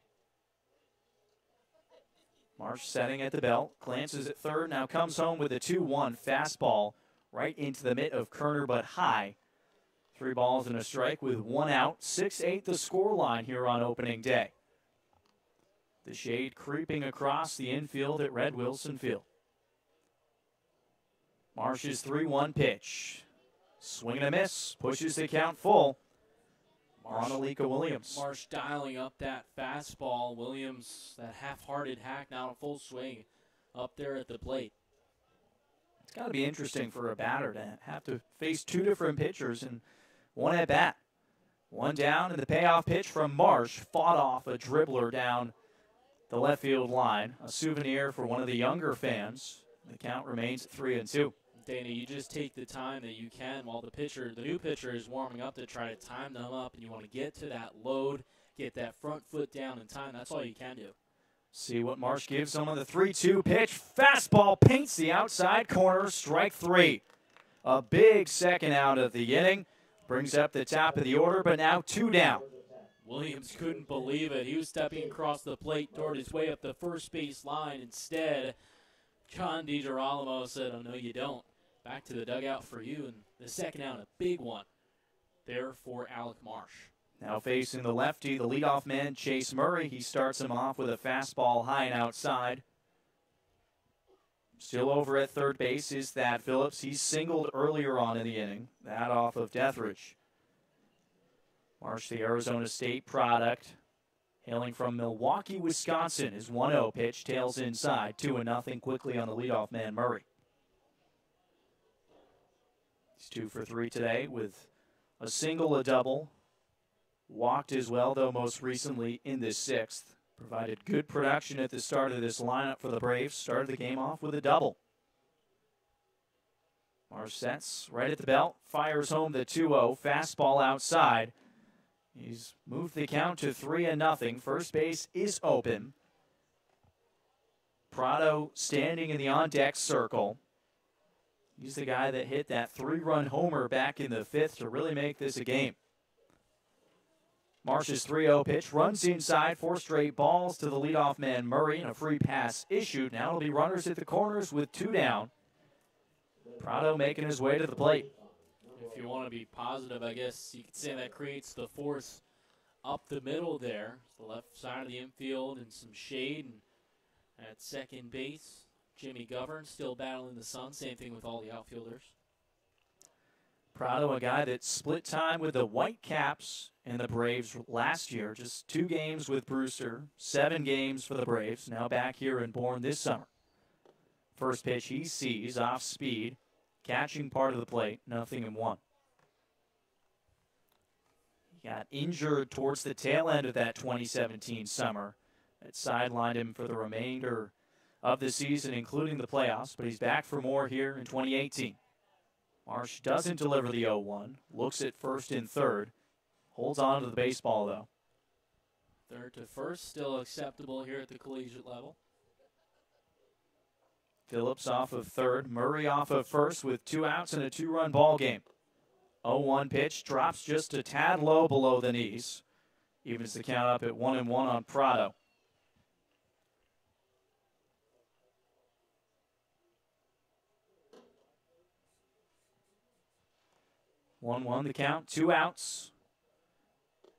Marsh setting at the belt, glances at third, now comes home with a 2-1 fastball right into the mitt of Kerner, but high. 3 balls and a strike with 1 out. 6-8 the scoreline here on opening day. The shade creeping across the infield at Red Wilson Field. Marsh's 3-1 pitch. Swing and a miss, pushes the count full on Alika Williams. Marsh dialing up that fastball. Williams, that half-hearted hack now in full swing up there at the plate. It's got to be interesting for a batter to have to face 2 different pitchers in one at bat. 1 down, and the payoff pitch from Marsh fought off a dribbler down the left field line. A souvenir for one of the younger fans. The count remains 3-2. Dana, you just take the time that you can while the new pitcher is warming up to try to time them up, and you want to get to that load, get that front foot down in time. That's all you can do. See what Marsh gives him on the 3-2 pitch. Fastball paints the outside corner, strike 3. A big second out of the inning. Brings up the top of the order, but now 2 down. Williams couldn't believe it. He was stepping across the plate toward his way up the first base line. Instead, John DiGirolamo said, "Oh, no, you don't. Back to the dugout for you." And the second out, a big one there for Alec Marsh. Now facing the lefty, the leadoff man, Chase Murray. He starts him off with a fastball high and outside. Still over at third base is Thad Phillips. He's singled earlier on in the inning. That off of Deathridge. Marsh, the Arizona State product, hailing from Milwaukee, Wisconsin. His 1-0 pitch tails inside, 2-0 quickly on the leadoff man, Murray. He's 2 for 3 today with a single, a double. Walked as well, though, most recently in the 6th. Provided good production at the start of this lineup for the Braves. Started the game off with a double. Marsh sets right at the belt, fires home the 2-0, fastball outside. He's moved the count to 3-0. First base is open. Prado standing in the on-deck circle. He's the guy that hit that 3-run homer back in the 5th to really make this a game. Marsh's 3-0 pitch runs inside, 4 straight balls to the leadoff man Murray, and a free pass issued. Now it'll be runners at the corners with 2 down. Prado making his way to the plate. If you want to be positive, I guess you could say that creates the force up the middle there. It's the left side of the infield and some shade. And at second base, Jimmy Govern still battling the sun. Same thing with all the outfielders. Prado, a guy that split time with the Whitecaps and the Braves last year. Just 2 games with Brewster, 7 games for the Braves. Now back here in Bourne this summer. First pitch he sees, off speed. Catching part of the plate, 0-1. He got injured towards the tail end of that 2017 summer. That sidelined him for the remainder of the season, including the playoffs, but he's back for more here in 2018. Marsh doesn't deliver the 0-1, looks at first and third, holds on to the baseball, though. Third to first, still acceptable here at the collegiate level. Phillips off of third, Murray off of first with 2 outs and a 2-run ball game. 0-1 pitch drops just a tad low below the knees. Evens the count up at 1-1 on Prado. One the count, 2 outs.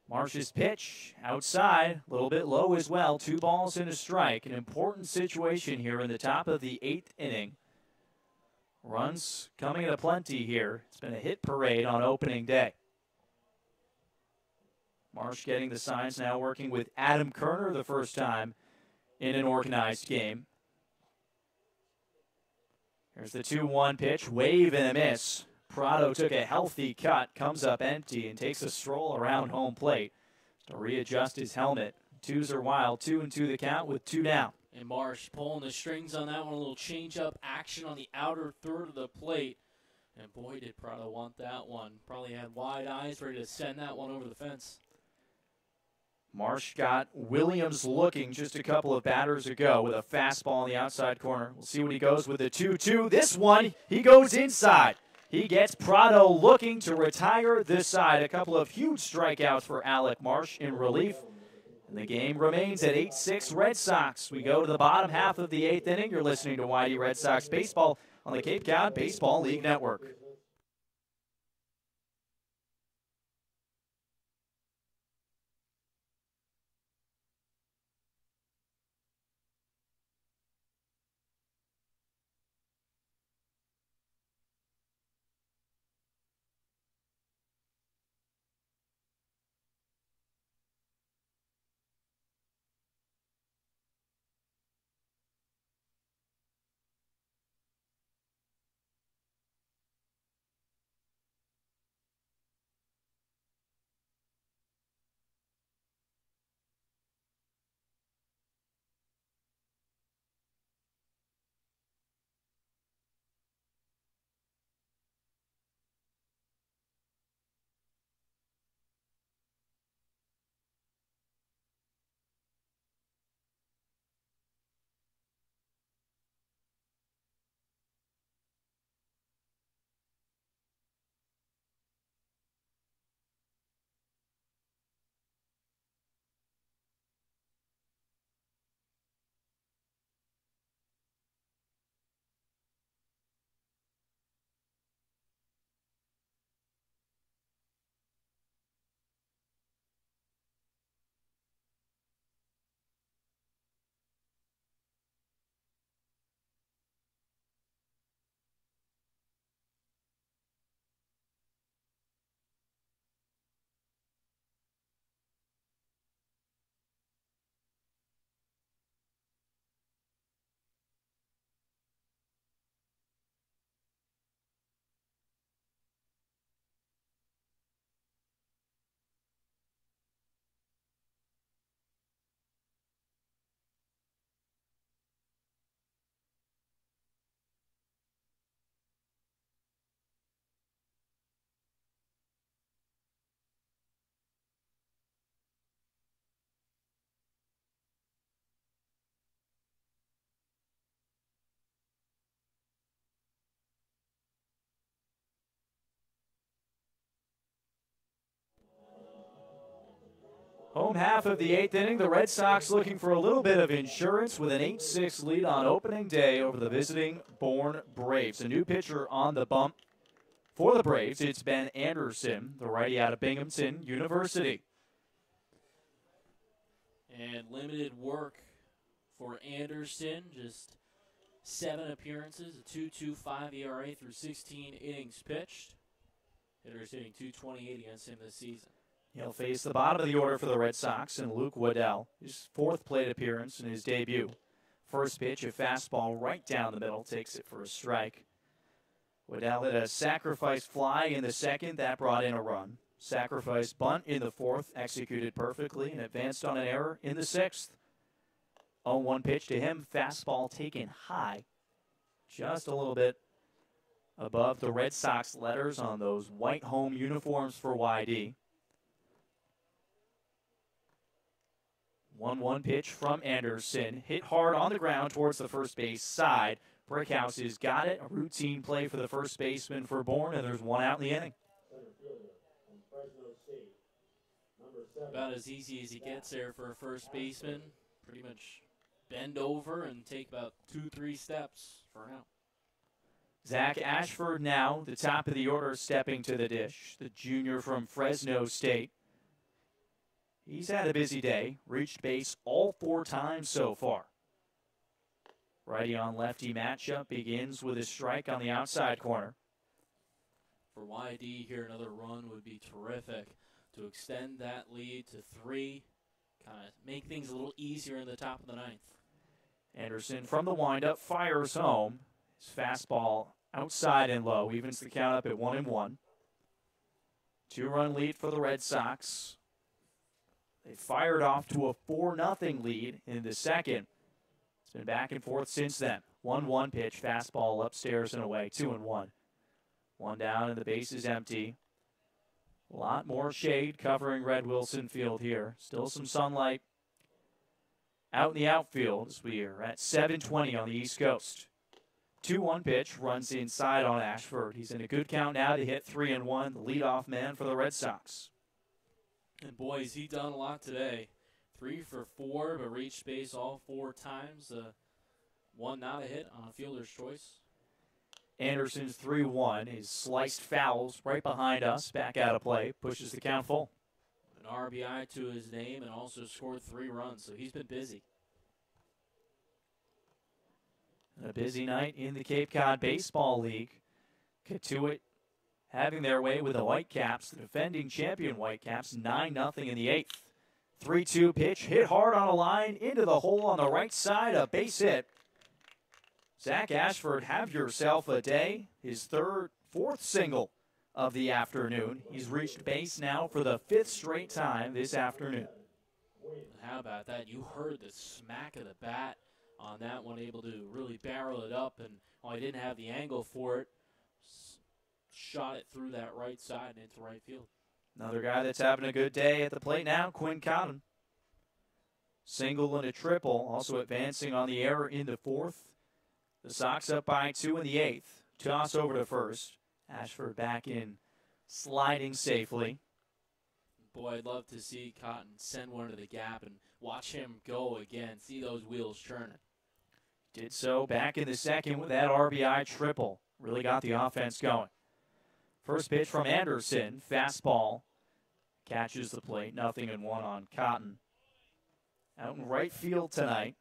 Marsh's pitch outside, a little bit low as well. 2 balls and a strike. An important situation here in the top of the 8th inning. Runs coming at a plenty here. It's been a hit parade on opening day. Marsh getting the signs now, working with Adam Kerner the first time in an organized game. There's the 2-1 pitch, wave and a miss. Prado took a healthy cut, comes up empty, and takes a stroll around home plate to readjust his helmet. Twos are wild, 2-2 the count with 2 down. And Marsh pulling the strings on that one, a little change-up action on the outer third of the plate. And boy, did Prado want that one. Probably had wide eyes, ready to send that one over the fence. Marsh got Williams looking just a couple of batters ago with a fastball in the outside corner. We'll see what he goes with the 2-2. This one, he goes inside. He gets Prado looking to retire this side. A couple of huge strikeouts for Alec Marsh in relief. And the game remains at 8-6 Red Sox. We go to the bottom half of the 8th inning. You're listening to YD Red Sox Baseball on the Cape Cod Baseball League Network. Home half of the 8th inning, the Red Sox looking for a little bit of insurance with an 8-6 lead on opening day over the visiting Bourne Braves. A new pitcher on the bump for the Braves. It's Ben Anderson, the righty out of Binghamton University. And limited work for Anderson, just 7 appearances, a 2.25 ERA through 16 innings pitched. Hitters hitting .228 against him this season. He'll face the bottom of the order for the Red Sox and Luke Waddell, his 4th plate appearance in his debut. First pitch, a fastball right down the middle, takes it for a strike. Waddell hit a sacrifice fly in the 2nd, that brought in a run. Sacrifice bunt in the 4th, executed perfectly, and advanced on an error in the 6th. 0-1 pitch to him, fastball taken high, just a little bit above the Red Sox letters on those white home uniforms for YD. 1-1 pitch from Anderson, hit hard on the ground towards the first base side. Brickhouse has got it, a routine play for the first baseman for Bourne, and there's 1 out in the inning. About as easy as he gets there for a first baseman. Pretty much bend over and take about 2-3 steps for now. Zach Ashford now, the top of the order, stepping to the dish. The junior from Fresno State. He's had a busy day, reached base all 4 times so far. Righty on lefty matchup begins with a strike on the outside corner. For YD here, another run would be terrific to extend that lead to 3, kind of make things a little easier in the top of the 9th. Anderson from the windup fires home. His fastball outside and low, evens the count up at 1-1. 2-run lead for the Red Sox. They fired off to a 4-0 lead in the second. It's been back and forth since then. 1-1 pitch, fastball upstairs and away, 2-1. One down and the base is empty. A lot more shade covering Red Wilson Field here. Still some sunlight out in the outfield as we are at 7:20 on the East Coast. 2-1 pitch, runs inside on Ashford. He's in a good count now to hit 3-1, the leadoff man for the Red Sox. And boys, he done a lot today. 3 for 4, but reached base all 4 times. One not a hit on a fielder's choice. Anderson's 3-1. His sliced fouls right behind us, back out of play, pushes the count full. An RBI to his name and also scored 3 runs, so he's been busy. A busy night in the Cape Cod Baseball League. Katuitt having their way with the Whitecaps, the defending champion Whitecaps, 9-0 in the 8th. 3-2 pitch, hit hard on a line, into the hole on the right side, a base hit. Zach Ashford, have yourself a day. His fourth single of the afternoon. He's reached base now for the 5th straight time this afternoon. How about that? You heard the smack of the bat on that one, able to really barrel it up, and while he didn't have the angle for it, shot it through that right side and into right field. Another guy that's having a good day at the plate now, Quinn Cotton. Single and a triple, also advancing on the error in the 4th. The Sox up by 2 in the 8th. Toss over to first. Ashford back in, sliding safely. Boy, I'd love to see Cotton send one to the gap and watch him go again, see those wheels churning. Did so back in the second with that RBI triple. Really got the offense going. First pitch from Anderson, fastball. Catches the plate, 0-1 on Cotton. Out in right field tonight.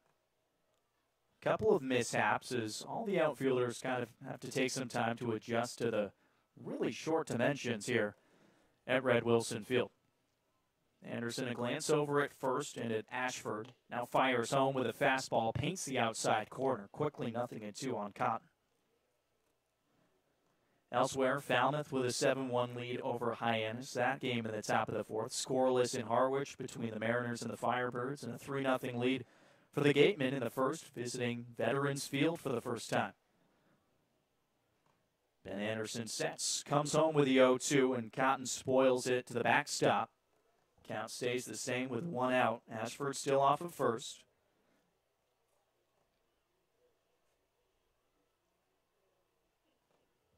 Couple of mishaps as all the outfielders kind of have to take some time to adjust to the really short dimensions here at Red Wilson Field. Anderson a glance over at first and at Ashford. Now fires home with a fastball, paints the outside corner. Quickly 0-2 on Cotton. Elsewhere, Falmouth with a 7-1 lead over Hyannis. That game in the top of the 4th. Scoreless in Harwich between the Mariners and the Firebirds, and a 3-0 lead for the Gatemen in the 1st, visiting Veterans Field for the first time. Ben Anderson sets, comes home with the 0-2, and Cotton spoils it to the backstop. Count stays the same with 1 out. Ashford still off of first.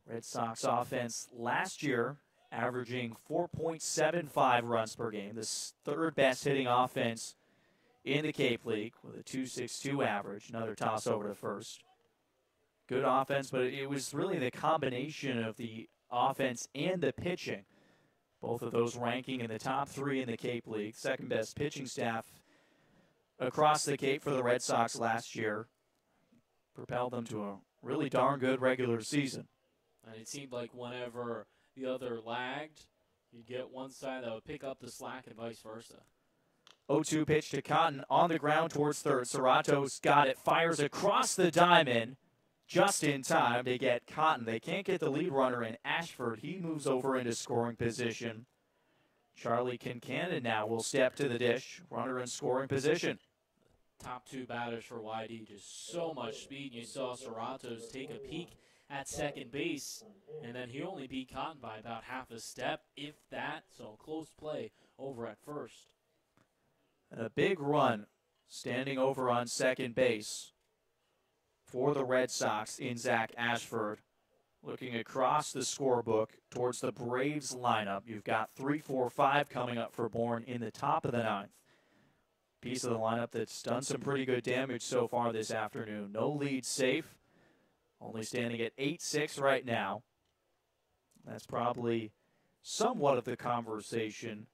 Red Sox offense last year averaging 4.75 runs per game, the 3rd best hitting offense in the Cape League with a 2.62 average. Another toss over to first. Good offense, but it was really the combination of the offense and the pitching. Both of those ranking in the top 3 in the Cape League. 2nd best pitching staff across the Cape for the Red Sox last year. Propelled them to a really darn good regular season. And it seemed like whenever the other lagged, you'd get one side that would pick up the slack and vice versa. 0-2 pitch to Cotton on the ground towards third. Serrato's got it, fires across the diamond just in time to get Cotton. They can't get the lead runner in Ashford. He moves over into scoring position. Charlie Kincannon now will step to the dish. Runner in scoring position. Top 2 batters for YD, just so much speed. You saw Serrato's take a peek at second base, and then he only beat Cotton by about half a step, if that, so close play over at first. And a big run standing over on second base for the Red Sox in Zach Ashford. Looking across the scorebook towards the Braves lineup, you've got 3, 4, 5 coming up for Bourne in the top of the 9th. Piece of the lineup that's done some pretty good damage so far this afternoon. No lead safe. Only standing at 8-6 right now. That's probably somewhat of the conversation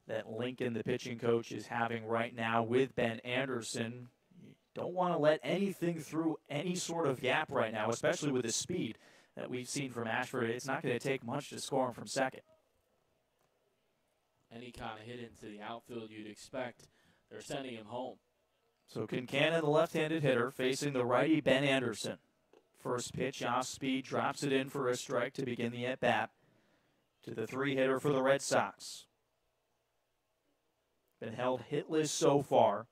that Lincoln, the pitching coach, is having right now with Ben Anderson. You don't want to let anything through any sort of gap right now, especially with the speed that we've seen from Ashford. It's not going to take much to score him from second. Any kind of hit into the outfield you'd expect, they're sending him home. So Kincannon, the left-handed hitter, facing the righty Ben Anderson. First pitch off speed, drops it in for a strike to begin the at-bat to the 3-hitter for the Red Sox. Been held hitless so far.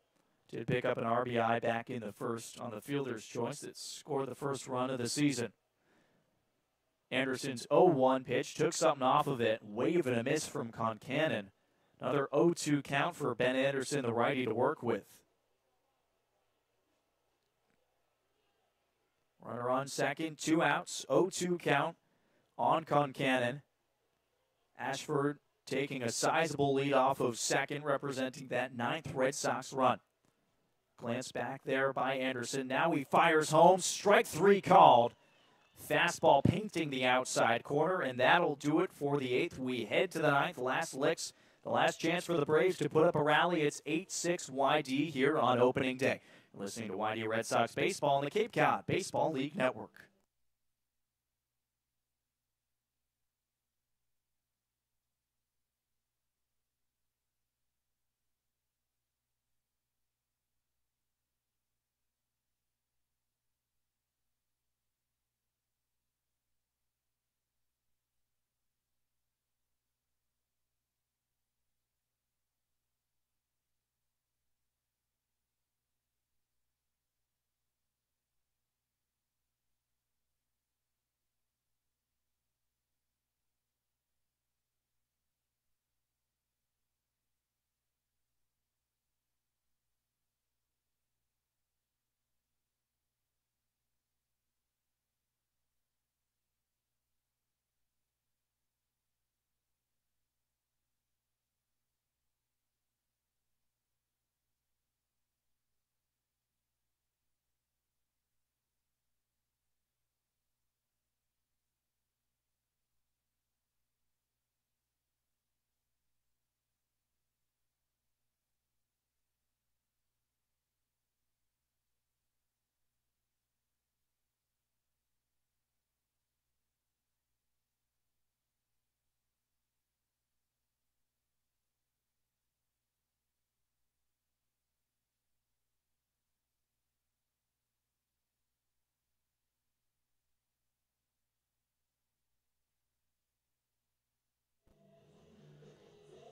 Did pick up an RBI back in the first on the fielder's choice that scored the first run of the season. Anderson's 0-1 pitch took something off of it. Wave and a miss from Concannon. Another 0-2 count for Ben Anderson, the righty, to work with. Runner on second, 2 outs, 0-2 count on Concannon. Ashford taking a sizable lead off of second, representing that 9th Red Sox run. Glance back there by Anderson. Now he fires home. Strike 3 called. Fastball painting the outside corner, and that'll do it for the 8th. We head to the 9th. Last licks. The last chance for the Braves to put up a rally. It's 8-6 YD here on opening day. You're listening to YD Red Sox Baseball on the Cape Cod Baseball League Network.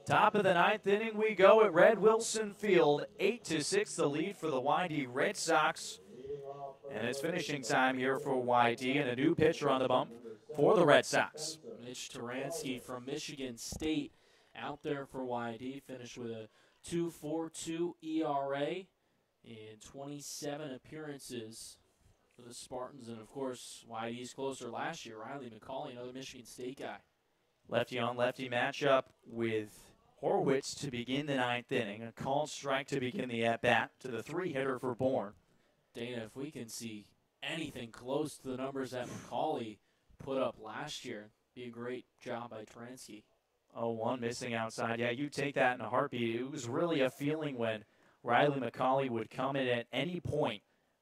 Top of the 9th inning we go at Red Wilson Field. 8-6 the lead for the YD Red Sox. And it's finishing time here for YD, and a new pitcher on the bump for the Red Sox. Mitch Taransky from Michigan State out there for YD. Finished with a 2.42 ERA in 27 appearances for the Spartans. And, of course, YD's closer last year, Riley McCauley, another Michigan State guy. Lefty-on-lefty matchup with Horwitz to begin the 9th inning. A called strike to begin the at-bat to the 3-hitter for Bourne. Dana, if we can see anything close to the numbers that McCauley put up last year, be a great job by Taransky. 0-1 missing outside. Yeah, you take that in a heartbeat. It was really a feeling when Riley McCauley would come in at any point.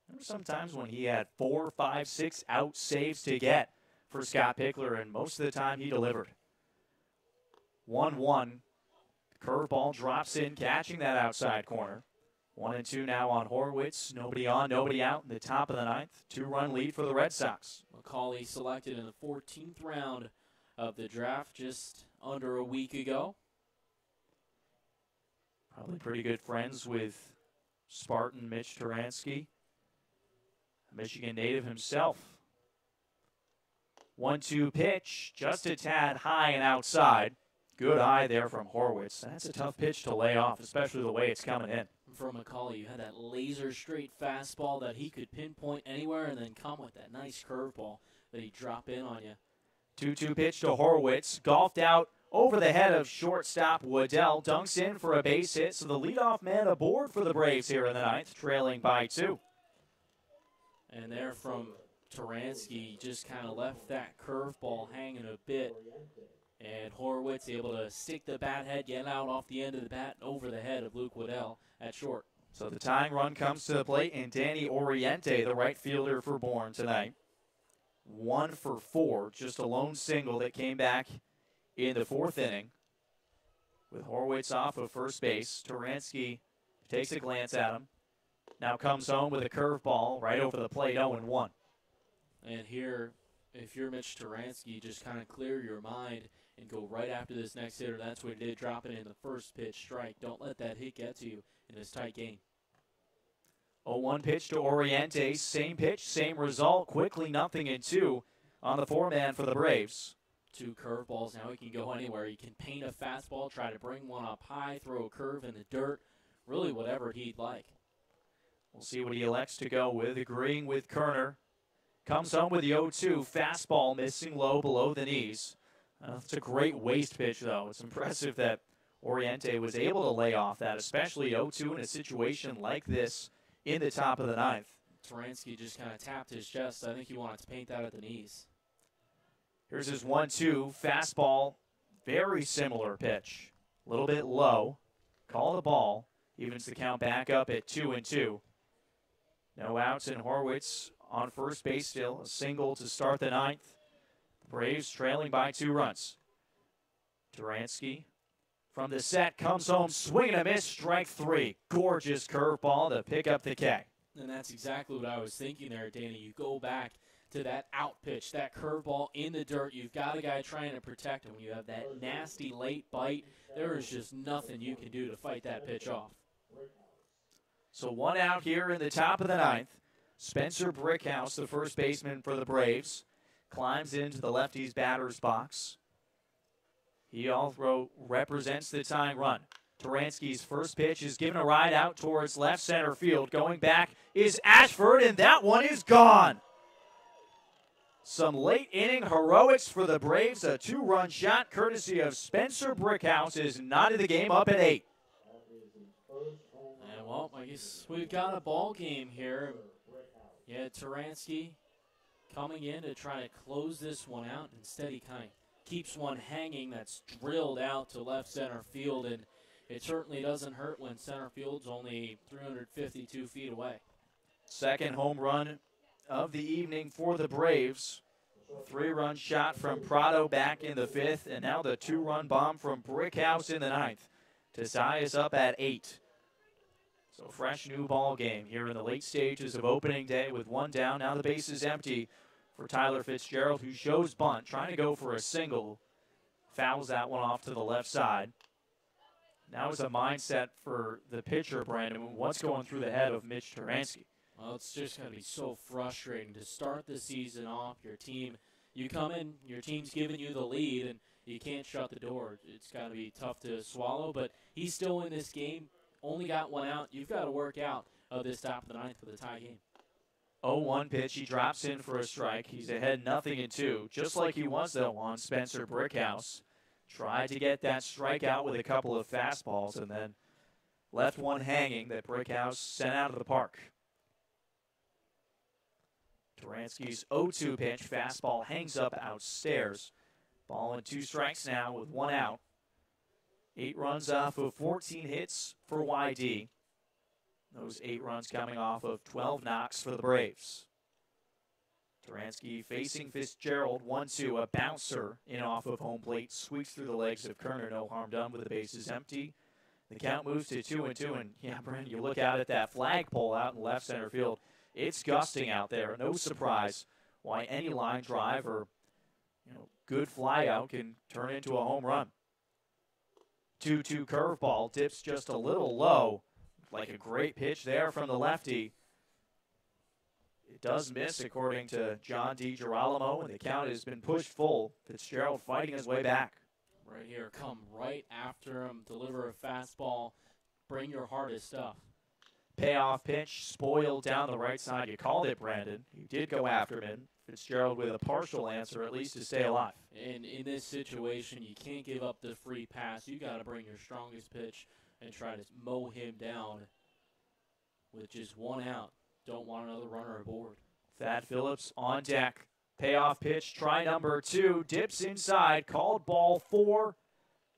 There were some times when he had 4, 5, 6 out saves to get for Scott Pickler, and most of the time he delivered. 1-1. Curveball drops in, catching that outside corner. 1-2 now on Horwitz. Nobody on, nobody out in the top of the 9th. 2-run lead for the Red Sox. McCauley selected in the 14th round of the draft just under a week ago. Probably pretty good friends with Spartan Mitch Taransky, a Michigan native himself. 1-2 pitch, just a tad high and outside. Good eye there from Horwitz. That's a tough pitch to lay off, especially the way it's coming in. From McCauley, you had that laser straight fastball that he could pinpoint anywhere and then come with that nice curveball that he'd drop in on you. 2-2 pitch to Horwitz, golfed out over the head of shortstop Waddell, dunks in for a base hit, so the leadoff man aboard for the Braves here in the 9th, trailing by 2. And there from Taransky, just kind of left that curveball hanging a bit. And Horwitz able to stick the bat head, get out off the end of the bat over the head of Luke Waddell at short. So the tying run comes to the plate, and Danny Oriente, the right fielder for Bourne tonight. 1 for 4, just a lone single that came back in the 4th inning. With Horwitz off of first base, Taransky takes a glance at him. Now comes home with a curveball right over the plate, 0-1. And here, if you're Mitch Turansky, just kind of clear your mind and go right after this next hitter. That's what he did, drop it in the first pitch strike. Don't let that hit get to you in this tight game. 0-1 pitch to Oriente. Same pitch, same result. Quickly 0-2 on the foreman for the Braves. 2 curveballs. Now he can go anywhere. He can paint a fastball, try to bring one up high, throw a curve in the dirt, really whatever he'd like. We'll see what he elects to go with, agreeing with Kerner. Comes home with the 0-2. Fastball missing low below the knees. It's a great waist pitch, though. It's impressive that Oriente was able to lay off that, especially 0-2 in a situation like this in the top of the ninth. Turansky just kind of tapped his chest. I think he wanted to paint that at the knees. Here's his 1-2. Fastball, very similar pitch. A little bit low. Call the ball. Evens the count back up at 2-2. No outs, and Horwitz on first base still. A single to start the ninth. Braves trailing by 2 runs. Turansky from the set comes home, swing and a miss, strike 3. Gorgeous curveball to pick up the K. And that's exactly what I was thinking there, Danny. You go back to that out pitch, that curveball in the dirt. You've got a guy trying to protect him. When you have that nasty late bite, there is just nothing you can do to fight that pitch off. So 1 out here in the top of the ninth. Spencer Brickhouse, the first baseman for the Braves, climbs into the lefty's batter's box. He also represents the tying run. Turansky's first pitch is given a ride out towards left center field. Going back is Ashford, and that one is gone. Some late inning heroics for the Braves. A 2-run shot courtesy of Spencer Brickhouse is knotted the game up at 8. And well, I guess we've got a ball game here. Yeah, Turansky coming in to try to close this one out. Instead, he kind of keeps one hanging that's drilled out to left center field, and it certainly doesn't hurt when center field's only 352 feet away. Second home run of the evening for the Braves. 3-run shot from Prado back in the 5th, and now the 2-run bomb from Brickhouse in the 9th to tie us up at 8. So fresh new ball game here in the late stages of opening day with 1 down. Now the base is empty for Tyler Fitzgerald, who shows bunt, trying to go for a single. Fouls that one off to the left side. Now it's a mindset for the pitcher, Brandon. What's going through the head of Mitch Turansky? Well, it's just going to be so frustrating to start the season off. You come in, your team's giving you the lead, and you can't shut the door. It's got to be tough to swallow, but he's still in this game. Only got 1 out. You've got to work out of this top of the ninth with a tie game. 0-1 pitch. He drops in for a strike. He's ahead 0-2, just like he was, though, on Spencer Brickhouse. Tried to get that strikeout with a couple of fastballs and then left one hanging that Brickhouse sent out of the park. Turansky's 0-2 pitch. Fastball hangs up outstairs. Ball and 2 strikes now with 1 out. 8 runs off of 14 hits for YD. Those 8 runs coming off of 12 knocks for the Braves. Turansky facing Fitzgerald, 1-2, a bouncer in off of home plate, squeaks through the legs of Kerner, no harm done with the bases empty. The count moves to 2-2, and yeah, Brandon, you look out at that flagpole out in left center field. It's gusting out there. No surprise why any line drive or good fly out can turn into a home run. 2-2 curveball, dips just a little low. Like a great pitch there from the lefty. It does miss, according to John DiGirolamo, and the count has been pushed full. Fitzgerald fighting his way back. Right here, come right after him, deliver a fastball, bring your hardest stuff. Payoff pitch, spoiled down the right side. You called it, Brandon. You did go after him. Fitzgerald with a partial answer, at least to stay alive. And in this situation, you can't give up the free pass. You got to bring your strongest pitch and try to mow him down with just 1 out. Don't want another runner aboard. Thad Phillips on deck. Payoff pitch, try number 2, dips inside, called ball 4,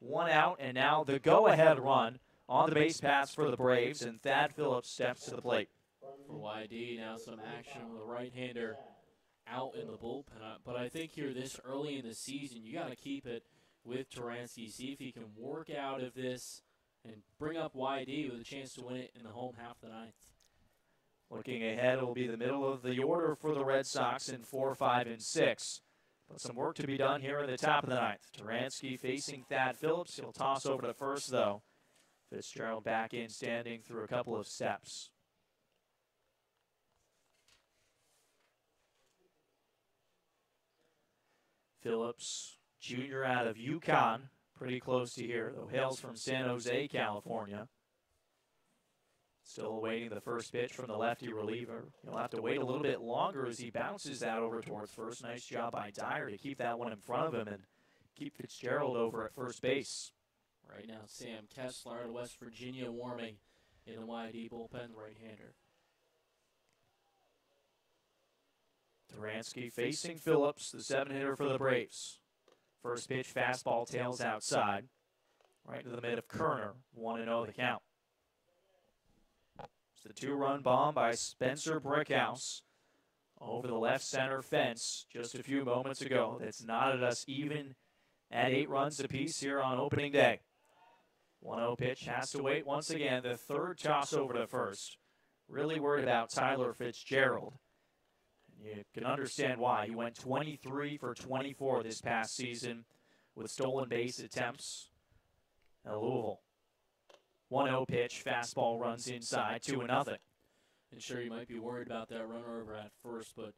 1 out, and now the go-ahead run on the base paths for the Braves, and Thad Phillips steps to the plate. For YD, now some action with a right-hander out in the bullpen. But I think here this early in the season, you got to keep it with Turansky, see if he can work out of this and bring up YD with a chance to win it in the home half of the ninth. Looking ahead, it will be the middle of the order for the Red Sox in 4, 5, and 6. But some work to be done here in the top of the ninth. Turansky facing Thad Phillips. He'll toss over to first, though. Fitzgerald back in, standing through a couple of steps. Phillips, junior out of Yukon, pretty close to here, though hails from San Jose, California. Still awaiting the first pitch from the lefty reliever. He'll have to wait a little bit longer as he bounces that over towards first. Nice job by Dyer to keep that one in front of him and keep Fitzgerald over at first base. Right now, Sam Kessler out of West Virginia warming in the YD bullpen, right-hander. Turansky facing Phillips, the 7-hitter for the Braves. First pitch, fastball, tails outside. Right to the mid of Kerner, 1-0 the count. It's the 2-run bomb by Spencer Brickhouse over the left center fence just a few moments ago. That's knotted us even at 8 runs apiece here on opening day. 1-0 pitch, has to wait once again. The third toss over to first. Really worried about Tyler Fitzgerald. You can understand why. He went 23 for 24 this past season with stolen base attempts at Louisville. 1-0 pitch, fastball runs inside, 2-0. And sure, you might be worried about that runner over at first, but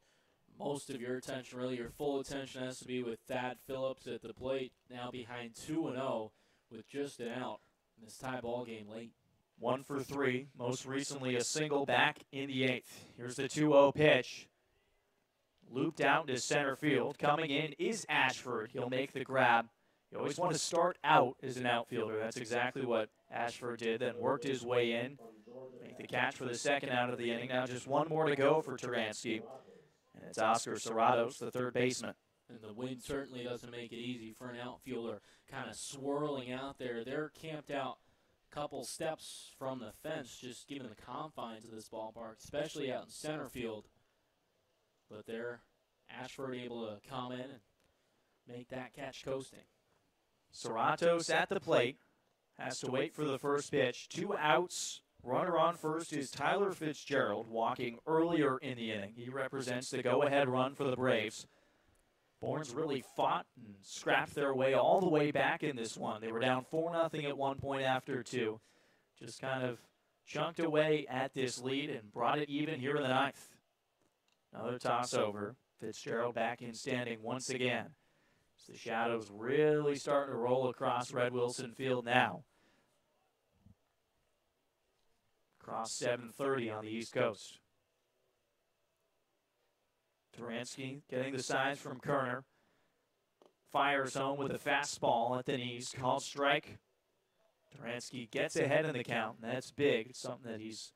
most of your attention, really your full attention, has to be with Thad Phillips at the plate, now behind 2-0 with just an out in this tie ball game late. 1 for 3, most recently a single back in the 8th. Here's the 2-0 pitch. Looped out to center field. Coming in is Ashford. He'll make the grab. You always want to start out as an outfielder. That's exactly what Ashford did, then worked his way in. Make the catch for the second out of the inning. Now just one more to go for Turansky. And it's Oscar Serratos, the third baseman. And the wind certainly doesn't make it easy for an outfielder kind of swirling out there. They're camped out a couple steps from the fence, just given the confines of this ballpark, especially out in center field. But there, Ashford able to come in and make that catch coasting. Serratos at the plate. Has to wait for the first pitch. 2 outs. Runner on first is Tyler Fitzgerald, walking earlier in the inning. He represents the go-ahead run for the Braves. Bourne's really fought and scrapped their way all the way back in this one. They were down 4-0 at one point after 2. Just kind of chunked away at this lead and brought it even here in the 9th. Another toss over. Fitzgerald back in standing once again. As the shadows really starting to roll across Red Wilson Field now. Across 7:30 on the East Coast. Turansky getting the signs from Kerner. Fires home with a fastball at the knees. Called strike. Turansky gets ahead in the count, and that's big. It's something that he's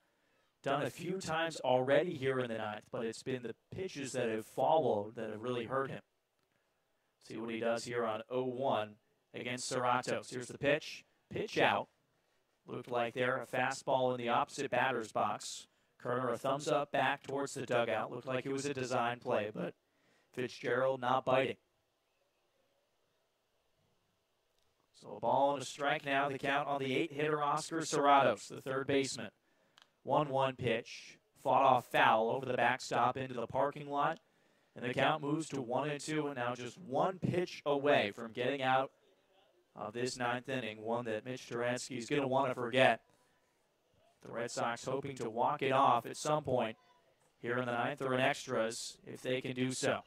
done a few times already here in the 9th, but it's been the pitches that have followed that have really hurt him. See what he does here on 0-1 against Serratos. Here's the pitch. Pitch out. Looked like there a fastball in the opposite batter's box. Kerner a thumbs up back towards the dugout. Looked like it was a design play, but Fitzgerald not biting. So a ball and a strike now. The count on the 8-hitter Oscar Serratos, the third baseman. 1-1 pitch. Fought off foul over the backstop into the parking lot. And the count moves to 1-2, and now just one pitch away from getting out of this 9th inning, one that Mitch Turansky is going to want to forget. The Red Sox hoping to walk it off at some point here in the 9th or in extras if they can do so.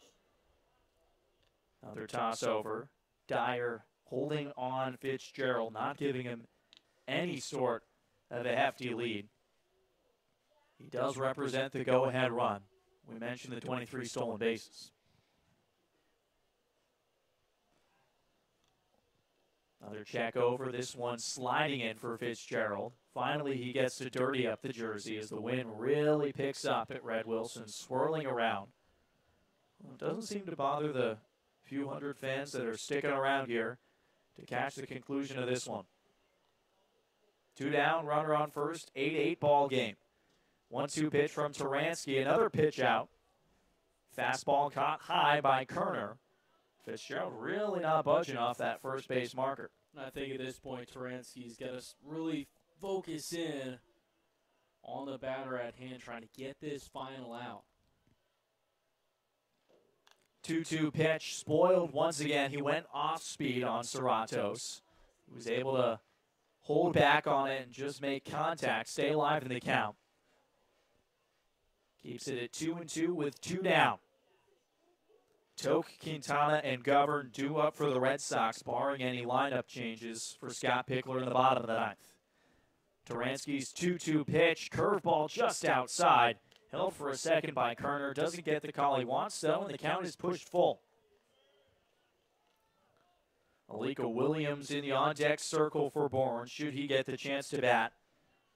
Another toss over. Dyer holding on Fitzgerald, not giving him any sort of a hefty lead. He does represent the go-ahead run. We mentioned the 23 stolen bases. Another check over, this one sliding in for Fitzgerald. Finally, he gets to dirty up the jersey as the wind really picks up at Red Wilson, swirling around. Well, it doesn't seem to bother the few hundred fans that are sticking around here to catch the conclusion of this one. 2 down, runner on first, 8-8 ball game. 1-2 pitch from Turansky, another pitch out. Fastball caught high by Kerner. Fitzgerald really not budging off that first base marker. I think at this point, Turansky's got to really focus in on the batter at hand, trying to get this final out. 2-2 pitch, spoiled once again. He went off speed on Serratos. He was able to hold back on it and just make contact, stay alive in the count. Keeps it at 2-2 with 2 down. Toke, Quintana, and Govern due up for the Red Sox, barring any lineup changes for Scott Pickler in the bottom of the ninth. Turansky's 2-2 pitch, curveball just outside. Held for a second by Kerner. Doesn't get the call he wants, though, and the count is pushed full. Alika Williams in the on-deck circle for Bourne, should he get the chance to bat.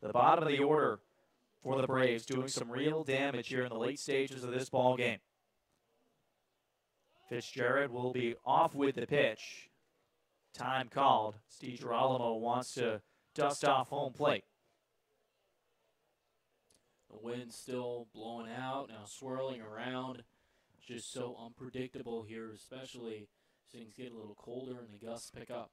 The bottom of the order for the Braves, doing some real damage here in the late stages of this ball game. Fitzgerald will be off with the pitch. Time called. Steve Girolamo wants to dust off home plate. The wind's still blowing out, now swirling around. It's just so unpredictable here, especially as things get a little colder and the gusts pick up.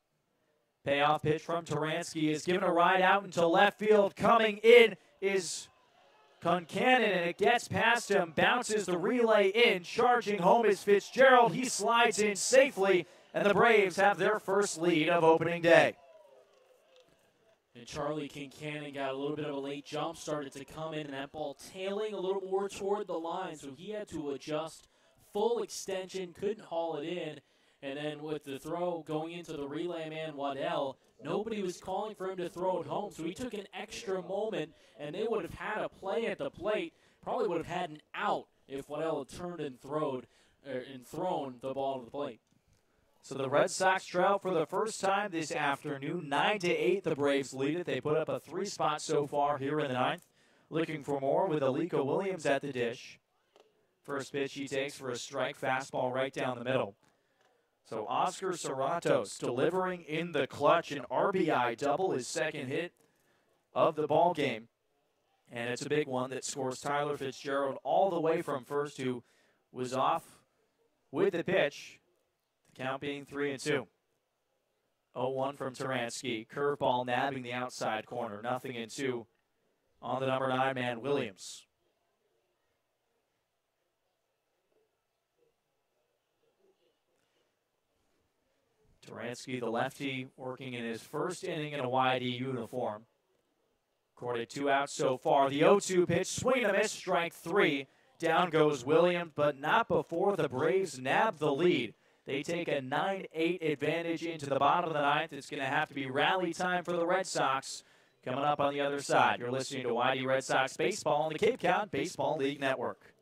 Payoff pitch from Turansky is given a ride out into left field. Coming in is Concannon, and it gets past him, bounces the relay in. Charging home is Fitzgerald. He slides in safely, and the Braves have their first lead of opening day. And Charlie Concannon got a little bit of a late jump, started to come in, and that ball tailing a little more toward the line, so he had to adjust full extension, couldn't haul it in. And then with the throw going into the relay man, Waddell, nobody was calling for him to throw it home, so he took an extra moment, and they would have had a play at the plate, probably would have had an out if Waddell had turned and thrown the ball to the plate. So the Red Sox trail for the first time this afternoon. 9-8, the Braves lead it. They put up a 3-spot so far here in the ninth. Looking for more with Alika Williams at the dish. First pitch he takes for a strike, fastball right down the middle. So Oscar Serratos delivering in the clutch, an RBI double, his second hit of the ball game. And it's a big one that scores Tyler Fitzgerald all the way from first, who was off with the pitch. The count being 3-2. 0-1 from Turansky. Curveball nabbing the outside corner. 0-2 on the number 9 man, Williams. Turansky, the lefty, working in his first inning in a YD uniform. Recorded 2 outs so far. The 0-2 pitch, swing and a miss, strike 3. Down goes Williams, but not before the Braves nab the lead. They take a 9-8 advantage into the bottom of the ninth. It's going to have to be rally time for the Red Sox coming up on the other side. You're listening to YD Red Sox Baseball on the Cape Cod Baseball League Network.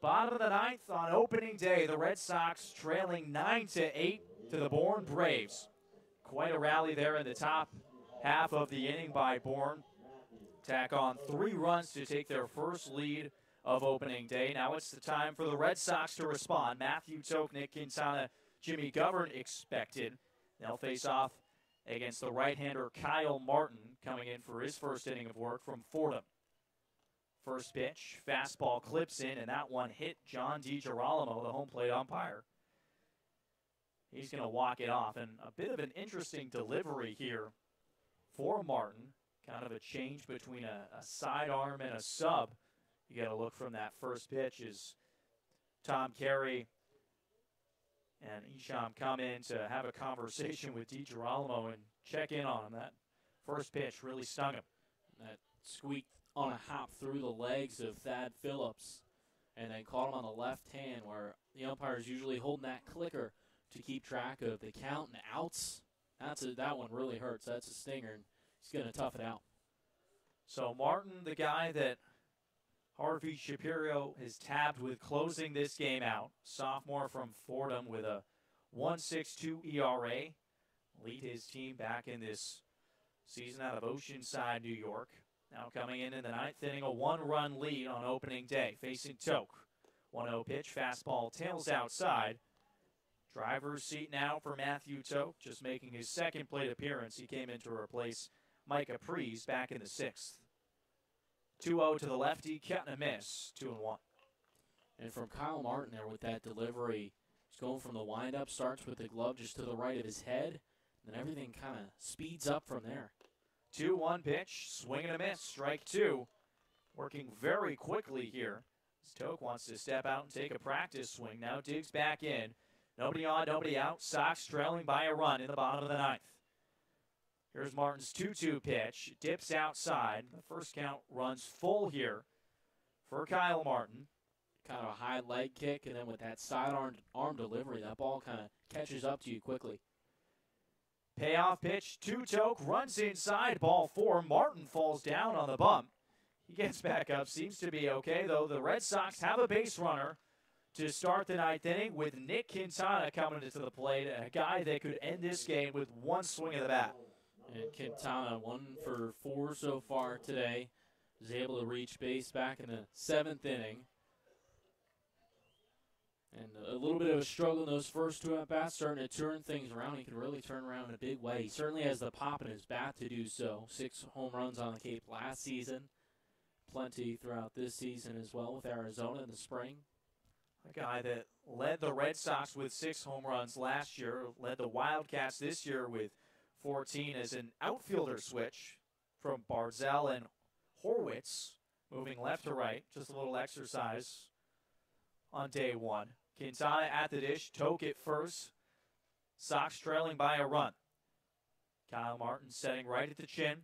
Bottom of the ninth on opening day, the Red Sox trailing 9-8. to the Bourne Braves. Quite a rally there in the top half of the inning by Bourne. Tack on 3 runs to take their first lead of opening day. Now it's the time for the Red Sox to respond. Matthew Toke, Nick Quintana, Jimmy Govern expected. They'll face off against the right-hander Kyle Martin, coming in for his first inning of work from Fordham. First pitch, fastball clips in, and that one hit John DiGirolamo, the home plate umpire. He's going to walk it off, and a bit of an interesting delivery here for Martin. Kind of a change between a sidearm and a sub. You got to look from that first pitch as Tom Carey and Isham come in to have a conversation with DiGirolamo and check in on him. That first pitch really stung him. That squeaked on a hop through the legs of Thad Phillips and then caught him on the left hand, where the umpire is usually holding that clicker to keep track of the count and outs. That one really hurts. That's a stinger, and he's going to tough it out. So Martin, the guy that Harvey Shapiro has tabbed with closing this game out. Sophomore from Fordham with a 1.62 ERA. Lead his team back in this season out of Oceanside, New York. Now coming in the 9th inning, a 1-run lead on opening day, facing Toke. 1-0 pitch, fastball tails outside. Driver's seat now for Matthew Toke, just making his second plate appearance. He came in to replace Mike Apries back in the 6th. 2-0 to the lefty, cutting a miss, 2-1. And from Kyle Martin there with that delivery, he's going from the windup, starts with the glove just to the right of his head, and then everything kind of speeds up from there. 2-1 pitch, swing and a miss, strike 2. Working very quickly here. Toke wants to step out and take a practice swing. Now digs back in. Nobody on, nobody out. Sox trailing by a run in the bottom of the 9th. Here's Martin's 2-2 pitch. Dips outside. The first count runs full here for Kyle Martin. Kind of a high leg kick, and then with that side arm delivery, that ball kind of catches up to you quickly. Payoff pitch to Toke. Runs inside. Ball 4. Martin falls down on the bump. He gets back up. Seems to be okay, though. The Red Sox have a base runner to start the 9th inning with Nick Quintana coming into the plate, a guy that could end this game with one swing of the bat. And Quintana, 1 for 4 so far today, was able to reach base back in the 7th inning. And a little bit of a struggle in those first 2 at-bats, starting to turn things around. He can really turn around in a big way. He certainly has the pop in his bat to do so. 6 home runs on the Cape last season. Plenty throughout this season as well with Arizona in the spring. A guy that led the Red Sox with 6 home runs last year, led the Wildcats this year with 14 as an outfielder switch from Barzell and Horwitz, moving left to right. Just a little exercise on day 1. Quintana at the dish, Toke at first. Sox trailing by a run. Kyle Martin setting right at the chin.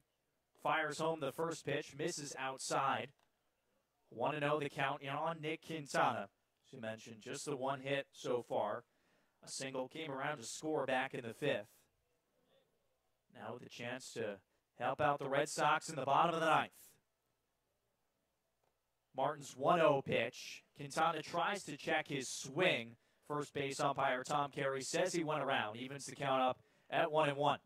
Fires home the first pitch, misses outside. 1-0 the count on Nick Quintana. As you mentioned, just the 1 hit so far. A single came around to score back in the 5th. Now with a chance to help out the Red Sox in the bottom of the 9th. Martin's 1-0 pitch. Quintana tries to check his swing. First base umpire Tom Carey says he went around. Evens the count up at 1-1.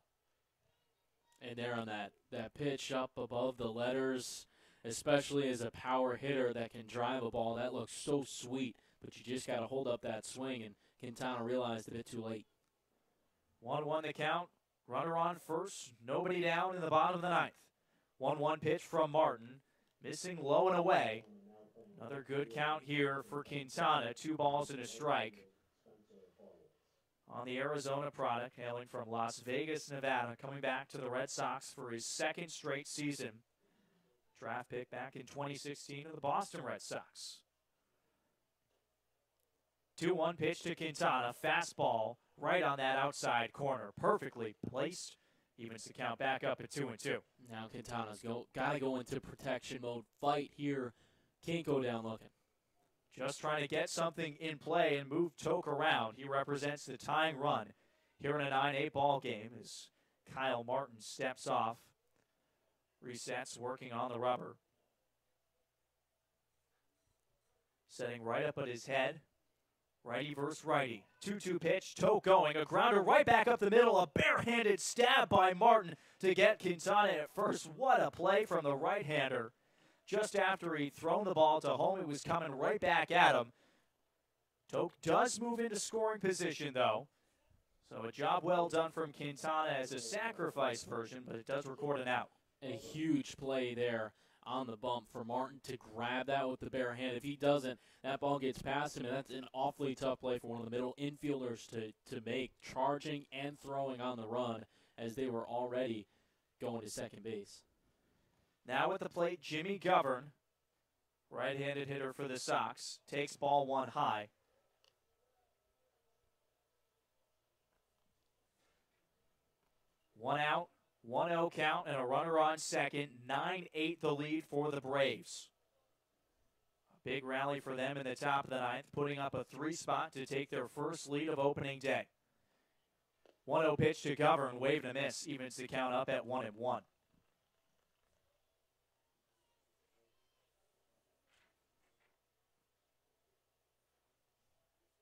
And there on that pitch up above the letters, especially as a power hitter that can drive a ball, that looks so sweet. But you just got to hold up that swing, and Quintana realized a bit too late. 1-1 the count. Runner on first. Nobody down in the bottom of the 9th. 1-1 pitch from Martin. Missing low and away. Another good count here for Quintana. 2 balls and a strike. On the Arizona product, hailing from Las Vegas, Nevada, coming back to the Red Sox for his 2nd straight season. Draft pick back in 2016 of the Boston Red Sox. 2-1 pitch to Quintana. Fastball right on that outside corner. Perfectly placed. Evens the count back up at 2-2. Now Quintana's got to go into protection mode. Fight here. Can't go down looking. Just trying to get something in play and move Toke around. He represents the tying run here in a 9-8 ball game as Kyle Martin steps off. Resets, working on the rubber. Setting right up at his head. Righty versus righty. 2-2 pitch. Toe going. A grounder right back up the middle. A barehanded stab by Martin to get Quintana at first. What a play from the right-hander. Just after he'd thrown the ball to home, it was coming right back at him. Toke does move into scoring position, though. So a job well done from Quintana as a sacrifice version, but it does record an out. A huge play there on the bump for Martin to grab that with the bare hand. If he doesn't, that ball gets past him, and that's an awfully tough play for one of the middle infielders to make, charging and throwing on the run as they were already going to second base. Now at the plate, Jimmy Govern, right-handed hitter for the Sox, takes ball one high. One out, 1-0 count, and a runner on second. 9-8 the lead for the Braves. A big rally for them in the top of the ninth, putting up a 3-spot to take their first lead of opening day. 1-0 pitch to Govern, wave and a miss, evens the count up at 1-1.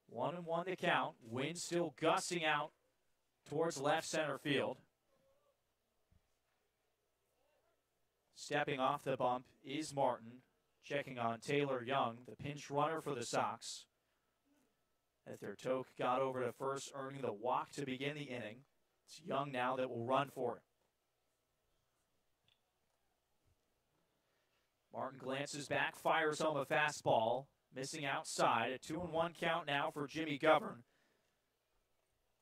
One and one to count. Wind still gusting out towards left center field. Stepping off the bump is Martin, checking on Taylor Young, the pinch runner for the Sox. As their Toke got over to first, earning the walk to begin the inning. It's Young now that will run for it. Martin glances back, fires home a fastball, missing outside. A 2-1 count now for Jimmy Govern.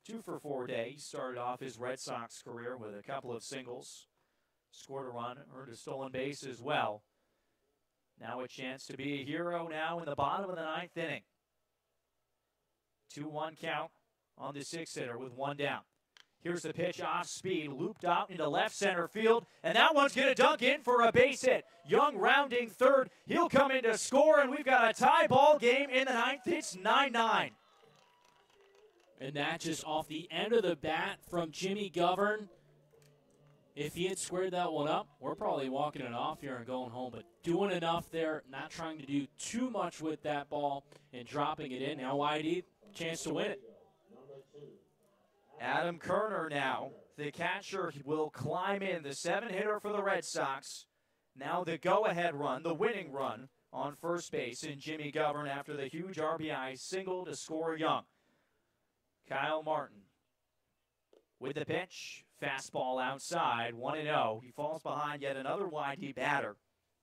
2 for 4 day. He started off his Red Sox career with a couple of singles. Scored a run, earned a stolen base as well. Now a chance to be a hero now in the bottom of the ninth inning. 2-1 count on the 6-hitter with one down. Here's the pitch off speed, looped out into left center field, and that one's going to dunk in for a base hit. Young rounding third. He'll come in to score, and we've got a tie ball game in the ninth. It's 9-9. And that just off the end of the bat from Jimmy Govern. If he had squared that one up, we're probably walking it off here and going home. But doing enough there, not trying to do too much with that ball and dropping it in. Now Whitey, chance to win it. Adam Kerner now, the catcher, will climb in. The 7-hitter for the Red Sox. Now the go-ahead run, the winning run on first base in Jimmy Govern after the huge RBI single to score Young. Kyle Martin with the pitch. Fastball outside, 1-0. He falls behind yet another Whitey batter.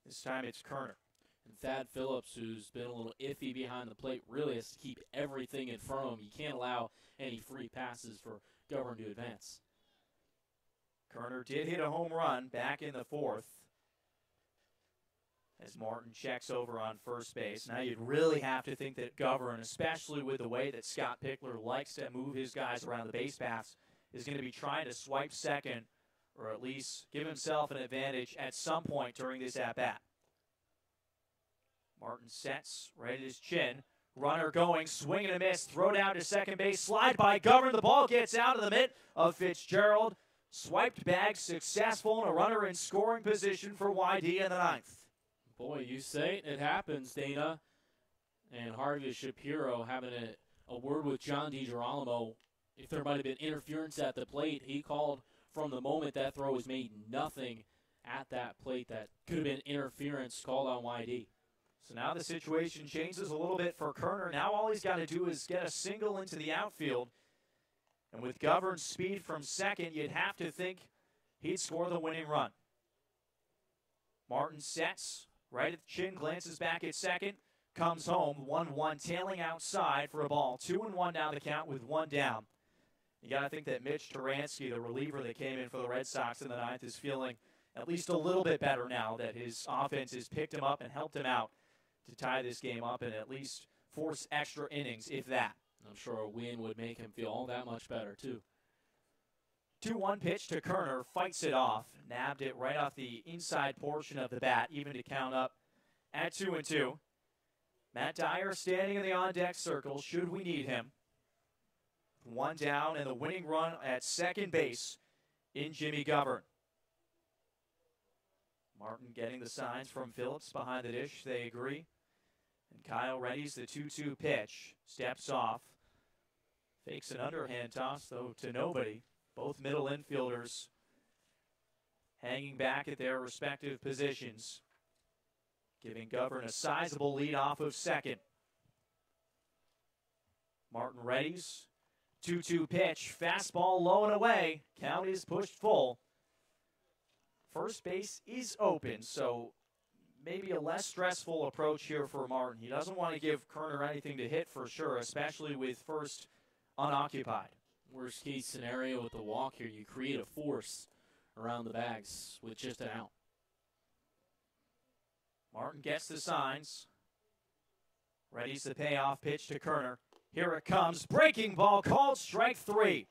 This time it's Kerner. And Thad Phillips, who's been a little iffy behind the plate, really has to keep everything in front of him. You can't allow any free passes for Govern to advance. Kerner did hit a home run back in the 4th as Martin checks over on first base. Now you'd really have to think that Govern, especially with the way that Scott Pickler likes to move his guys around the base paths, is going to be trying to swipe second or at least give himself an advantage at some point during this at-bat. Martin sets right at his chin. Runner going, swing and a miss, throw down to second base, slide by Govern. The ball gets out of the mitt of Fitzgerald. Swiped bag successful, and a runner in scoring position for YD in the 9th. Boy, you say it happens, Dana. And Harvey Shapiro having a word with John DiGirolamo. If there might have been interference at the plate, he called from the moment that throw was made nothing at that plate that could have been interference called on YD. So now the situation changes a little bit for Kerner. Now all he's got to do is get a single into the outfield. And with Govern's speed from second, you'd have to think he'd score the winning run. Martin sets right at the chin, glances back at second, comes home, 1-1, tailing outside for a ball. 2-1 now the count with one down. You got to think that Mitch Turansky, the reliever that came in for the Red Sox in the 9th, is feeling at least a little bit better now that his offense has picked him up and helped him out to tie this game up and at least force extra innings, if that. I'm sure a win would make him feel all that much better, too. 2-1 pitch to Kerner, fights it off, nabbed it right off the inside portion of the bat, even to count up at 2-2. Matt Dyer standing in the on-deck circle, should we need him. One down, and the winning run at second base in Jimmy Govern. Martin getting the signs from Phillips behind the dish. They agree. And Kyle readies the 2-2 pitch. Steps off. Fakes an underhand toss, though, to nobody. Both middle infielders hanging back at their respective positions, giving Govern a sizable lead off of second. Martin readies. 2-2 pitch. Fastball low and away. Count is pushed full. First base is open, so maybe a less stressful approach here for Martin. He doesn't want to give Kerner anything to hit for sure, especially with first unoccupied. Worst case scenario with the walk here, you create a force around the bags with just an out. Martin gets the signs. Readies the payoff pitch to Kerner. Here it comes. Breaking ball called strike 3.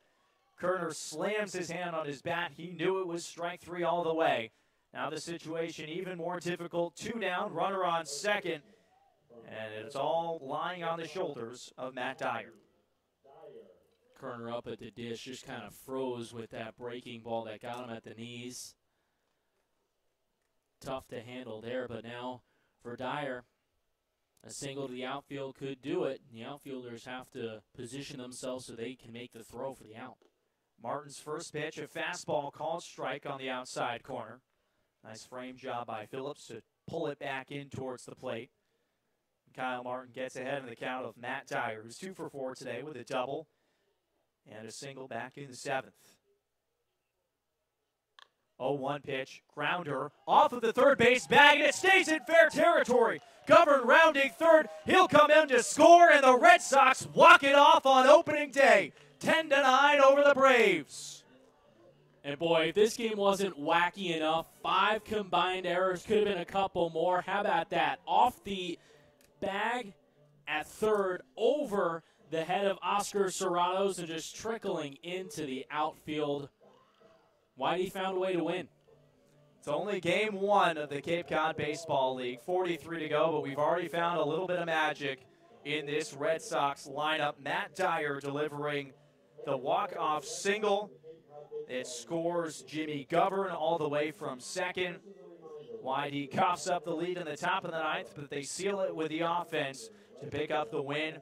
Kerner slams his hand on his bat. He knew it was strike 3 all the way. Now the situation even more difficult. 2 down, runner on second. And it's all lying on the shoulders of Matt Dyer. Kerner up at the dish, just kind of froze with that breaking ball that got him at the knees. Tough to handle there, but now for Dyer, a single to the outfield could do it. The outfielders have to position themselves so they can make the throw for the out. Martin's first pitch, a fastball called strike on the outside corner. Nice frame job by Phillips to pull it back in towards the plate. Kyle Martin gets ahead in the count of Matt Dyer, who's 2 for 4 today with a double and a single back in the 7th. 0-1 pitch, grounder, off of the third base bag, and it stays in fair territory. Govern rounding third, he'll come in to score, and the Red Sox walk it off on opening day. 10-9 over the Braves. And boy, if this game wasn't wacky enough, 5 combined errors, could have been a couple more. How about that? Off the bag at third, over the head of Oscar Serratos, and just trickling into the outfield. Whitey found a way to win. It's only game 1 of the Cape Cod Baseball League. 43 to go, but we've already found a little bit of magic in this Red Sox lineup. Matt Dyer delivering the walk-off single. It scores Jimmy Govern all the way from second. Whitey coughs up the lead in the top of the 9th, but they seal it with the offense to pick up the win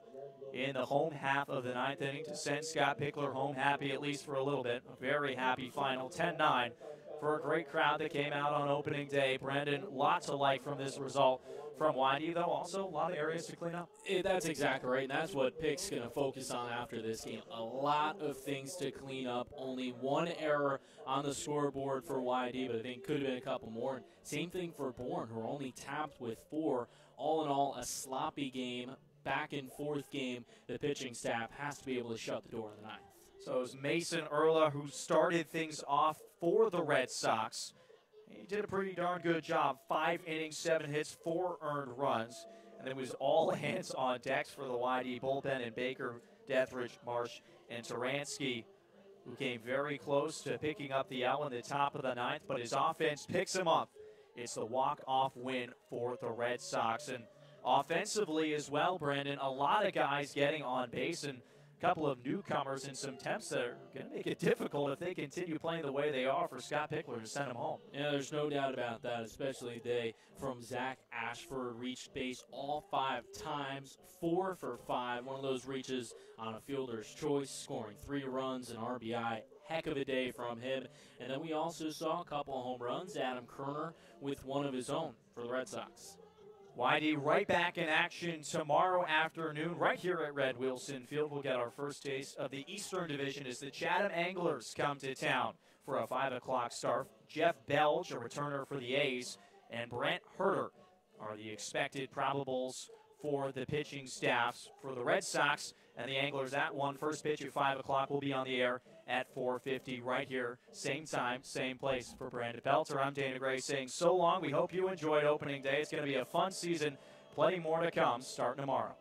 in the home half of the 9th inning to send Scott Pickler home happy, at least for a little bit. A very happy final, 10-9 for a great crowd that came out on opening day. Brendan, lots to like from this result from Whitey, though also a lot of areas to clean up. That's exactly right, and that's what Pick's going to focus on after this game. A lot of things to clean up. Only 1 error on the scoreboard for Whitey, but I think could have been a couple more. Same thing for Bourne, who are only tapped with 4. All in all, a sloppy game. Back and forth game, the pitching staff has to be able to shut the door in the 9th. So it was Mason Erla who started things off for the Red Sox. He did a pretty darn good job. 5 innings, 7 hits, 4 earned runs. And it was all hands on decks for the Whitey bullpen, and Baker, Deathridge, Marsh, and Taransky, who came very close to picking up the out in the top of the 9th, but his offense picks him up. It's the walk-off win for the Red Sox. And offensively as well, Brandon, a lot of guys getting on base, and a couple of newcomers and some temps that are going to make it difficult if they continue playing the way they are for Scott Pickler to send them home. Yeah, there's no doubt about that, especially today from Zach Ashford. Reached base all 5 times, 4 for 5. One of those reaches on a fielder's choice, scoring 3 runs and RBI. Heck of a day from him. And then we also saw a couple of home runs. Adam Kerner with one of his own for the Red Sox. Whitey right back in action tomorrow afternoon right here at Red Wilson Field. We'll get our first taste of the Eastern Division as the Chatham Anglers come to town for a 5 o'clock start. Jeff Belge, a returner for the A's, and Brent Herter are the expected probables for the pitching staffs for the Red Sox and the Anglers. That one, first pitch at 5 o'clock, will be on the air at 4:50 right here. Same time, same place. For Brandon Belter, I'm Dana Gray saying so long. We hope you enjoyed opening day. It's going to be a fun season. Plenty more to come starting tomorrow.